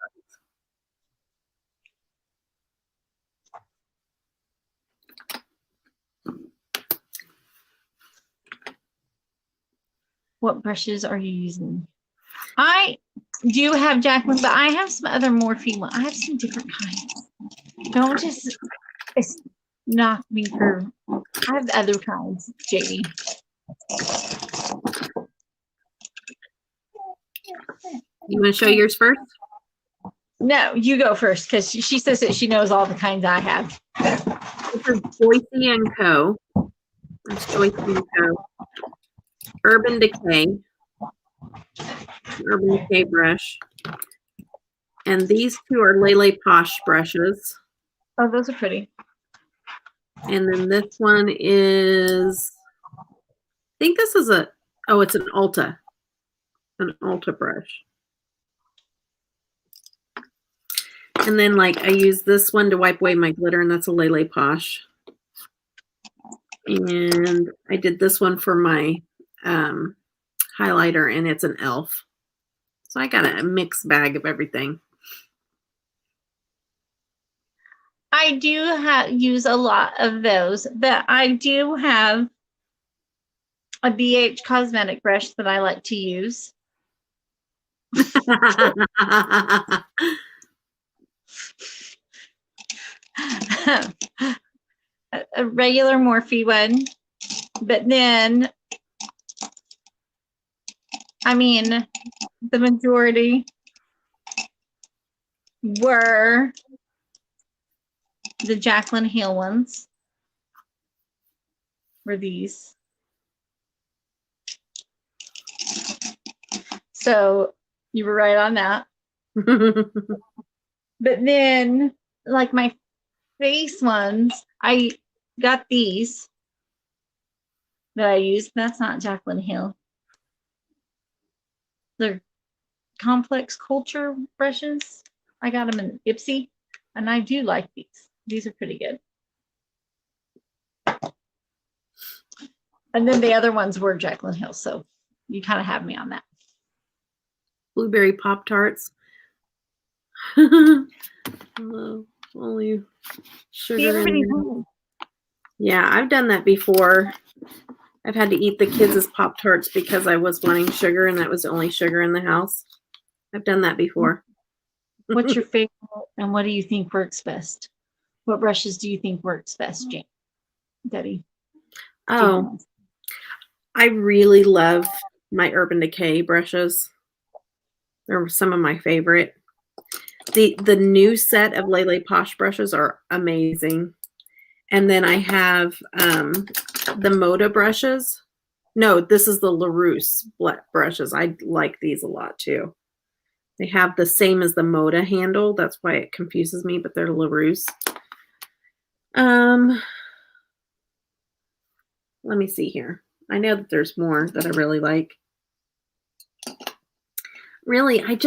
What brushes are you using? I do have Jacqueline, but I have some other Morphe ones. I have some different kinds. Don't just knock me for. I have other kinds, JD.
You want to show yours first?
No, you go first because she says that she knows all the kinds I have.
This is Joycey & Co. That's Joycey & Co. Urban Decay brush. And these two are Lele Posh brushes.
Oh, those are pretty.
And then this one is, I think this is it's an Ulta brush. And then like I use this one to wipe away my glitter, and that's a Lele Posh. And I did this one for my highlighter, and it's an e.l.f. So I got a mixed bag of everything.
I do use a lot of those, but I do have a BH cosmetic brush that I like to use. A regular Morphe one, but then, I mean, the majority were the Jacqueline Hill ones. Were these. So you were right on that. But then, like my face ones, I got these that I use. That's not Jaclyn Hill. They're complex culture brushes. I got them in Ipsy, and I do like these. These are pretty good. And then the other ones were Jaclyn Hill, so you kind of have me on that.
Blueberry Pop-Tarts. Only sugar in there. Yeah, I've done that before. I've had to eat the kids' Pop-Tarts because I was wanting sugar and that was the only sugar in the house. I've done that before.
What's your favorite and what do you think works best? What brushes do you think works best, Jane? Debbie?
Oh, I really love my Urban Decay brushes. They're some of my favorite. The new set of Lele Posh brushes are amazing. And then I have the Moda brushes. No, this is the LaRousse brushes. I like these a lot too. They have the same as the Moda handle. That's why it confuses me, but they're LaRousse. Let me see here. I know that there's more that I really like. Really, I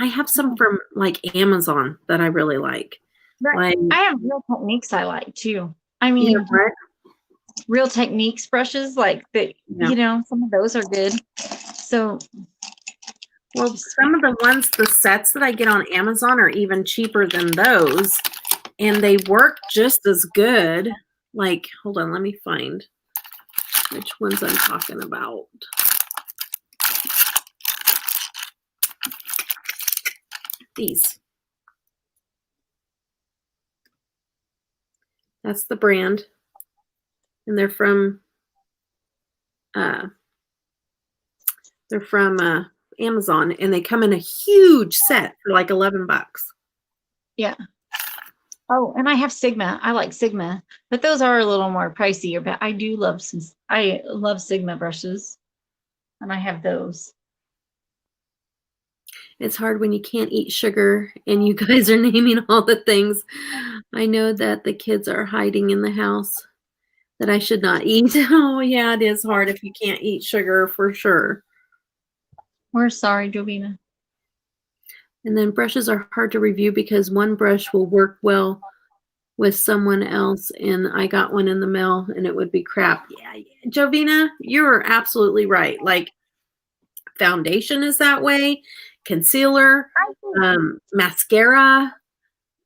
have some from like Amazon that I really like.
Right.
Like,
I have Real Techniques I like too. I mean,
you know what?
Real Techniques brushes, like the,
Yeah.
you know, some of those are good. So,
Well, some of the ones, the sets that I get on Amazon are even cheaper than those, and they work just as good. Like, hold on, let me find which ones I'm talking about. These. That's the brand. And they're from Amazon, and they come in a huge set for like $11.
yeah. Oh, and I have Sigma. I like Sigma, but those are a little more pricier, but I do love I love Sigma brushes, and I have those.
It's hard when you can't eat sugar and you guys are naming all the things. I know that the kids are hiding in the house that I should not eat. Oh, yeah, it is hard if you can't eat sugar for sure.
We're sorry, Jovina.
And then brushes are hard to review because one brush will work well with someone else, and I got one in the mail and it would be crap. Yeah, Jovina, you're absolutely right. Like, foundation is that way, concealer, mascara,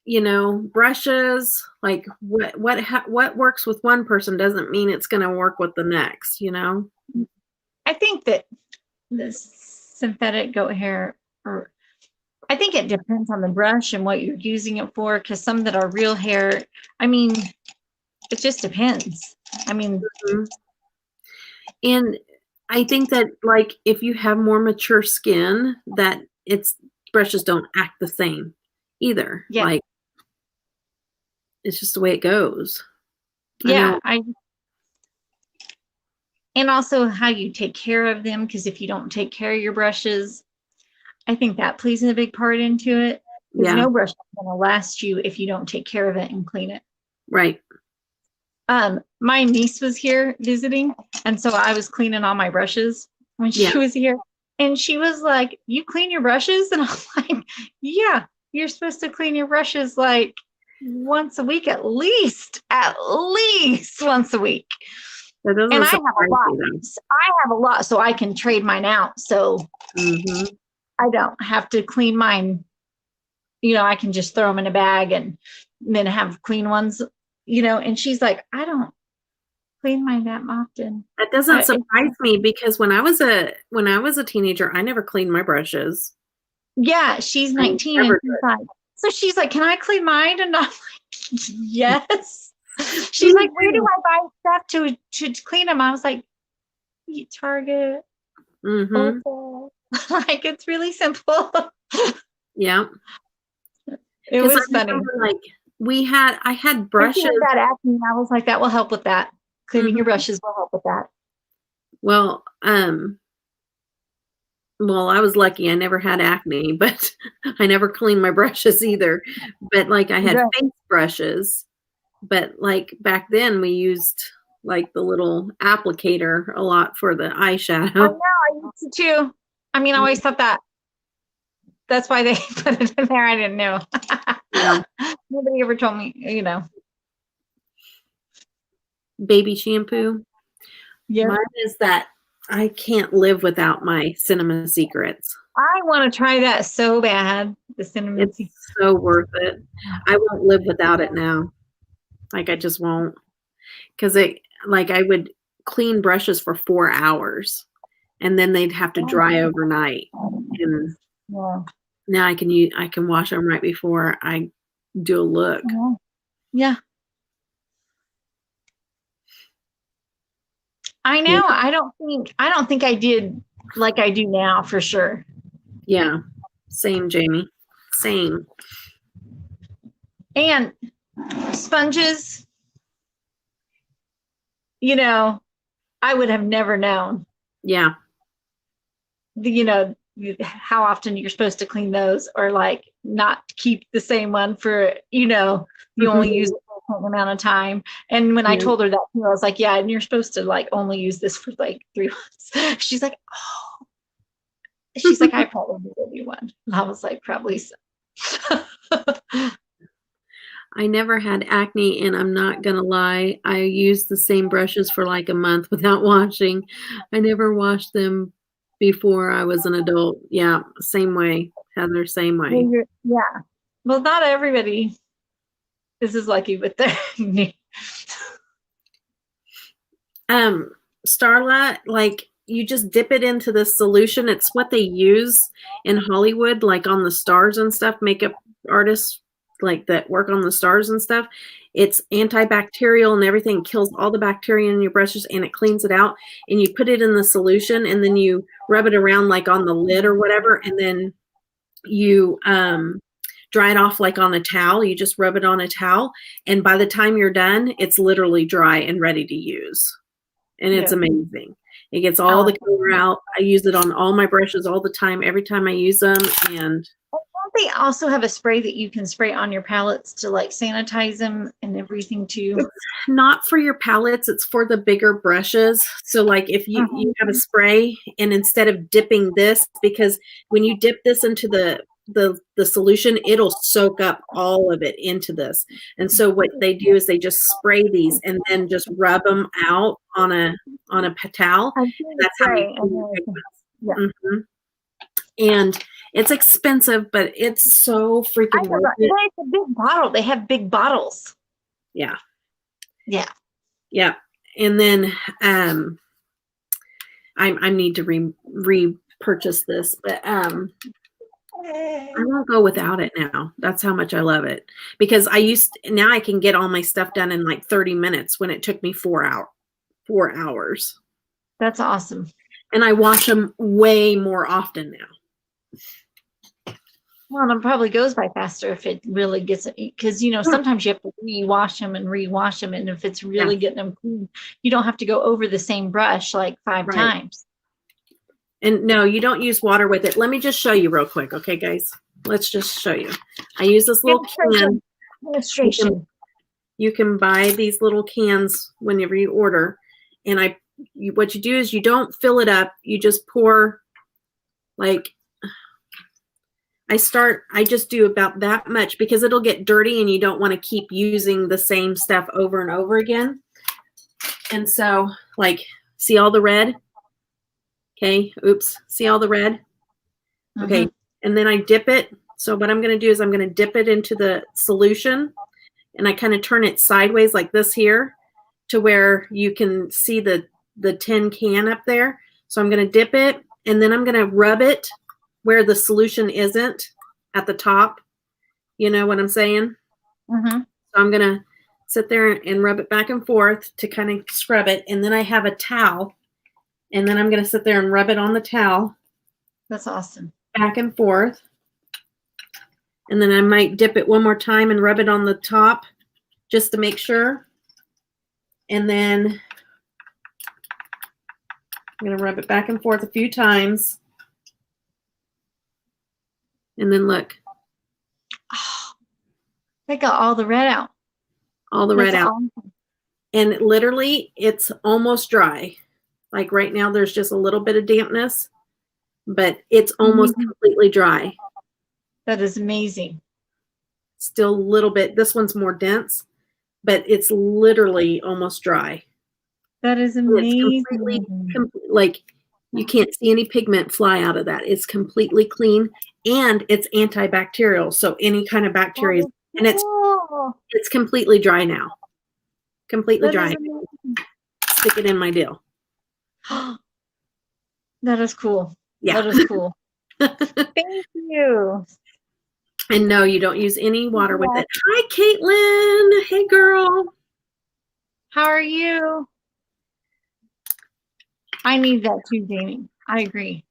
you know, brushes. Like, what works with one person doesn't mean it's going to work with the next, you know?
I think that the synthetic goat hair, or I think it depends on the brush and what you're using it for, because some that are real hair, I mean, it just depends. I mean,
and I think that, like, if you have more mature skin, that brushes don't act the same either.
yeah.
Like, it's just the way it goes.
Yeah, and also how you take care of them, because if you don't take care of your brushes, I think that plays a big part into it. Because no brush is going to last you if you don't take care of it and clean it.
Right.
My niece was here visiting, and so I was cleaning all my brushes when she was here. And she was like, "You clean your brushes?" And I'm like, "Yeah, you're supposed to clean your brushes like once a week at least once a week." And I have a lot. I have a lot, so I can trade mine out. So I don't have to clean mine. You know, I can just throw them in a bag and then have clean ones. You know, and she's like, "I don't clean mine that often."
That doesn't surprise me, because when I was a teenager, I never cleaned my brushes.
Yeah, she's 19 and she's like, so she's like, "Can I clean mine?" And I'm like, "Yes." She's like, "Where do I buy stuff to clean them?" I was like, Target. Like, it's really simple.
Yeah.
It was funny.
Like, I had brushes.
That acne, I was like, that will help with that. Cleaning your brushes will help with that.
Well, I was lucky. I never had acne, but I never cleaned my brushes either. But like, I had face brushes But like back then we used like the little applicator a lot for the
I
eyeshadow.
know, I used to too. I mean, I always thought that's why they put it in there. I didn't know.
Yeah.
Nobody ever told me,
Baby shampoo.
Yeah.
Mine is that I can't live without my Cinema Secrets.
I want to try that so bad. The cinnamon.
It's so worth it. I won't live without it now. Like I just won't. Because I would clean brushes for 4 hours and then they'd have to dry overnight. And
Yeah.
now I can wash them right before I do a look.
Yeah. I know. I don't think I did like I do now for sure.
Yeah. Same, Jamie. Same.
And sponges, I would have never known,
Yeah.
how often you're supposed to clean those, or like not keep the same one for, you only use it for a certain amount of time. And when I told her that, I was like, yeah, and you're supposed to like only use this for like 3 months. She's like, oh, she's like, I probably need a new one. And I was like, probably so.
I never had acne, and I'm not gonna lie, I used the same brushes for like a month without washing. I never washed them before I was an adult. Yeah, same way, Heather, same way.
Well, yeah. Well, not everybody is as lucky with their
Starla, like you just dip it into the solution. It's what they use in Hollywood, like on the stars and stuff, makeup artists like that work on the stars and stuff. It's antibacterial and everything, kills all the bacteria in your brushes and it cleans it out. And you put it in the solution and then you rub it around like on the lid or whatever, and then you dry it off like on a towel. You just rub it on a towel, and by the time you're done, it's literally dry and ready to use. And it's amazing. It gets all the color out. I use it on all my brushes all the time, every time I use them. And
don't they also have a spray that you can spray on your palettes to like sanitize them and everything too?
it's not for your palettes, it's for the bigger brushes. So like if you have a spray, and instead of dipping this, because when you dip this into the solution, it'll soak up all of it into this. And so what they do is they just spray these and then just rub them out on a towel. That's how you clean your pigments. And it's expensive, but it's so freaking worth it.
It's a big bottle. They have big bottles.
Yeah.
Yeah.
And then I need to repurchase this, but I won't go without it now. That's how much I love it. Because now I can get all my stuff done in like 30 minutes when it took me 4 hours.
That's awesome.
And I wash them way more often now.
Well, it probably goes by faster if it really gets it, because sometimes you have to rewash them and rewash them, and if it's really getting them clean, you don't have to go over the same brush like 5 times.
And no, you don't use water with it. Let me just show you real quick, okay, guys? Let's just show you. I use this little can. You can buy these little cans whenever you order, and what you do is you don't fill it up. You just pour like. I just do about that much because it'll get dirty and you don't want to keep using the same stuff over and over again. And so, like, see all the red? Okay, oops, see all the red? Okay, and then I dip it. So what I'm going to do is I'm going to dip it into the solution, and I kind of turn it sideways like this here to where you can see the tin can up there. So I'm going to dip it, and then I'm going to rub it where the solution isn't at the top. You know what I'm saying? So I'm going to sit there and rub it back and forth to kind of scrub it. And then I have a towel, and then I'm going to sit there and rub it on the towel.
That's awesome.
Back and forth. And then I might dip it one more time and rub it on the top just to make sure. And then I'm going to rub it back and forth a few times. And then look.
Oh, they got all the red out.
all the red
That's
out.
awesome.
And literally, it's almost dry. Like right now, there's just a little bit of dampness, but it's almost
Mhm.
completely dry.
That is amazing.
Still a little bit. This one's more dense, but it's literally almost dry.
That is
And it's completely,
amazing.
like you can't see any pigment fly out of that. It's completely clean and it's antibacterial. So any kind of bacteria, and
Cool.
it's completely dry now. Completely
That
dry.
is amazing.
Stick it in my deal.
That is cool.
Yeah.
That is cool. Thank you.
And no, you don't use any water with it. Hi, Caitlin. Hey, girl.
How are you? I need that too, Jamie. I agree.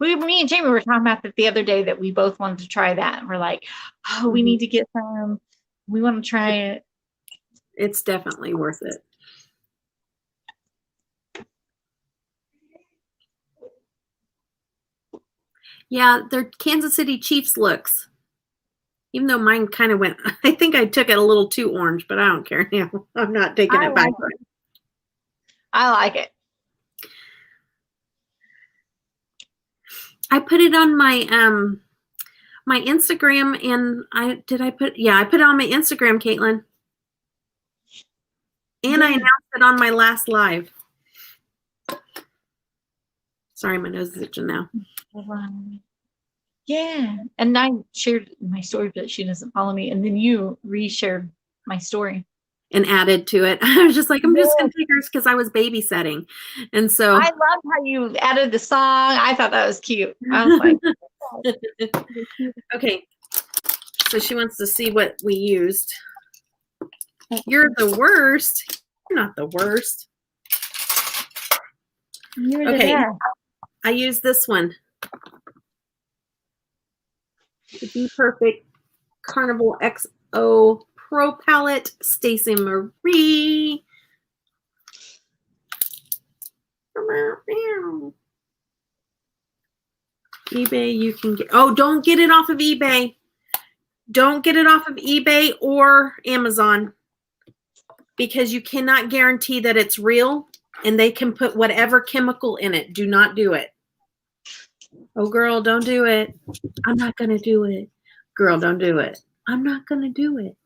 Me and Jamie were talking about that the other day that we both wanted to try that. We're like, oh, we need to get some. We want to try it.
It's definitely worth it. Yeah, they're Kansas City Chiefs looks. Even though mine kind of went, I think I took it a little too orange, but I don't care now. I'm not taking it back.
I like it.
I put it on my my Instagram, and I put it on my Instagram, Caitlin. And I announced it on my last live. Sorry, my nose is itching now.
Yeah. And I shared my story, but she doesn't follow me. And then you reshared my story.
And added to it. I was just like, I'm just going to take hers because I was babysitting. And so
I love how you added the song. I thought that was cute. I was like,
okay. So she wants to see what we used. You're the worst. You're not the worst.
you're
Okay.
the best.
I use this one. The Be Perfect Carnival XO Pro Palette, Stacey Marie. eBay, you can get, oh, don't get it off of eBay. Don't get it off of eBay or Amazon because you cannot guarantee that it's real and they can put whatever chemical in it. Do not do it. Oh, girl, don't do it. I'm not going to do it. Girl, don't do it. I'm not going to do it.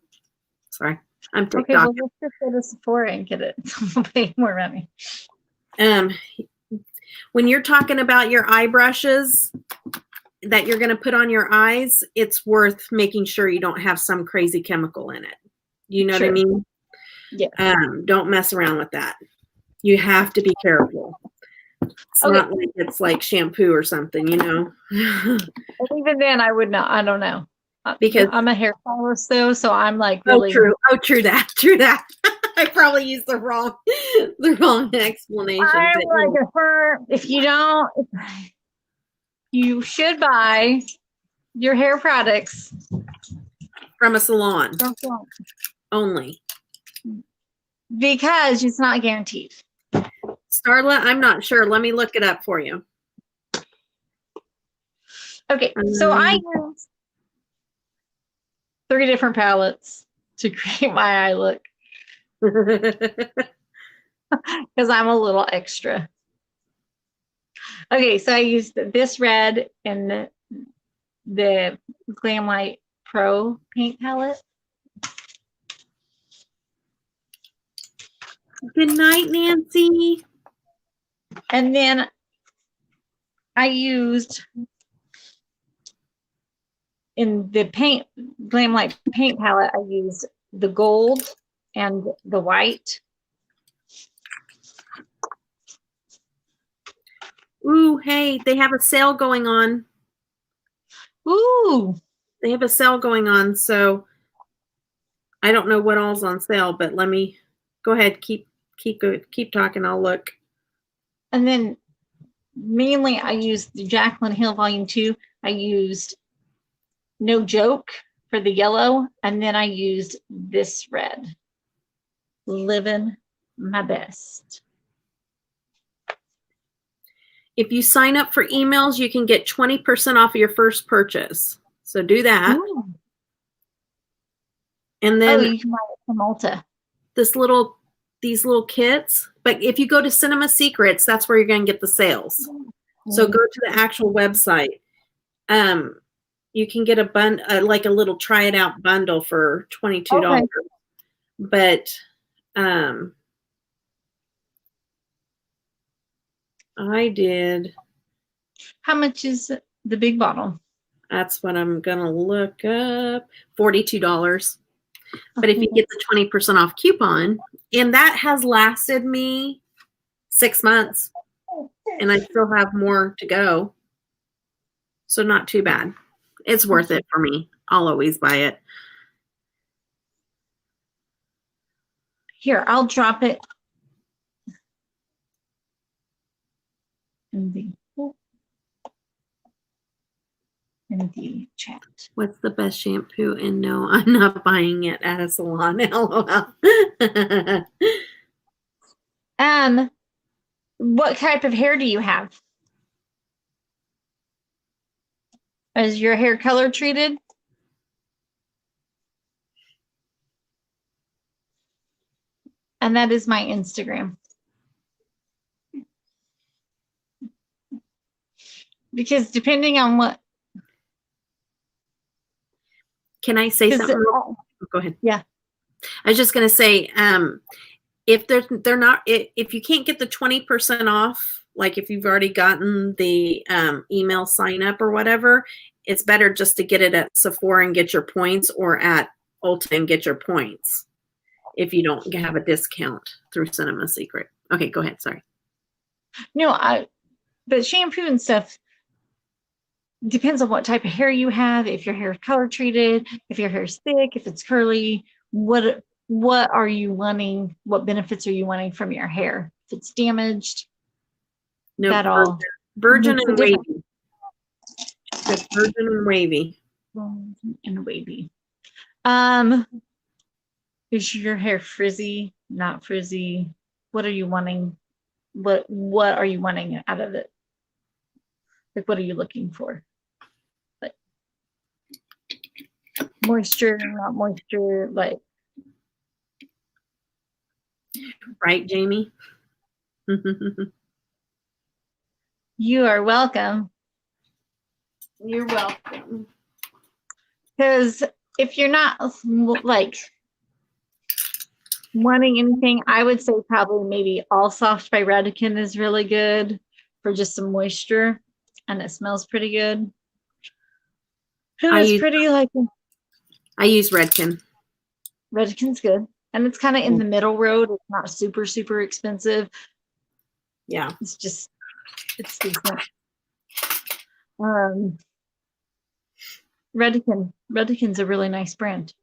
Sorry. I'm TikTok.
Okay, well, let's just go to Sephora and get it. We'll pay more money.
When you're talking about your eye brushes that you're going to put on your eyes, it's worth making sure you don't have some crazy chemical in it. You know what I mean?
Yeah.
Don't mess around with that. You have to be careful. It's not like it's like shampoo or something, you know?
Even then, I would not. I don't know.
Because
I'm a hairstylist, though, so I'm like really.
True that. I probably used the wrong explanation.
I'm like if you don't, you should buy your hair products
from a salon only
because it's not guaranteed.
Starla, I'm not sure. Let me look it up for you.
Okay, so I use 3 different palettes to create my eye look because I'm a little extra. Okay, so I used this red and the Glam Light Pro paint palette.
Good night, Nancy.
And then I used in the Glam Light paint palette, I used the gold and the white.
Ooh, hey, they have a sale going on.
Ooh.
They have a sale going on, so I don't know what all's on sale, but let me go ahead, keep talking, I'll look.
And then mainly I used the Jaclyn Hill Volume 2. I used No Joke for the yellow, and then I used this red. Living My Best.
If you sign up for emails, you can get 20% off of your first purchase. So do that.
Ooh.
And
Oh,
then
you can buy it from Ulta.
these little kits. But if you go to Cinema Secrets, that's where you're going to get the sales. So go to the actual website. You can get like a little try it out bundle for $22.
Okay.
But I did.
How much is the big bottle?
That's what I'm gonna look up. $42. But if you get the 20% off coupon, and that has lasted me 6 months, and I still have more to go. So not too bad. It's worth it for me. I'll always buy it.
Here, I'll drop it in the chat.
What's the best shampoo? And no, I'm not buying it at a salon. LOL.
What type of hair do you have? Is your hair color treated? And that is my Instagram. Because depending on what.
Can I say something? Go ahead.
Yeah.
I was just going to say, if they're not, if you can't get the 20% off, like if you've already gotten the email sign up or whatever, it's better just to get it at Sephora and get your points, or at Ulta and get your points if you don't have a discount through Cinema Secret. Okay, go ahead. Sorry.
No, but shampoo and stuff depends on what type of hair you have, if your hair is color treated, if your hair is thick, if it's curly, what are you wanting? What benefits are you wanting from your hair? If it's damaged,
No,
that all.
virgin
It's
and
a
wavy.
different-
It's virgin and wavy.
And wavy. Is your hair frizzy, not frizzy? What are you wanting? What are you wanting out of it? Like, what are you looking for? Like moisture, not moisture, like.
Right, Jamie?
You are welcome.
You're welcome.
Because if you're not like wanting anything, I would say probably maybe All Soft by Radican is really good for just some moisture, and it smells pretty good. And
I
it's
use Redken.
Radican's good, and it's kind of in the middle road. It's not super, super expensive.
Yeah.
It's decent. Radican's a really nice brand.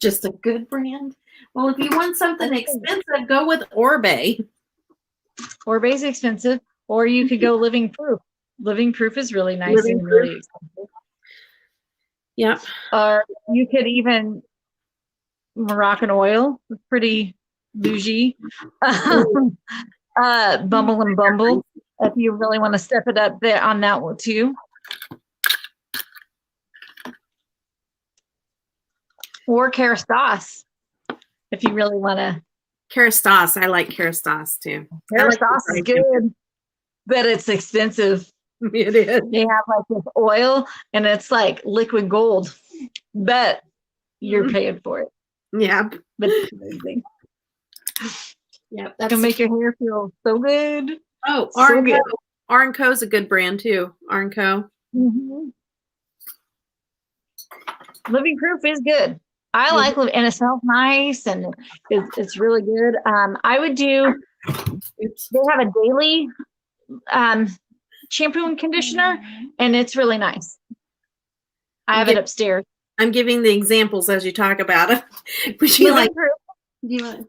Just a good brand. Well, if you want something expensive, go with Orbe.
Orbe's expensive, or you could go Living Proof. Living Proof is really nice
Living
and really expensive.
Yep.
Or you could even Moroccan Oil, pretty bougie. Bumble and Bumble, if you really want to step it up there on that one too. Or Kerastase, if you really want to.
Kerastase. I like Kerastase too.
Kerastase is good, but it's expensive.
It is.
They have like this oil, and it's like liquid gold, but you're paying for it.
Yeah.
But it's amazing.
Yeah,
That's gonna make your hair feel so good.
Oh,
so good.
R&Co is a good brand too. R&Co.
Mm-hmm. Living Proof is good. I like it, and it smells nice, and it's really good. I would do. They have a daily shampoo and conditioner, and it's really nice. I have it upstairs.
I'm giving the examples as you talk about it. Would you like?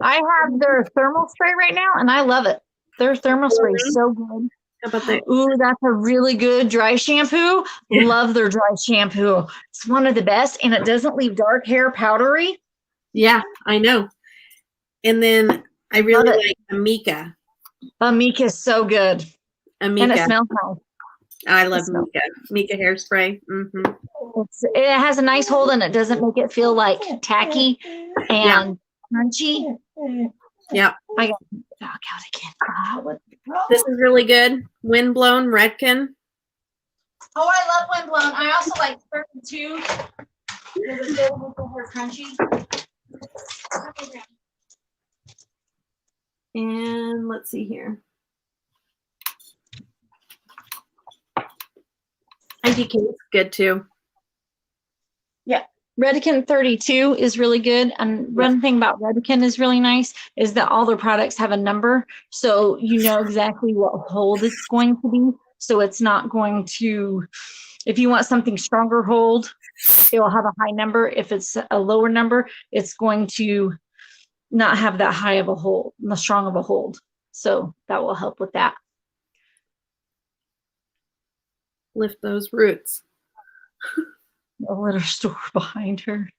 I have their thermal spray right now, and I love it. Their thermal spray is so good.
How about that?
Ooh, that's a really good dry shampoo.
Yeah.
Love their dry shampoo. It's one of the best, and it doesn't leave dark hair powdery.
Yeah, I know. And then I really like Amika.
Amika is so good.
Amika.
And it smells nice.
I love
Smell.
Mika hairspray.
It has a nice hold and it doesn't make it feel like tacky and crunchy.
Yeah.
I got the dog out again.
This is really good. Windblown Redken.
Oh, I love Windblown. I also like 32. Because it's good with the hair crunchy.
And let's see here. IDK is good too.
Yeah. Redken 32 is really good. And one thing about Redken is really nice is that all their products have a number. So you know exactly what hold it's going to be. So it's not going to, if you want something stronger hold, it will have a high number. If it's a lower number, it's going to not have that high of a hold, the strong of a hold. So that will help with that.
Lift those roots.
A litter store behind her.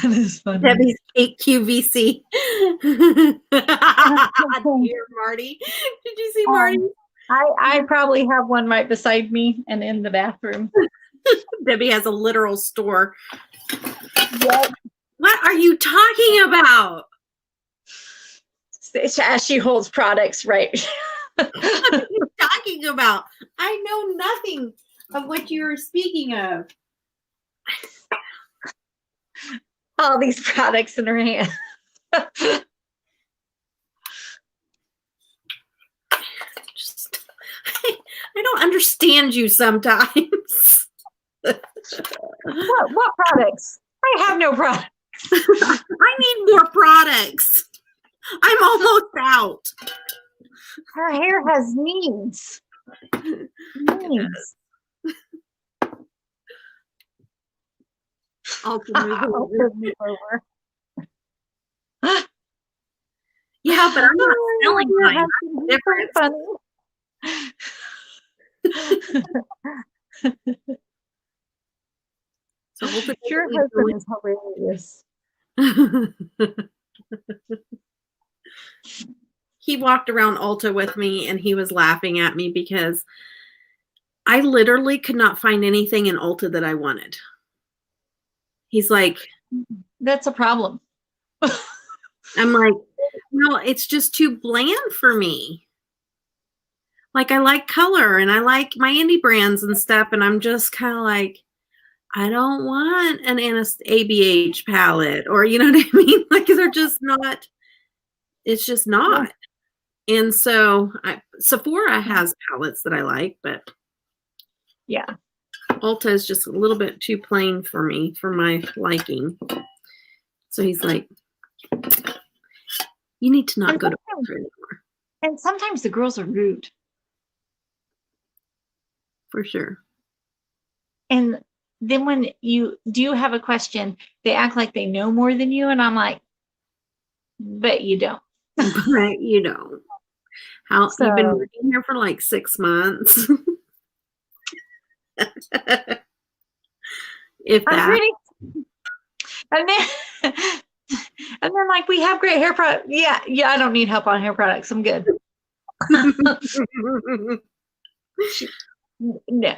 That is funny.
Debbie's fake QVC. Dear Marty. Did you see Marty?
I probably have one right beside me and in the bathroom.
Debbie has a literal store.
Yep.
What are you talking about?
As she holds products, right?
What are you talking about? I know nothing of what you're speaking of.
All these products in her hand.
I don't understand you sometimes.
What products? I have no products.
I need more products. I'm almost out.
Her hair has needs. Needs.
I'll
I'll move over.
Yeah, but I'm not selling mine. Different.
Funny.
So we'll put
Your husband is hilarious.
He walked around Ulta with me and he was laughing at me because I literally could not find anything in Ulta that I wanted. He's like,
that's a problem.
I'm like, no, it's just too bland for me. Like, I like color and I like my indie brands and stuff. And I'm just kind of like, I don't want an ABH palette, or, you know what I mean? Like, they're just not, it's just not. And so Sephora has palettes that I like, but
yeah,
Ulta is just a little bit too plain for me, for my liking. So he's like, you need to not go to Ulta anymore.
And sometimes the girls are rude.
For sure.
And then when you do have a question, they act like they know more than you. And I'm like, but you don't.
But you don't. You've been working here for like 6 months. If that.
And then like, we have great hair products. Yeah, I don't need help on hair products. I'm good. No.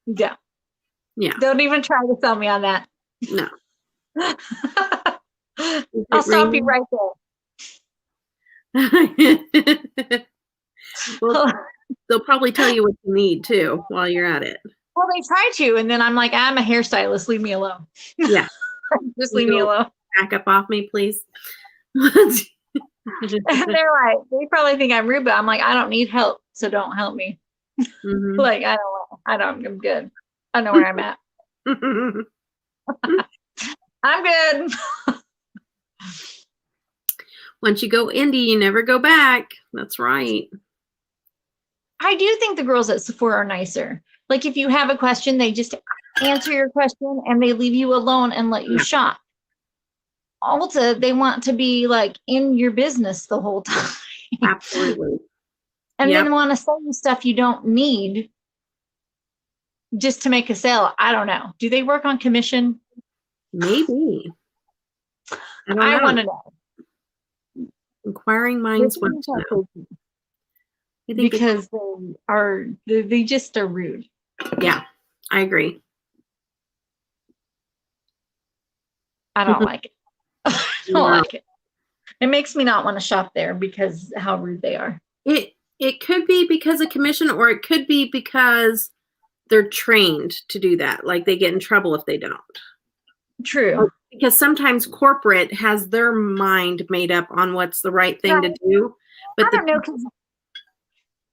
Yeah. Don't even try to sell me on that.
No.
I'll stop you right
there. Well, they'll probably tell you what you need too while you're at it.
Well, they try to, and then I'm like, I'm a hairstylist. Leave me alone.
Yeah.
Just leave me alone.
Back up off me, please.
And they're like, they probably think I'm rude, but I'm like, I don't need help, so don't help me. Mm-hmm. Like, I'm good. I know where I'm at. I'm good.
Once you go indie, you never go back. That's right.
I do think the girls at Sephora are nicer. Like, if you have a question, they just answer your question and they leave you alone and let you shop. Ulta, they want to be like in your business the whole time.
Absolutely.
And then want to sell you stuff you don't need just to make a sale. I don't know. Do they work on commission?
Maybe.
I want to know.
Inquiring minds want to know. I think
because they just are rude.
yeah, I agree.
I don't like it. I don't
No.
like it. It makes me not want to shop there because how rude they are.
It could be because of commission, or it could be because they're trained to do that. Like they get in trouble if they don't.
True.
Because sometimes corporate has their mind made up on what's the right thing to do. But
I don't know.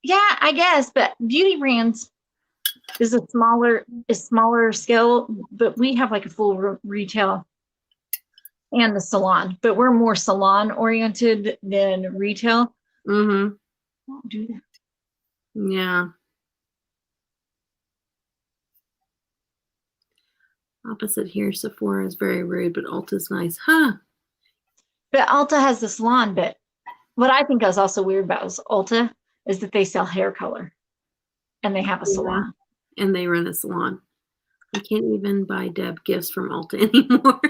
Yeah, I guess, but beauty brands is smaller scale, but we have like a full retail and the salon, but we're more salon oriented than retail.
Mm-hmm.
Don't do that.
Yeah. Opposite here, Sephora is very rude, but Ulta's nice. Huh.
But Ulta has the salon, but what I think is also weird about Ulta is that they sell hair color and they have a salon.
And they run a salon. I can't even buy Deb gifts from Ulta anymore.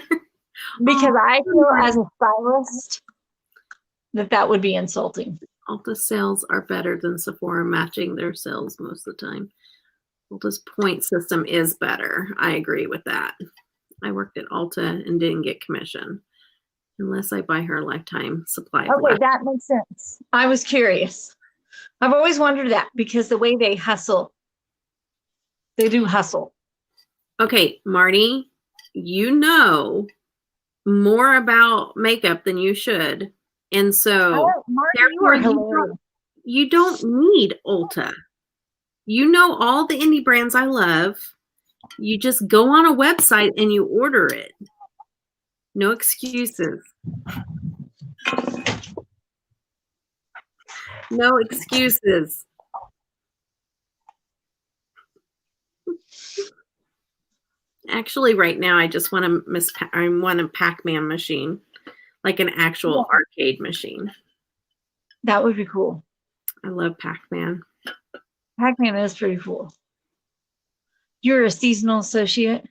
Because I feel as a stylist that would be insulting.
Ulta sales are better than Sephora, matching their sales most of the time. Ulta's point system is better. I agree with that. I worked at Ulta and didn't get commission unless I buy her a lifetime supply of
Okay, that makes sense. I was curious. I've always wondered that because the way they hustle, they do hustle.
Okay, Marty, you know more about makeup than you should. And so
Marty, you are hilarious.
You don't need Ulta. You know all the indie brands I love. You just go on a website and you order it. No excuses. No excuses. Actually, right now I just want a Pac-Man machine, like an actual arcade machine.
That would be cool.
I love Pac-Man.
Pac-Man is pretty cool. You're a seasonal associate.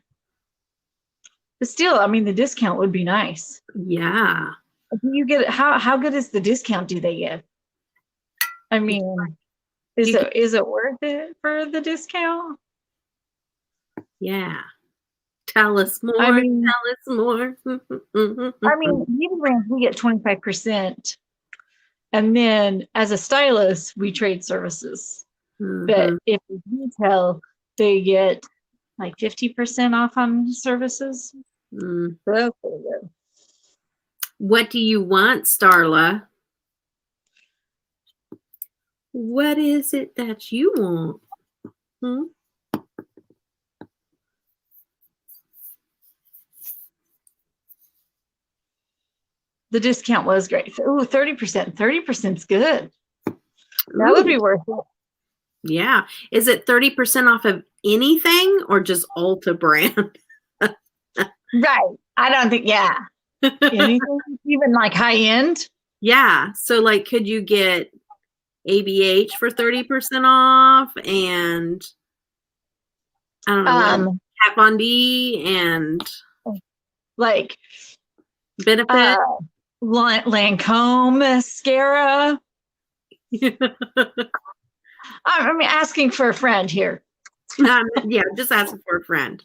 But still, I mean, the discount would be nice.
Yeah.
Do you get how good is the discount do they give? I mean, is it worth it for the discount?
Yeah. Tell us more.
I mean,
tell us more.
I mean, beauty brands, we get 25%. And then as a stylist, we trade services. But if retail, they get like 50% off on services. So that's pretty good.
What do you want, Starla? What is it that you want?
The discount was great. Ooh, 30%. 30% is good. That would be worth it.
Yeah. Is it 30% off of anything or just Ulta brand?
Right. I don't think, anything, even like high end.
Yeah. So like, could you get ABH for 30% off and I don't know, Kat Von D and
like
Benefit?
Lancome mascara. I'm asking for a friend here.
Yeah, just asking for a friend.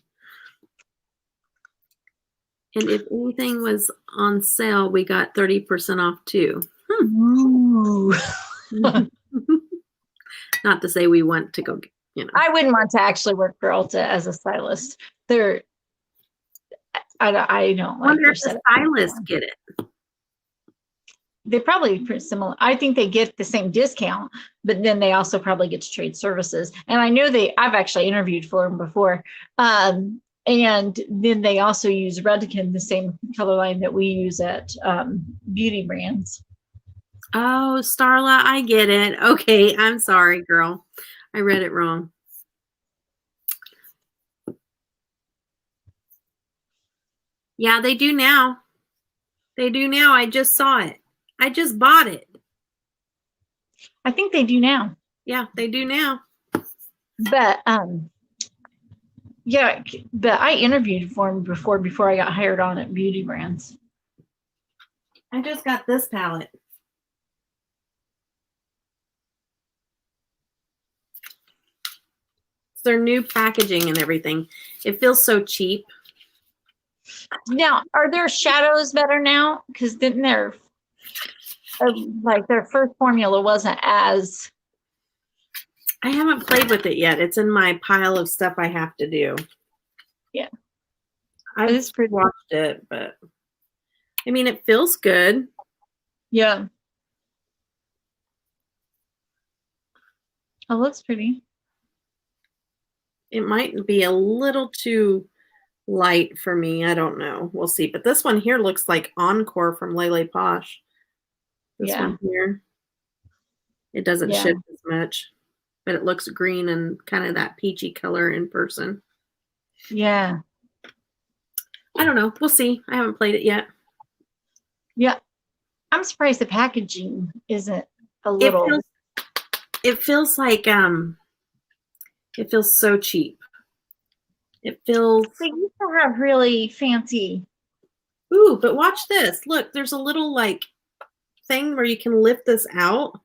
And if anything was on sale, we got 30% off too.
Ooh.
Not to say we want to go,
I wouldn't want to actually work for Ulta as a stylist. I don't like
wonder
their
if the
setup.
stylists get it.
They probably pretty similar. I think they get the same discount, but then they also probably get to trade services. And I know I've actually interviewed for them before. And then they also use Redken, the same color line that we use at beauty brands.
Oh, Starla, I get it. Okay, I'm sorry, girl. I read it wrong. Yeah, they do now. They do now. I just saw it. I just bought it.
I think they do now.
Yeah, they do now.
But but I interviewed for them before I got hired on at beauty brands.
I just got this palette. their new packaging and everything. It feels so cheap.
Now, are their shadows better now? Because didn't their like their first formula wasn't as.
I haven't played with it yet. It's in my pile of stuff I have to do.
Yeah.
I've
It's pretty.
watched it, but I mean, it feels good.
Yeah. It looks pretty.
It might be a little too light for me. I don't know. We'll see. But this one here looks like Encore from Lele Posh. This
Yeah.
one here. It doesn't
Yeah.
shift as much, but it looks green and kind of that peachy color in person.
Yeah.
I don't know. We'll see. I haven't played it yet.
Yeah. I'm surprised the packaging isn't a little.
It feels like it feels so cheap. It feels.
They used to have really fancy.
Ooh, but watch this. Look, there's a little like thing where you can lift this out.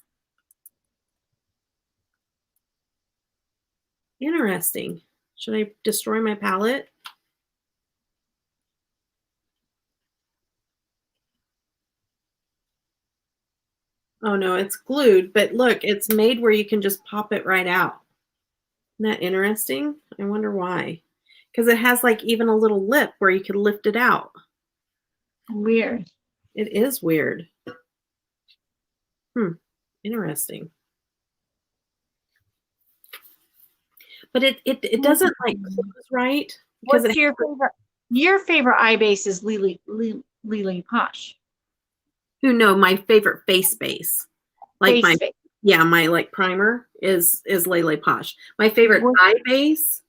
Interesting. Should I destroy my palette? Oh no, it's glued, but look, it's made where you can just pop it right out. Isn't that interesting? I wonder why. Because it has like even a little lip where you can lift it out.
Weird.
It is weird. Interesting. But it doesn't like close right. Because
What's your favorite? Your favorite eye base is Lily Posh.
who know my favorite face base. Like
Face base.
my like primer is Lele Posh. My favorite
What-
eye base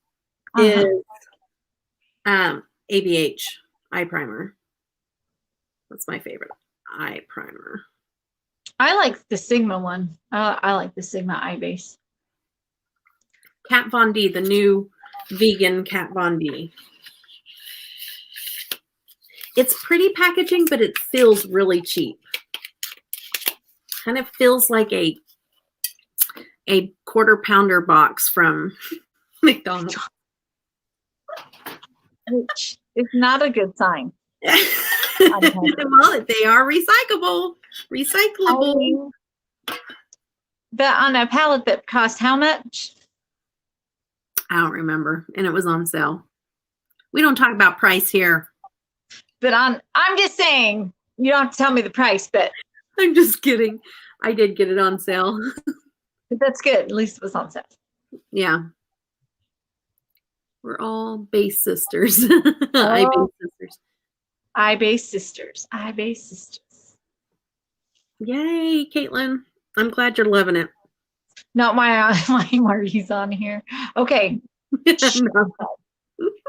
Uh-huh.
is ABH eye primer. That's my favorite eye primer.
I like the Sigma one. I like the Sigma eye base.
Kat Von D, the new vegan Kat Von D. It's pretty packaging, but it feels really cheap. Kind of feels like a quarter pounder box from McDonald's.
Which is not a good sign.
Well, they are recyclable.
But on a palette that cost how much?
I don't remember, and it was on sale. We don't talk about price here.
But I'm just saying, you don't have to tell me the price, but
I'm just kidding. I did get it on sale.
that's good. At least it was on sale.
Yeah. We're all base sisters.
Oh.
Eye base sisters.
Eye base sisters.
Yay, Caitlin. I'm glad you're loving it.
Not my Marty's on here. Okay.
No.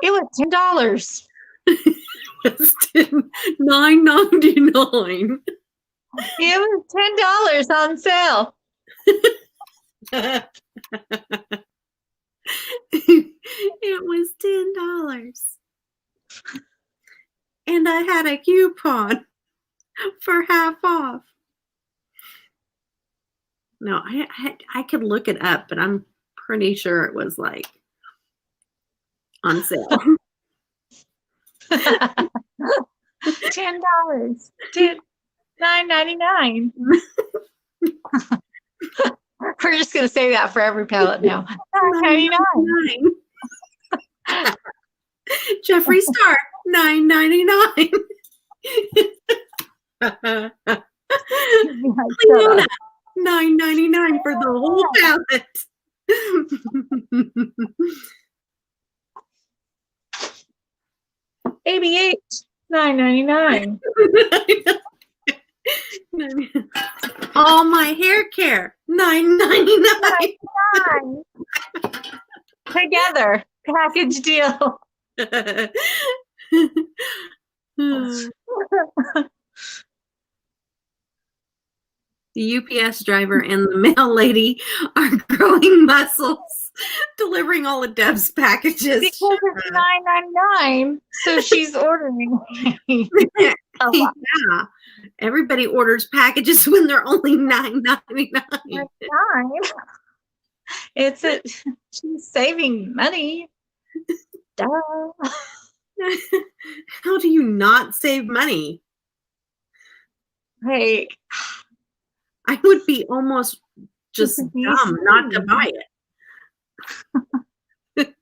It was $10.
It's $9.99.
It was $10 on sale.
It was $10. And I had a coupon for half off. No, I could look it up, but I'm pretty sure it was like on sale.
$10. $9.99. We're just gonna say that for every palette now. $9.99.
Jeffree Star, $9.99. Leona, $9.99 for the whole palette.
ABH, $9.99.
All my hair care, $9.99.
Together, package deal.
The UPS driver and the mail lady are growing muscles, delivering all of Deb's packages.
Because it's $9.99, so she's ordering a lot.
Yeah. Everybody orders packages when they're only $9.99.
It's a she's saving money. Duh.
How do you not save money?
Like,
I would be almost just
it's
dumb not to
VC.
buy it.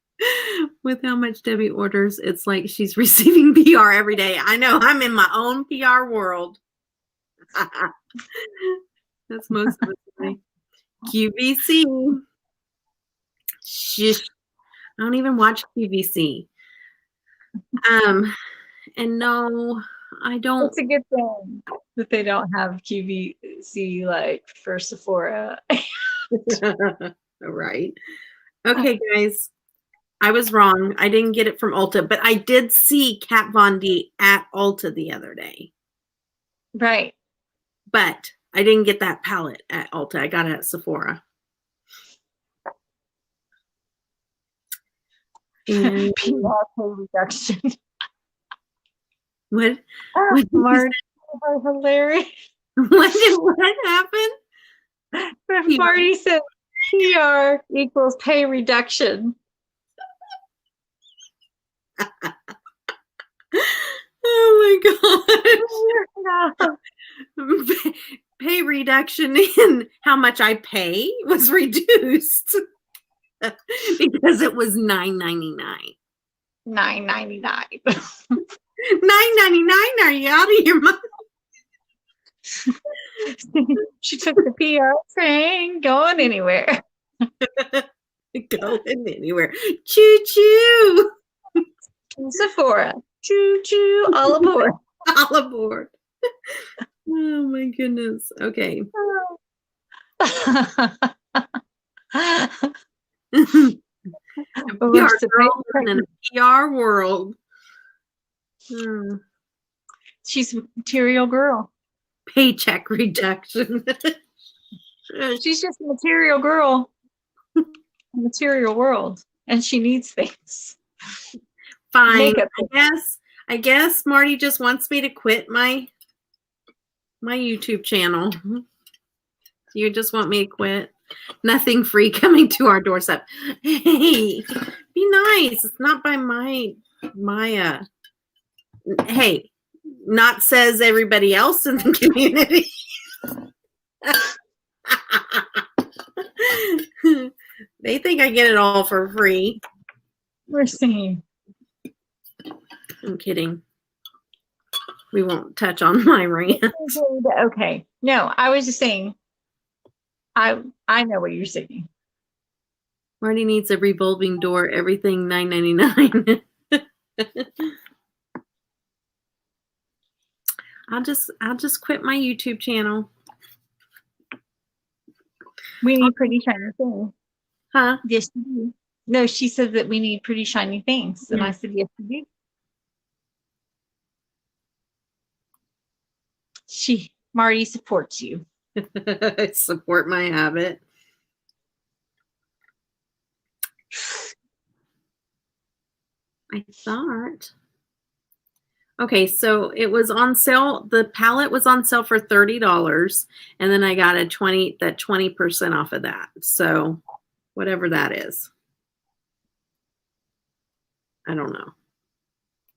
With how much Debbie orders, it's like she's receiving PR every day. I know, I'm in my own PR world. That's most of it. QVC. Shush. I don't even watch QVC. And no, I don't.
It's a good thing that they don't have QVC like for Sephora.
Right. Okay, guys. I was wrong. I didn't get it from Ulta, but I did see Kat Von D at Ulta the other day.
Right.
But I didn't get that palette at Ulta. I got it at Sephora. And
PR pay reduction.
what?
Marty, are hilarious.
What happened?
Marty said PR equals pay reduction.
Oh my god. Pay reduction in how much I pay was reduced because it was $9.99.
$9.99.
$9.99? Are you out of your mind?
She took the PR train going anywhere.
Going anywhere. Choo choo.
Sephora. Choo choo. All aboard.
All aboard. Oh my goodness. Okay.
We're
PR
supposed
girl living in a PR world.
She's a material girl.
Paycheck reduction.
She's just a material girl in the material world, and she needs things.
Fine.
Makeup.
I guess Marty just wants me to quit my YouTube channel. You just want me to quit? Nothing free coming to our doorstep. Hey, be nice. It's not by my hey, not says everybody else in the community. They think I get it all for free.
We're seeing.
I'm kidding. We won't touch on my rant.
Okay. No, I was just saying. I know what you're saying.
Marty needs a revolving door. Everything $9.99. I'll just quit my YouTube channel.
We need pretty shiny things.
Huh?
Yes, you do. No, she said that we need pretty shiny things, and I said yes, we do. Marty supports you.
I support my habit. I thought. Okay, so it was on sale. The palette was on sale for $30, and then I got that 20% off of that. So whatever that is. I don't know.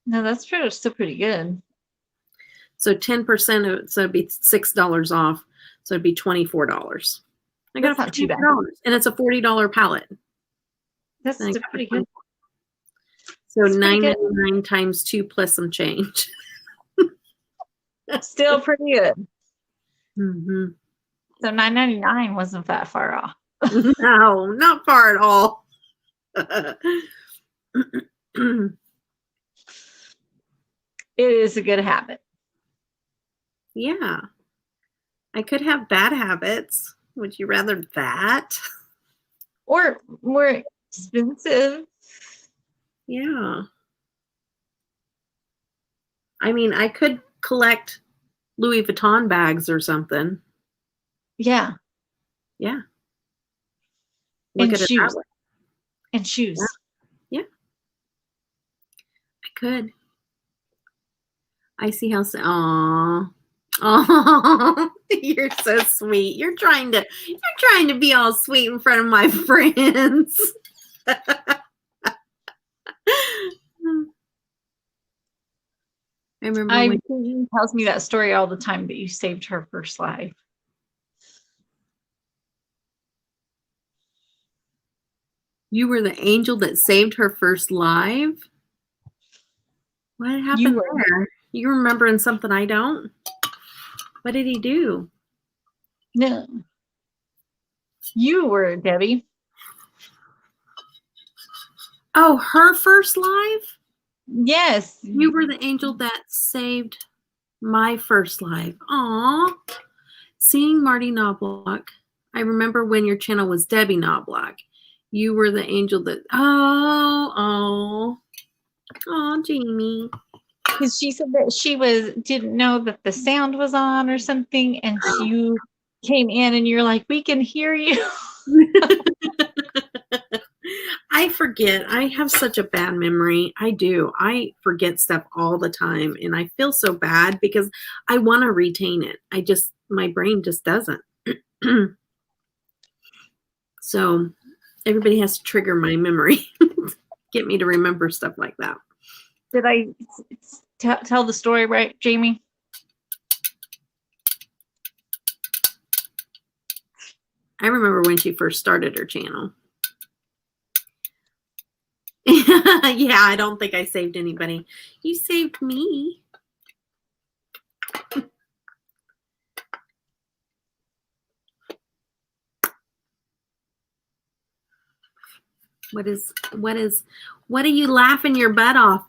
No, that's still pretty good.
So 10% of it, so it'd be $6 off. So it'd be $24. I got
That's not too bad.
and it's a $40 palette.
That's
And I
still
got
pretty
it
good.
So
That's pretty good.
$9.99 times 2 plus some change.
Still pretty good.
Mm-hmm.
So $9.99 wasn't that far off.
No, not far at all.
It is a good habit.
Yeah. I could have bad habits. Would you rather that?
Or more expensive.
Yeah. I mean, I could collect Louis Vuitton bags or something.
Yeah.
Yeah.
And
Look at it
shoes.
that way.
And shoes.
Yeah. I could. I see how. Aww. You're so sweet. You're trying to be all sweet in front of my friends. I remember when
He tells me that story all the time, that you saved her first life.
you were the angel that saved her first life. What happened there? You remembering something I don't? What did he do?
No. You were, Debbie.
Oh, her first life?
Yes.
You were the angel that saved my first life. Aw. Seeing Marty Knobloch. I remember when your channel was Debbie Knobloch. You were the angel that, oh, Jamie.
Because she said that she didn't know that the sound was on or something, and you came in and you're like, we can hear you.
I forget. I have such a bad memory. I do. I forget stuff all the time, and I feel so bad because I want to retain it. My brain just doesn't. So everybody has to trigger my memory, get me to remember stuff like that.
Did I tell the story right, Jamie?
I remember when she first started her channel. Yeah, I don't think I saved anybody. You saved me. What are you laughing your butt off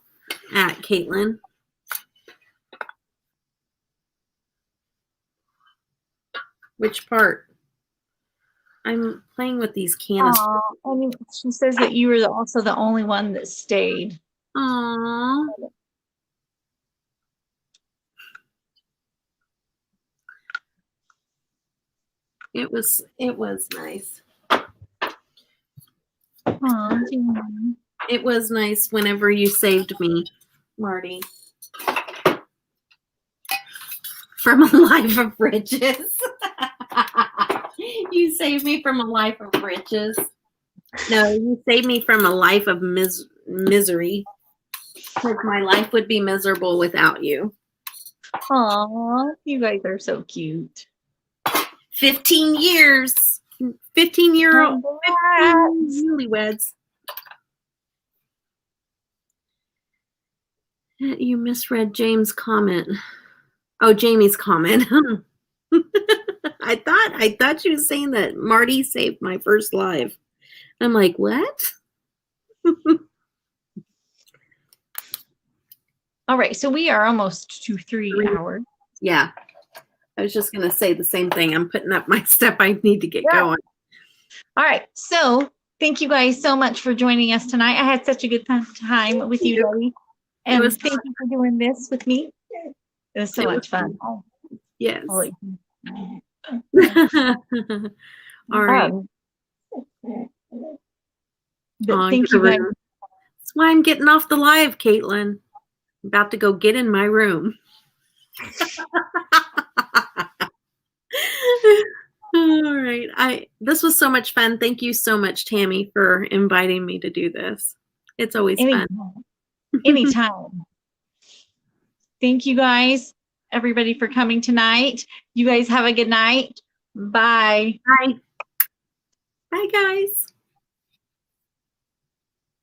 at, Caitlin? Which part? I'm playing with these canisters.
I mean, she says that you were also the only one that stayed.
Aww. It was nice. It was nice whenever you saved me, Marty, from a life of riches. You saved me from a life of riches. No, you saved me from a life of misery. Because my life would be miserable without you.
Aw, you guys are so cute.
15 years. 15-year-old newlyweds. You misread James' comment. Oh, Jamie's comment. I thought she was saying that Marty saved my first life. I'm like, what?
All right, so we are almost to 3 hours.
Yeah. I was just going to say the same thing. I'm putting up my step. I need to get going.
All right, so thank you guys so much for joining us tonight. I had such a good time with you, Debbie. And thank you for doing this with me. It was so much fun.
Yes.
All
right.
Thank you guys.
That's why I'm getting off the live, Caitlin. I'm about to go get in my room. All right. This was so much fun. Thank you so much, Tammy, for inviting me to do this. It's always fun.
Anytime. Thank you guys, everybody, for coming tonight. You guys have a good night. Bye.
Bye. Bye, guys.